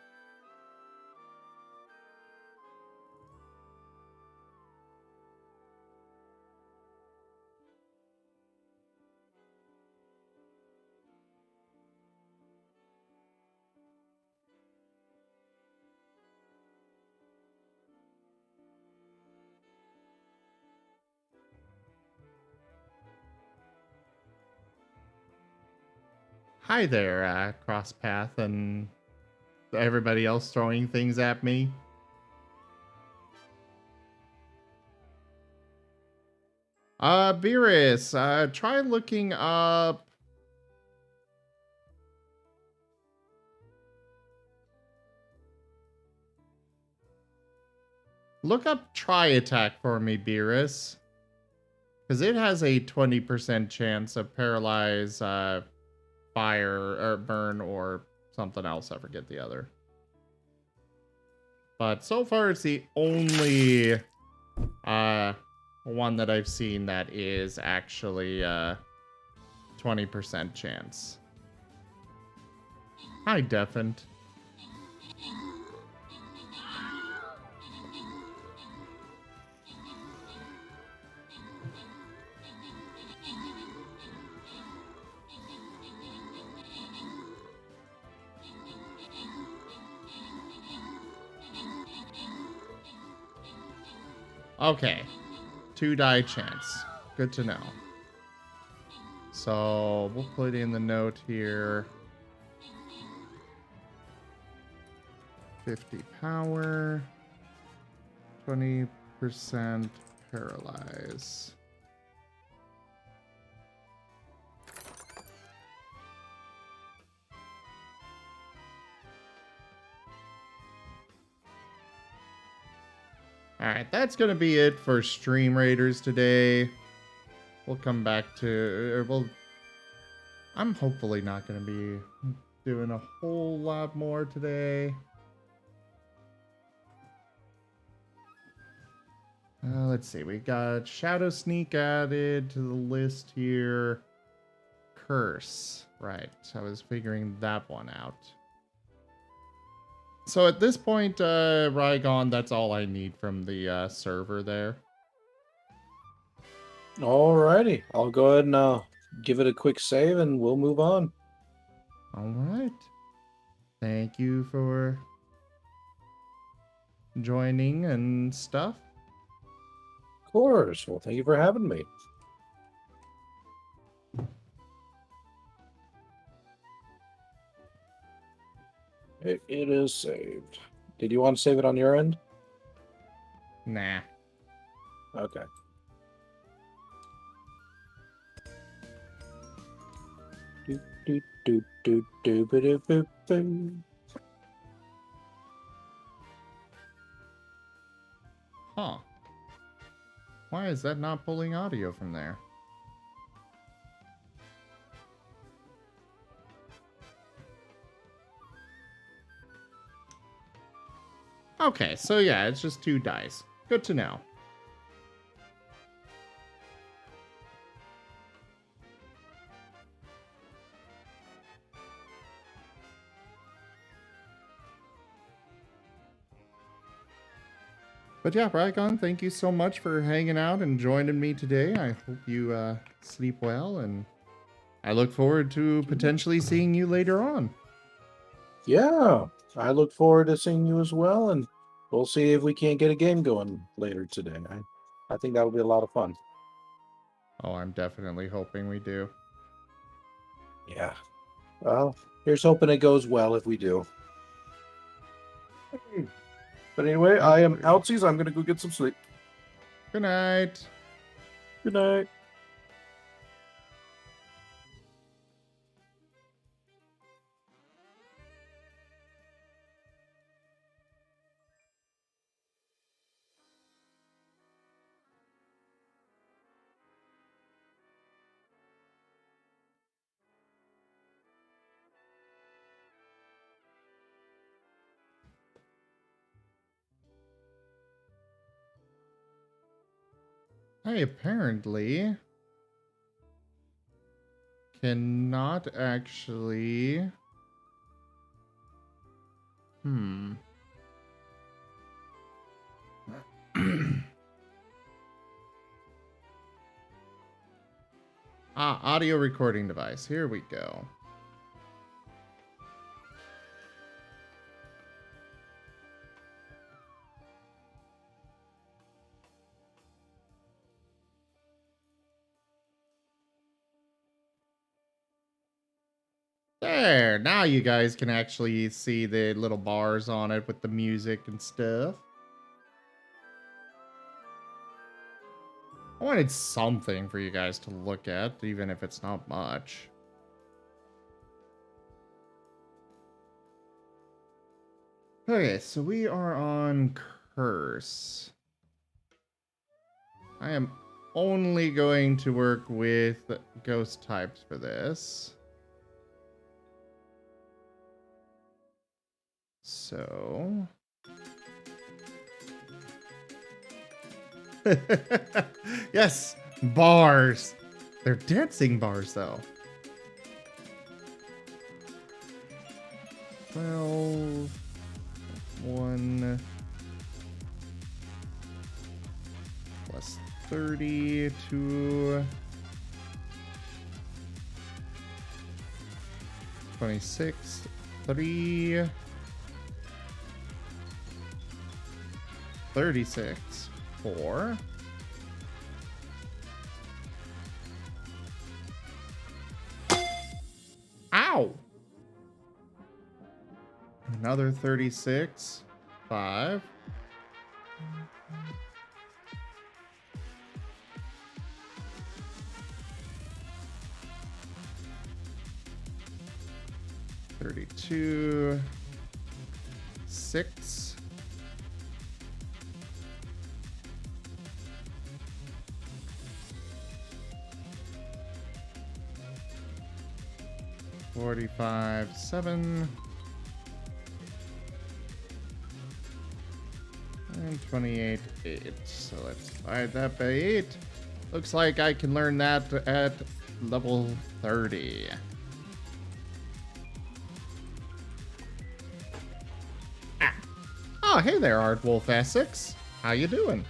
Hi there, Crosspath and everybody else throwing things at me. Beerus, try looking up... Look up Try Attack for me, Beerus. Because it has a 20% chance of paralyze, fire, or burn, or something else. I forget the other. But so far, it's the only one that I've seen that is actually 20% chance. Hi, Deafened. Okay. 2 die chance. Good to know. So we'll put in the note here. 50 power. 20% Paralyze. Alright, that's going to be it for Stream Raiders today. We'll come back to... I'm hopefully not going to be doing a whole lot more today. Let's see. We got Shadow Sneak added to the list here. Curse. Right. I was figuring that one out. So at this point, Rygon, that's all I need from the server there. Alrighty. I'll go ahead and give it a quick save and we'll move on. All right. Thank you for joining and stuff. Of course. Well, thank you for having me. It is saved. Did you want to save it on your end? Nah. Okay. Do, do, do, do, do, ba, do, boo, boo. Huh. Why is that not pulling audio from there? Okay, so yeah, it's just 2 dice. Good to know. But yeah, Rygon, thank you so much for hanging out and joining me today. I hope you sleep well, and I look forward to potentially seeing you later on. Yeah, I look forward to seeing you as well, and we'll see if we can't get a game going later today. I think that would be a lot of fun. Oh, I'm definitely hoping we do. Yeah. Well, here's hoping it goes well if we do. But anyway, I am outsies. I'm going to go get some sleep. Good night. Good night. I apparently cannot actually... audio recording device. Here we go. There, now you guys can actually see the little bars on it with the music and stuff. I wanted something for you guys to look at, even if it's not much. Okay, so we are on Curse. I am only going to work with ghost types for this. So... yes, bars. They're dancing bars, though. 12, 1, plus 30, 2, 26, 3, 36, 4. Ow! Another 36, 5. 32. 6. $45, 7. And 28, 8. So let's divide that by 8. Looks like I can learn that at level 30. Ah. Oh, hey there, Aardwolf Essex. How you doing?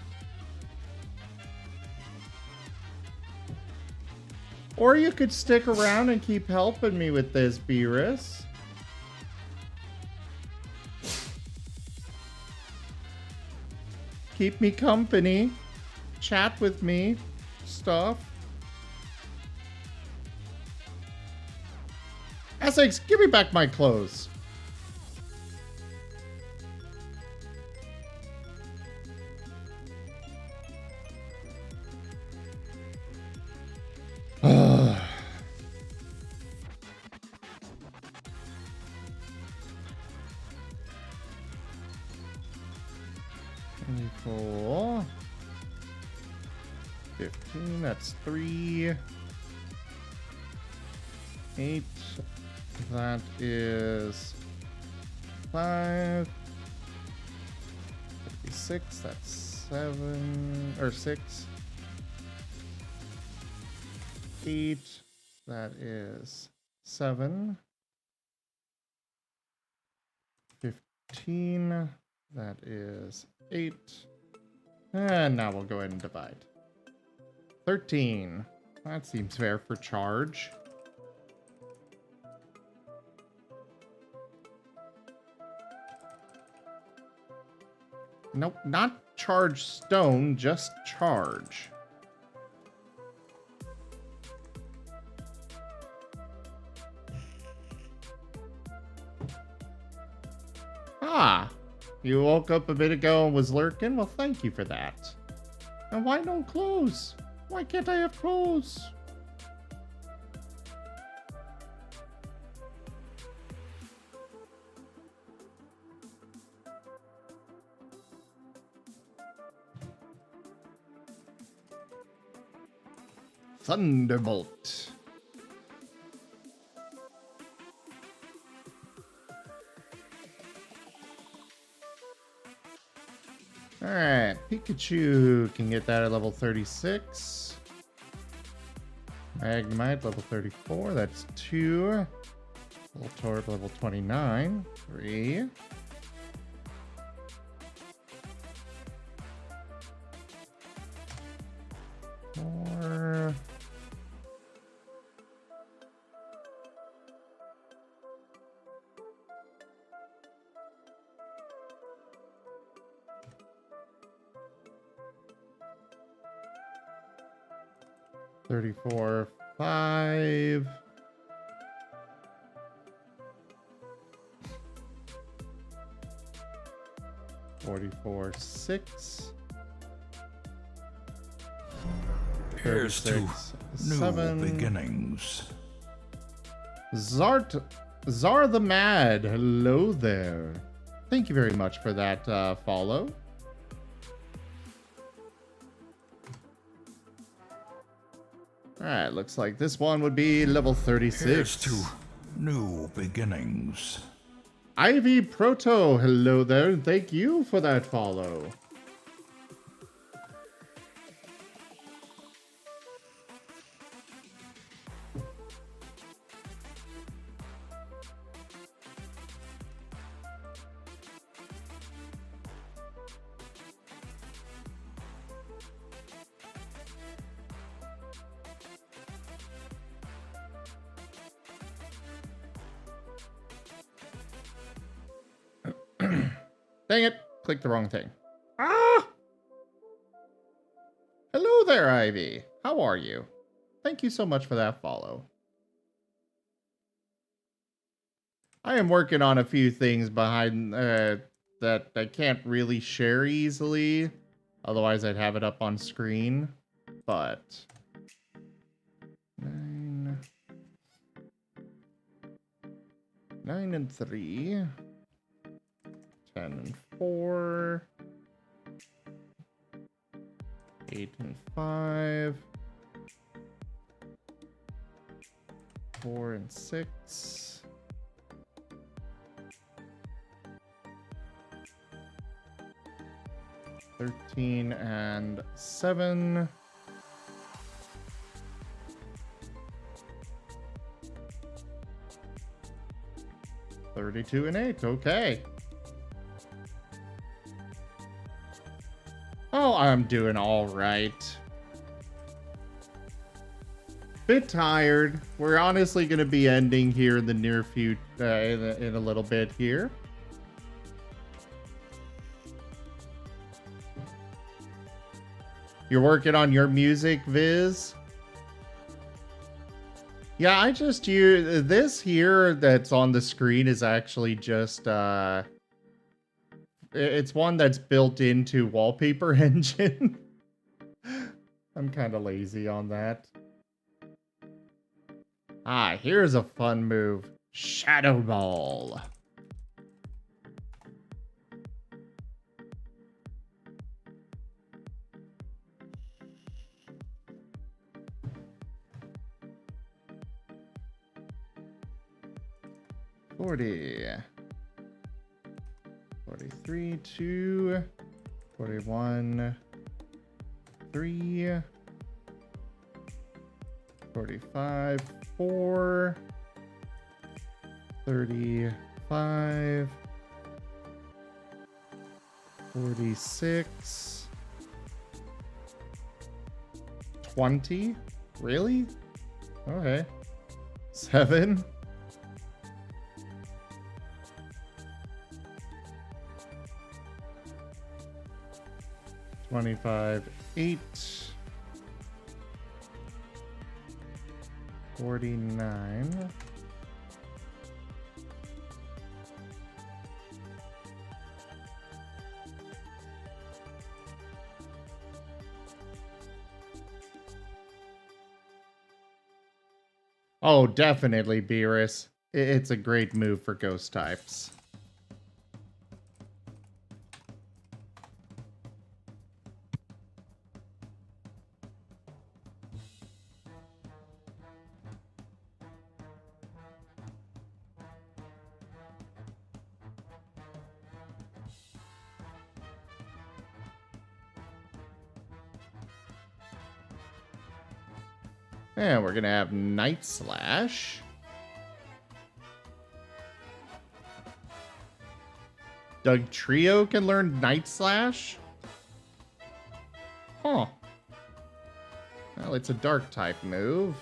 Or you could stick around and keep helping me with this, Beerus. Keep me company. Chat with me. Stuff. Essex, give me back my clothes. Four. 15, that's 3. 8, that is 5. 56, that's 7, or 6. 8, that is 7. 15, that is 8. And now we'll go ahead and divide. 13. That seems fair for charge. Nope, not charge stone, just charge. Ah, you woke up a bit ago and was lurking? Well, thank you for that. And why no clothes? Why can't I have clothes? Thunderbolt. Alright, Pikachu can get that at level 36. Magnemite, level 34, that's 2. Voltorb, level 29, 3. Four. $34, 5. $44, 6. Here's to new 7. beginnings. Zar the Mad, hello there. Thank you very much for that follow. Alright, looks like this one would be level 36. Here's to new beginnings. Ivy Proto, hello there, and thank you for that follow. Dang it, clicked the wrong thing. Ah! Hello there, Ivy. How are you? Thank you so much for that follow. I am working on a few things behind that I can't really share easily. Otherwise, I'd have it up on screen. But 9. 9 and 3. 10 and 4. 8 and 5. 4 and 6. 13 and 7. 32 and 8. Okay. Oh, I'm doing all right. Bit tired. We're honestly going to be ending here in the near future, in a little bit here. You're working on your music, Viz? Yeah, I just use this here that's on the screen is actually just it's one that's built into Wallpaper Engine. I'm kind of lazy on that. Ah, here's a fun move. Shadow Ball. $40. 43, 2. 41, 3. 45, 4. 35. 46. 20. Really? Okay. 7. 25, 8. 49. Oh, definitely, Beerus. It's a great move for ghost types. And we're going to have Night Slash. Doug Trio can learn Night Slash? Huh. Well, it's a dark type move.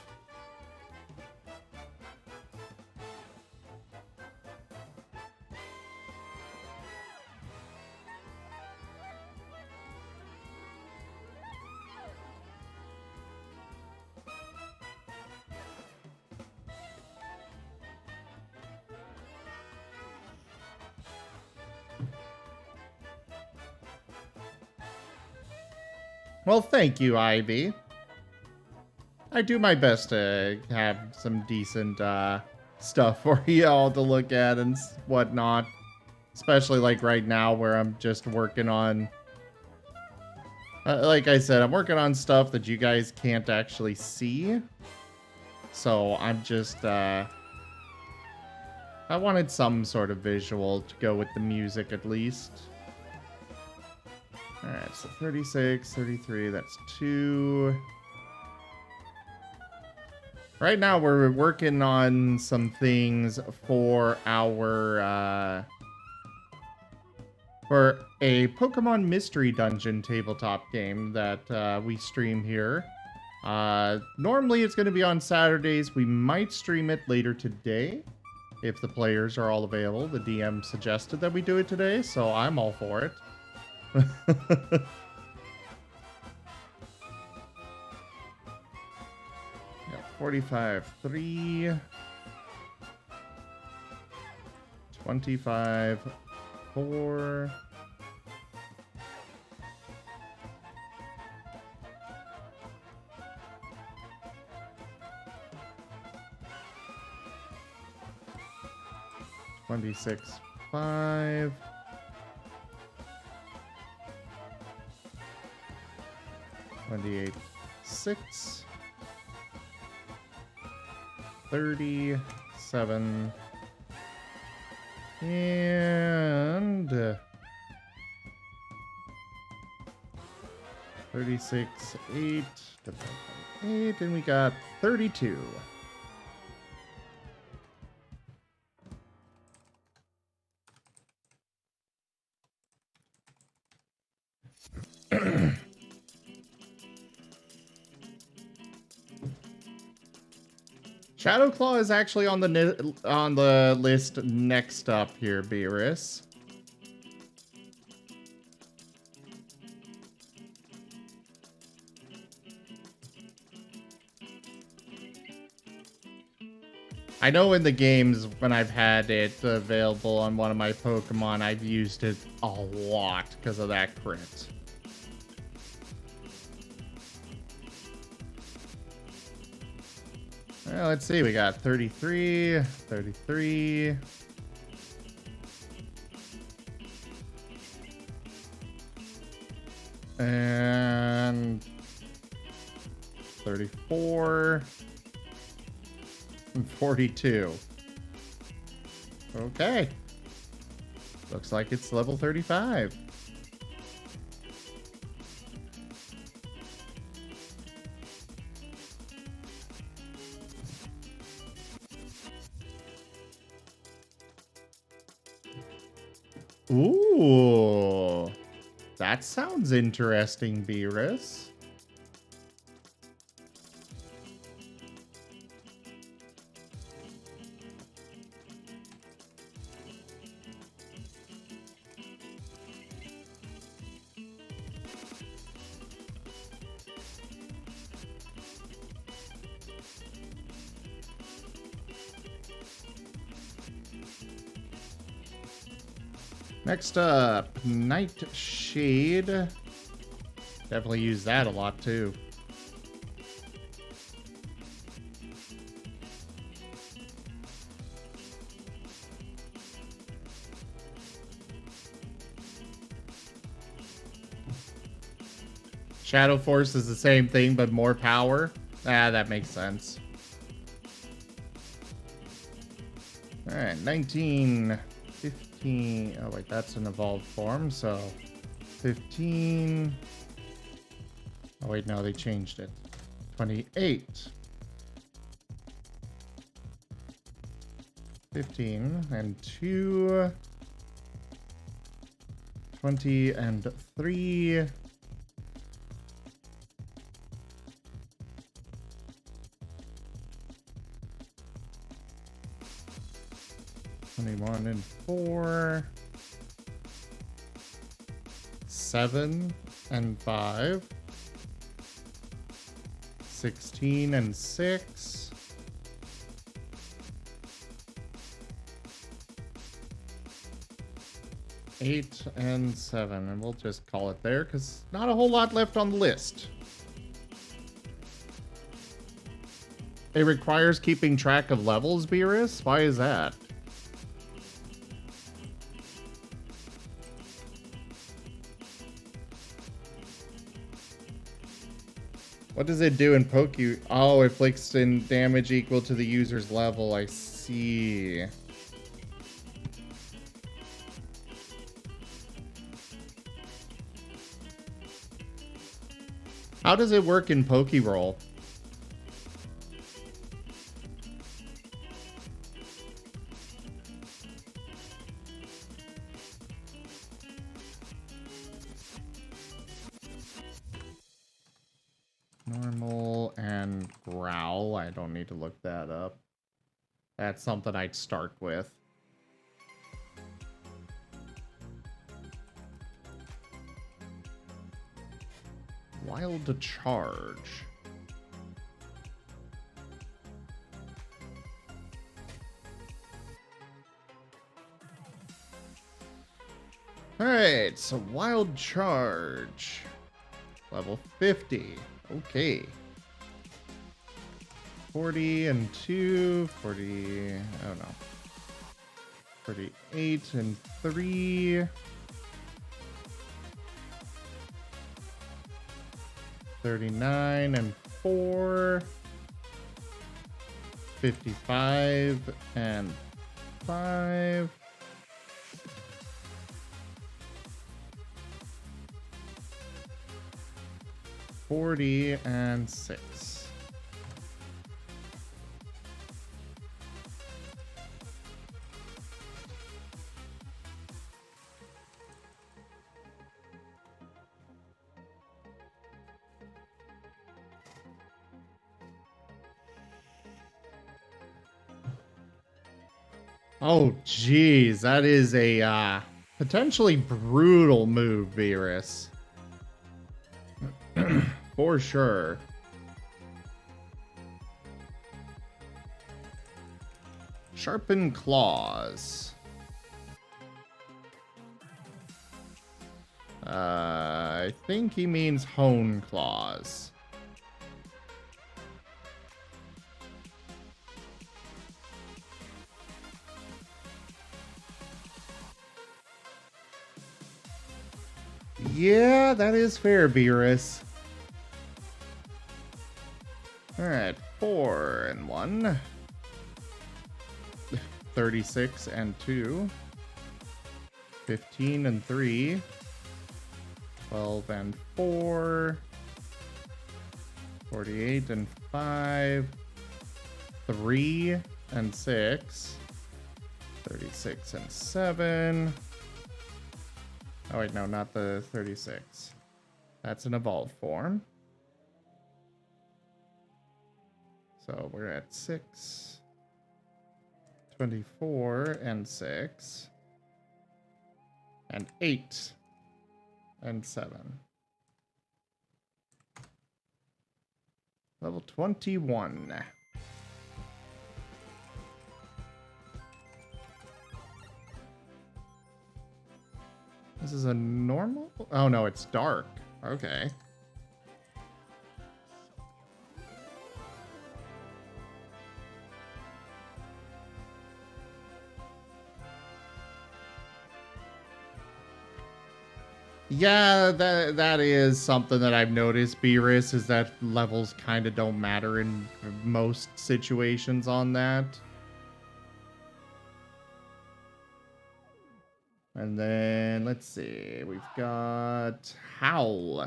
Well, thank you, Ivy. I do my best to have some decent stuff for y'all to look at and whatnot. Especially like right now where I'm just working on... like I said, I'm working on stuff that you guys can't actually see. So I'm just... I wanted some sort of visual to go with the music at least. Alright, so 36, 33, that's 2. Right now we're working on some things for our, for a Pokemon Mystery Dungeon tabletop game that we stream here. Normally it's going to be on Saturdays. We might stream it later today if the players are all available. The DM suggested that we do it today, so I'm all for it. Yeah, 45, 3. 25, 4. 26, 5. 28, 6. 37. And 36, 8. Divided by 8. And we got 32. Shadowclaw is actually on the list next up here, Beerus. I know in the games when I've had it available on one of my Pokemon, I've used it a lot because of that crit. Well, let's see, we got 33, 33. And 34. And 42. Okay. Looks like it's level 35. Ooh. That sounds interesting, Beerus. Next up, Nightshade. Definitely use that a lot too. Shadow Force is the same thing, but more power. Ah, that makes sense. All right, 19, 15. Oh, wait, that's an evolved form, so 15. Oh, wait, no, they changed it. 28. 15 and 2. 20 and 3. 21 and 4. 7 and 5. 16 and 6. 8 and 7. And we'll just call it there because not a whole lot left on the list. It requires keeping track of levels, Beerus? Why is that? What does it do in Poke? Oh, it inflicts in damage equal to the user's level. I see. How does it work in Pokerole? Normal and growl. I don't need to look that up. That's something I'd start with. Wild charge. Alright, so wild charge. Level 50. Okay. 40 and 2. 40. I don't know. 38 and 3. 39 and 4. 55 and 5. 40 and 6. Oh, geez, that is a potentially brutal move, Virus. For sure. Sharpened claws. I think he means hone claws. Yeah, that is fair, Beerus. Alright, 4 and 1. 36 and 2. 15 and 3. 12 and 4. 48 and 5. 3 and 6. 36 and 7. Oh wait, no, not the 36. That's an evolved form. So we're at 6. 24 and 6. And 8 and 7. Level 21. This is a normal? Oh no, it's dark. Okay. Yeah, that is something that I've noticed, Beerus, is that levels kind of don't matter in most situations on that. And then, let's see, we've got Howl.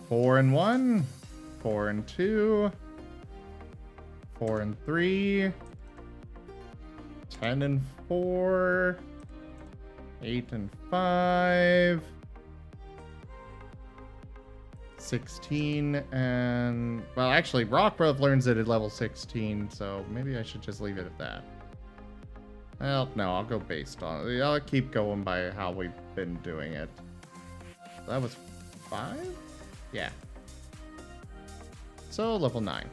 Four and 1, 4 and 2, 4 and 3, 10 and 4, 8 and 5, 16 and... Well, actually, Rock Breath learns it at level 16, so maybe I should just leave it at that. Well, no, I'll go based on it. I'll keep going by how we've been doing it. That was 5? Yeah. So, level 9.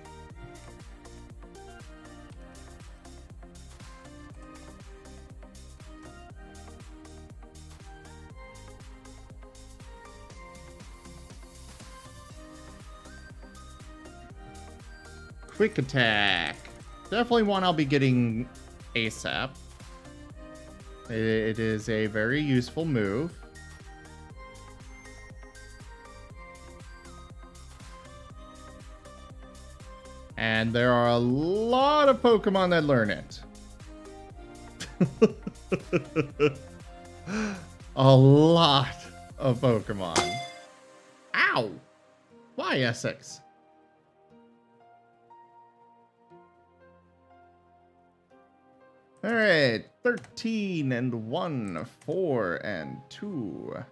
Quick attack. Definitely one I'll be getting ASAP. It is a very useful move. And there are a lot of Pokemon that learn it. A lot of Pokemon. Ow! Why, Essex? Alright, 13 and 1, 4 and 2.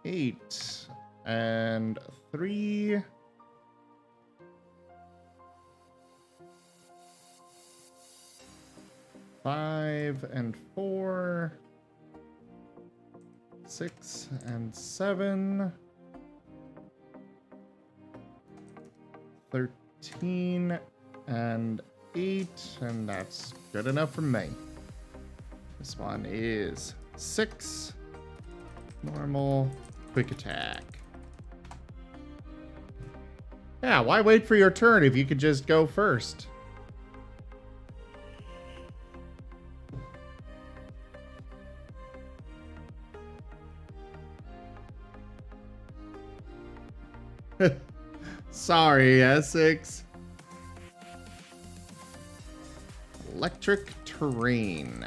8 and 3. 5 and 4. 6 and 7. 13 and 8, and that's good enough for me. This one is 6, normal, quick attack. Yeah, why wait for your turn if you could just go first? Sorry, Essex. Electric terrain.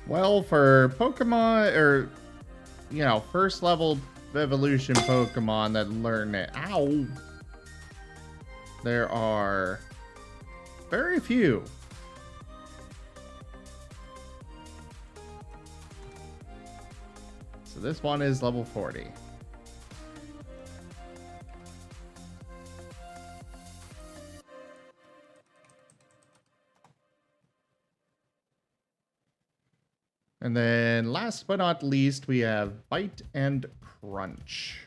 Well, for Pokemon, or, you know, first level evolution Pokemon that learn it. Ow! There are very few. So this one is level 40. And then last but not least, we have Bite and Crunch.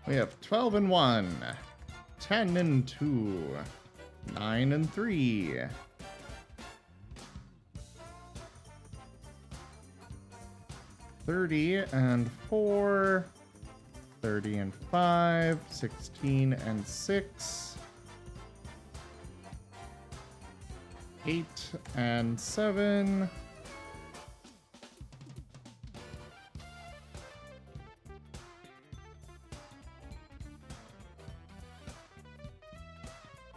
We have 12 and 1. 10 and 2, 9 and 3, 30 and 4, 30 and 5, 16 and 6, 8 and 7,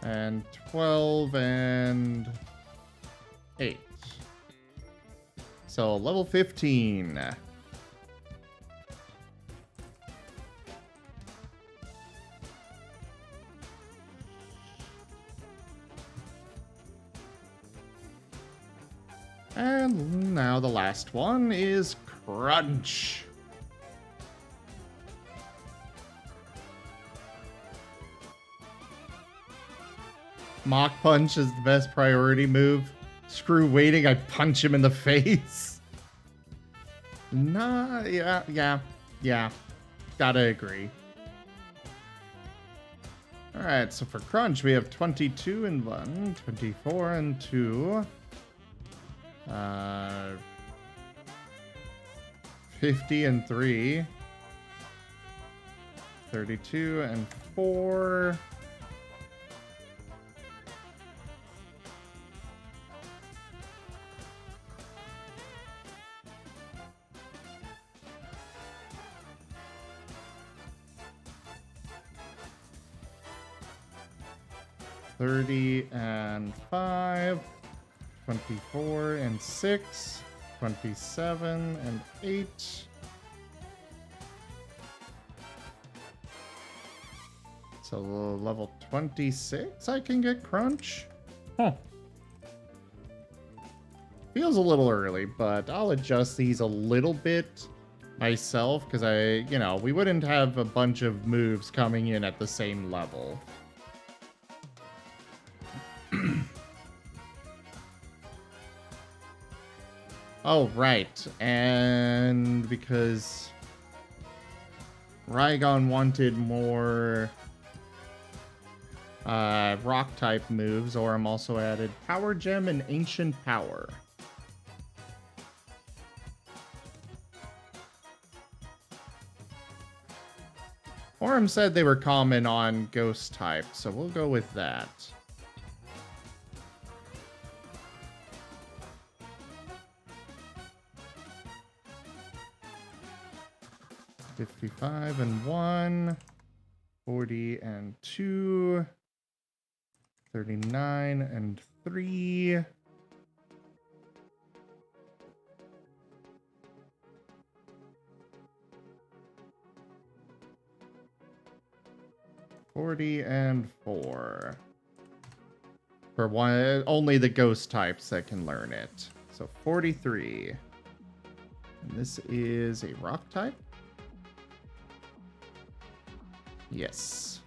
and 12 and 8. So level 15. And now the last one is Crunch. Mach Punch is the best priority move. Screw waiting, I punch him in the face. Nah, yeah. Gotta agree. Alright, so for Crunch, we have 22 and 1, 24 and 2, 50 and 3, 32 and 4, 30 and 5, 24 and 6, 27 and 8. So level 26, I can get Crunch? Huh. Feels a little early, but I'll adjust these a little bit myself, because we wouldn't have a bunch of moves coming in at the same level. Oh, right. And because Raigon wanted more rock type moves, Orem also added Power Gem and Ancient Power. Orem said they were common on Ghost type, so we'll go with that. $55 and 1, 40 and 2, 39 and 3, 40 and 4. For one, only the ghost types that can learn it. So 43. And this is a rock type? Yes.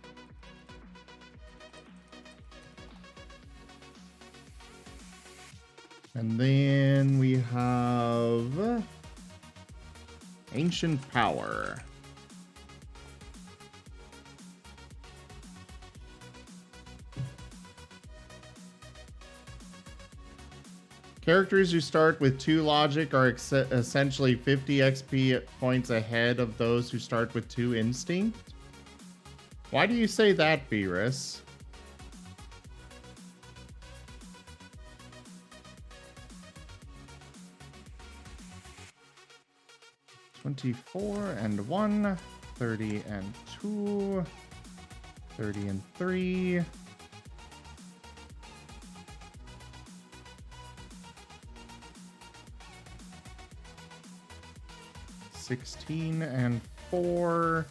And then we have Ancient Power. Characters who start with 2 logic are essentially 50 XP points ahead of those who start with 2 instinct. Why do you say that, Beerus? $24 and 1, 30 and 2, 30 and 3. $16 and 4,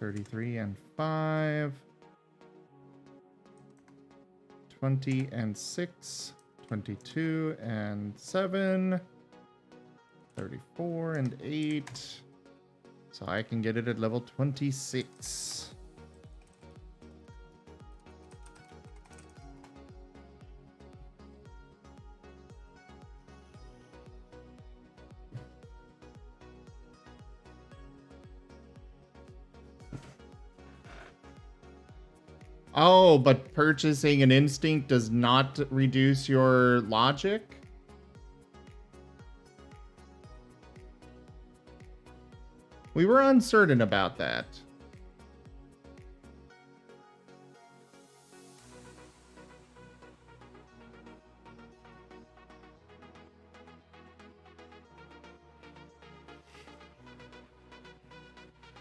33 and 5, 20 and 6, 22 and 7, 34 and 8. So I can get it at level 26. Oh, but purchasing an instinct does not reduce your logic? We were uncertain about that.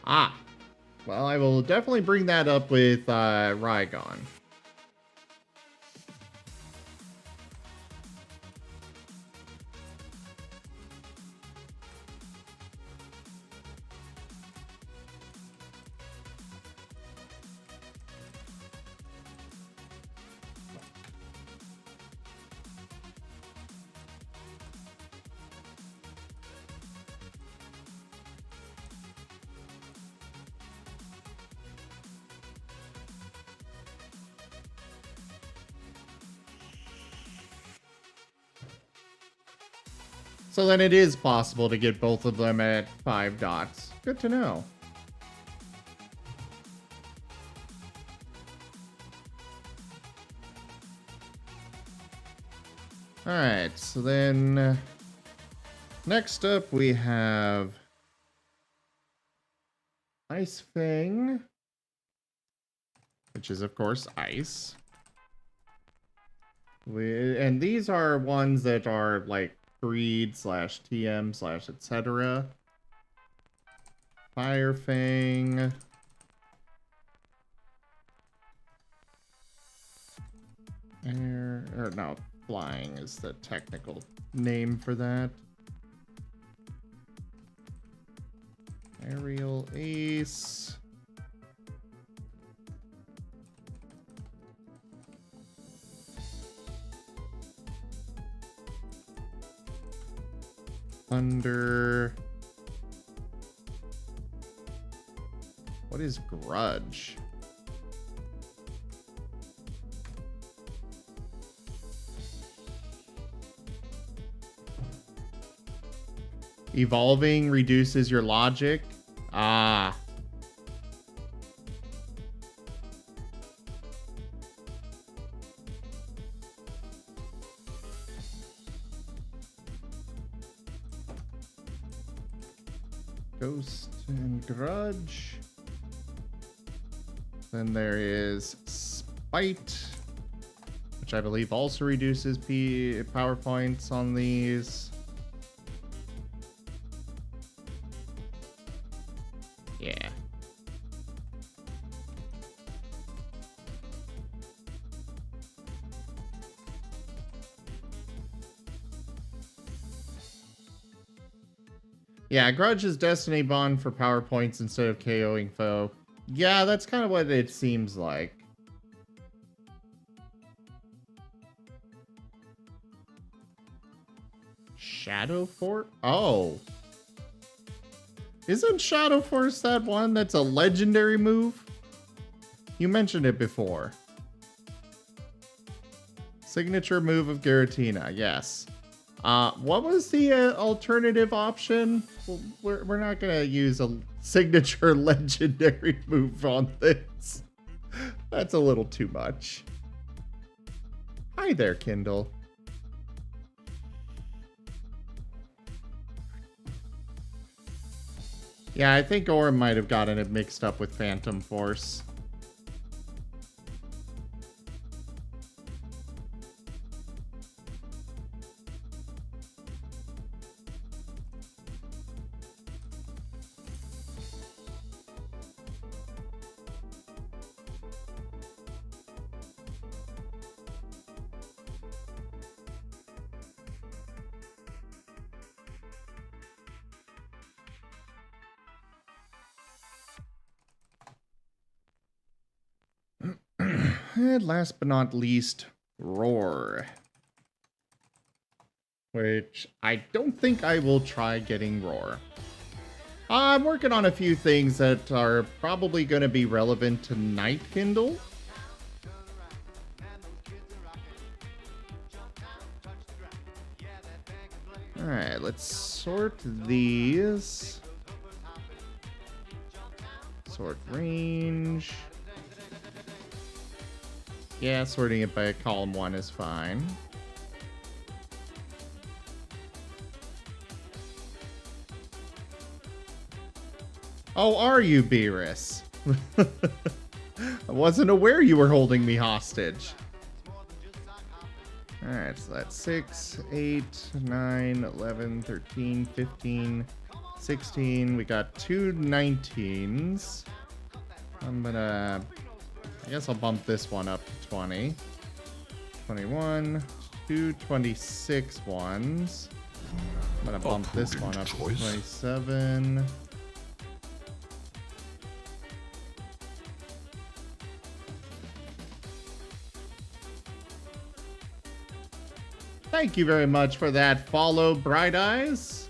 Ah. Well, I will definitely bring that up with Rygon. So then it is possible to get both of them at 5 dots. Good to know. Alright, so then next up we have Ice Fang, which is of course ice. And these are ones that are like breed / TM / etc. Fire Fang. Air, or no, flying is the technical name for that. Aerial Ace. Thunder. What is Grudge? Evolving reduces your logic. Ah. Ghost and Grudge. Then there is Spite, which I believe also reduces power points on these. Yeah. Yeah, Grudge is Destiny Bond for power points instead of KOing foe. Yeah, that's kind of what it seems like. Shadow Fort? Oh. Isn't Shadow Force that one that's a legendary move? You mentioned it before. Signature move of Giratina, yes. What was the alternative option? We're not gonna use a signature legendary move on this. That's a little too much. Hi there, Kindle. Yeah, I think Orm might have gotten it mixed up with Phantom Force. And last but not least, Roar. Which I don't think I will try getting Roar. I'm working on a few things that are probably going to be relevant tonight, Kindle. Alright, let's sort these. Sort range. Yeah, sorting it by column 1 is fine. Oh, are you, Beerus? I wasn't aware you were holding me hostage. Alright, so that's 6, 8, 9, 11, 13, 15, 16. We got 2 19s. I guess I'll bump this one up to 20. 21, 2 26 ones. I'm gonna bump this one up to 27. Thank you very much for that follow, Bright Eyes.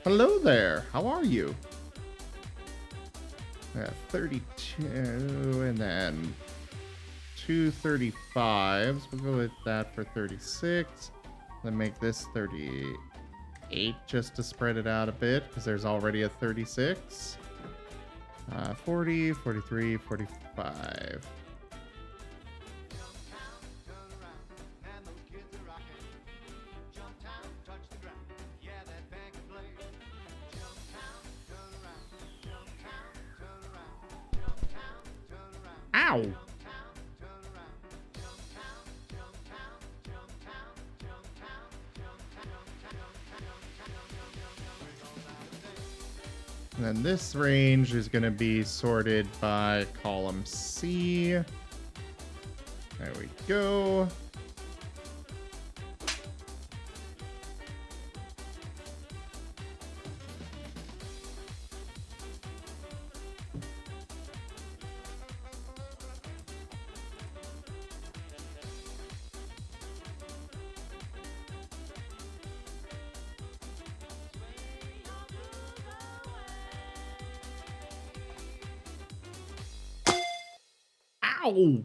Hello there. How are you? 32, and then 2 35s. We'll go with that for 36. Then make this 38 just to spread it out a bit, because there's already a 36. 40, 43, 45. Ow! And then this range is going to be sorted by column C. There we go. Ow!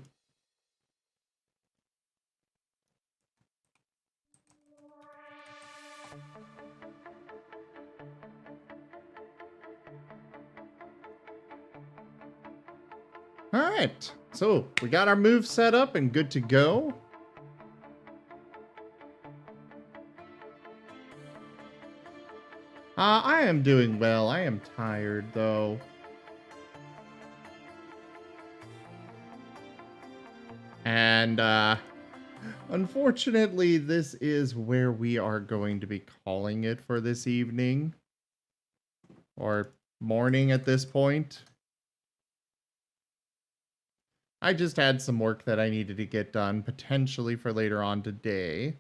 All right, so we got our move set up and good to go. I am doing well. I am tired though. And unfortunately, this is where we are going to be calling it for this evening. Or morning at this point. I just had some work that I needed to get done, potentially for later on today.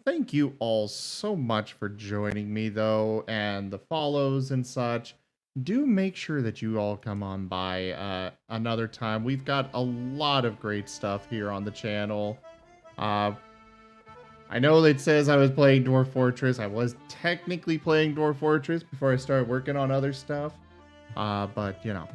Thank you all so much for joining me, though, and the follows and such. do make sure that you all come on by another time. We've got a lot of great stuff here on the channel. I know it says I was playing Dwarf Fortress. I was technically playing Dwarf Fortress before I started working on other stuff. But, you know,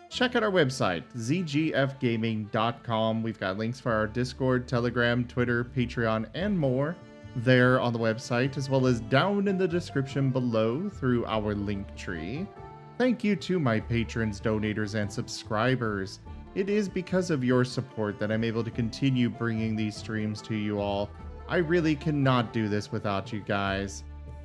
check out our website, zgfgaming.com. We've got links for our Discord, Telegram, Twitter, Patreon, and more there on the website, as well as down in the description below through our link tree. Thank you to my patrons, donators, and subscribers. It is because of your support that I'm able to continue bringing these streams to you all. I really cannot do this without you guys.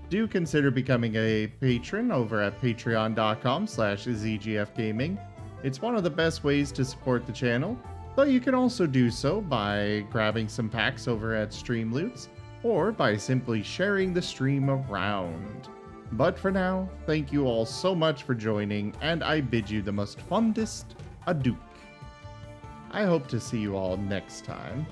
Do consider becoming a patron over at patreon.com/zgfgaming. It's one of the best ways to support the channel, but you can also do so by grabbing some packs over at Streamloots, or by simply sharing the stream around. But for now, thank you all so much for joining, and I bid you the most fondest adieu. I hope to see you all next time.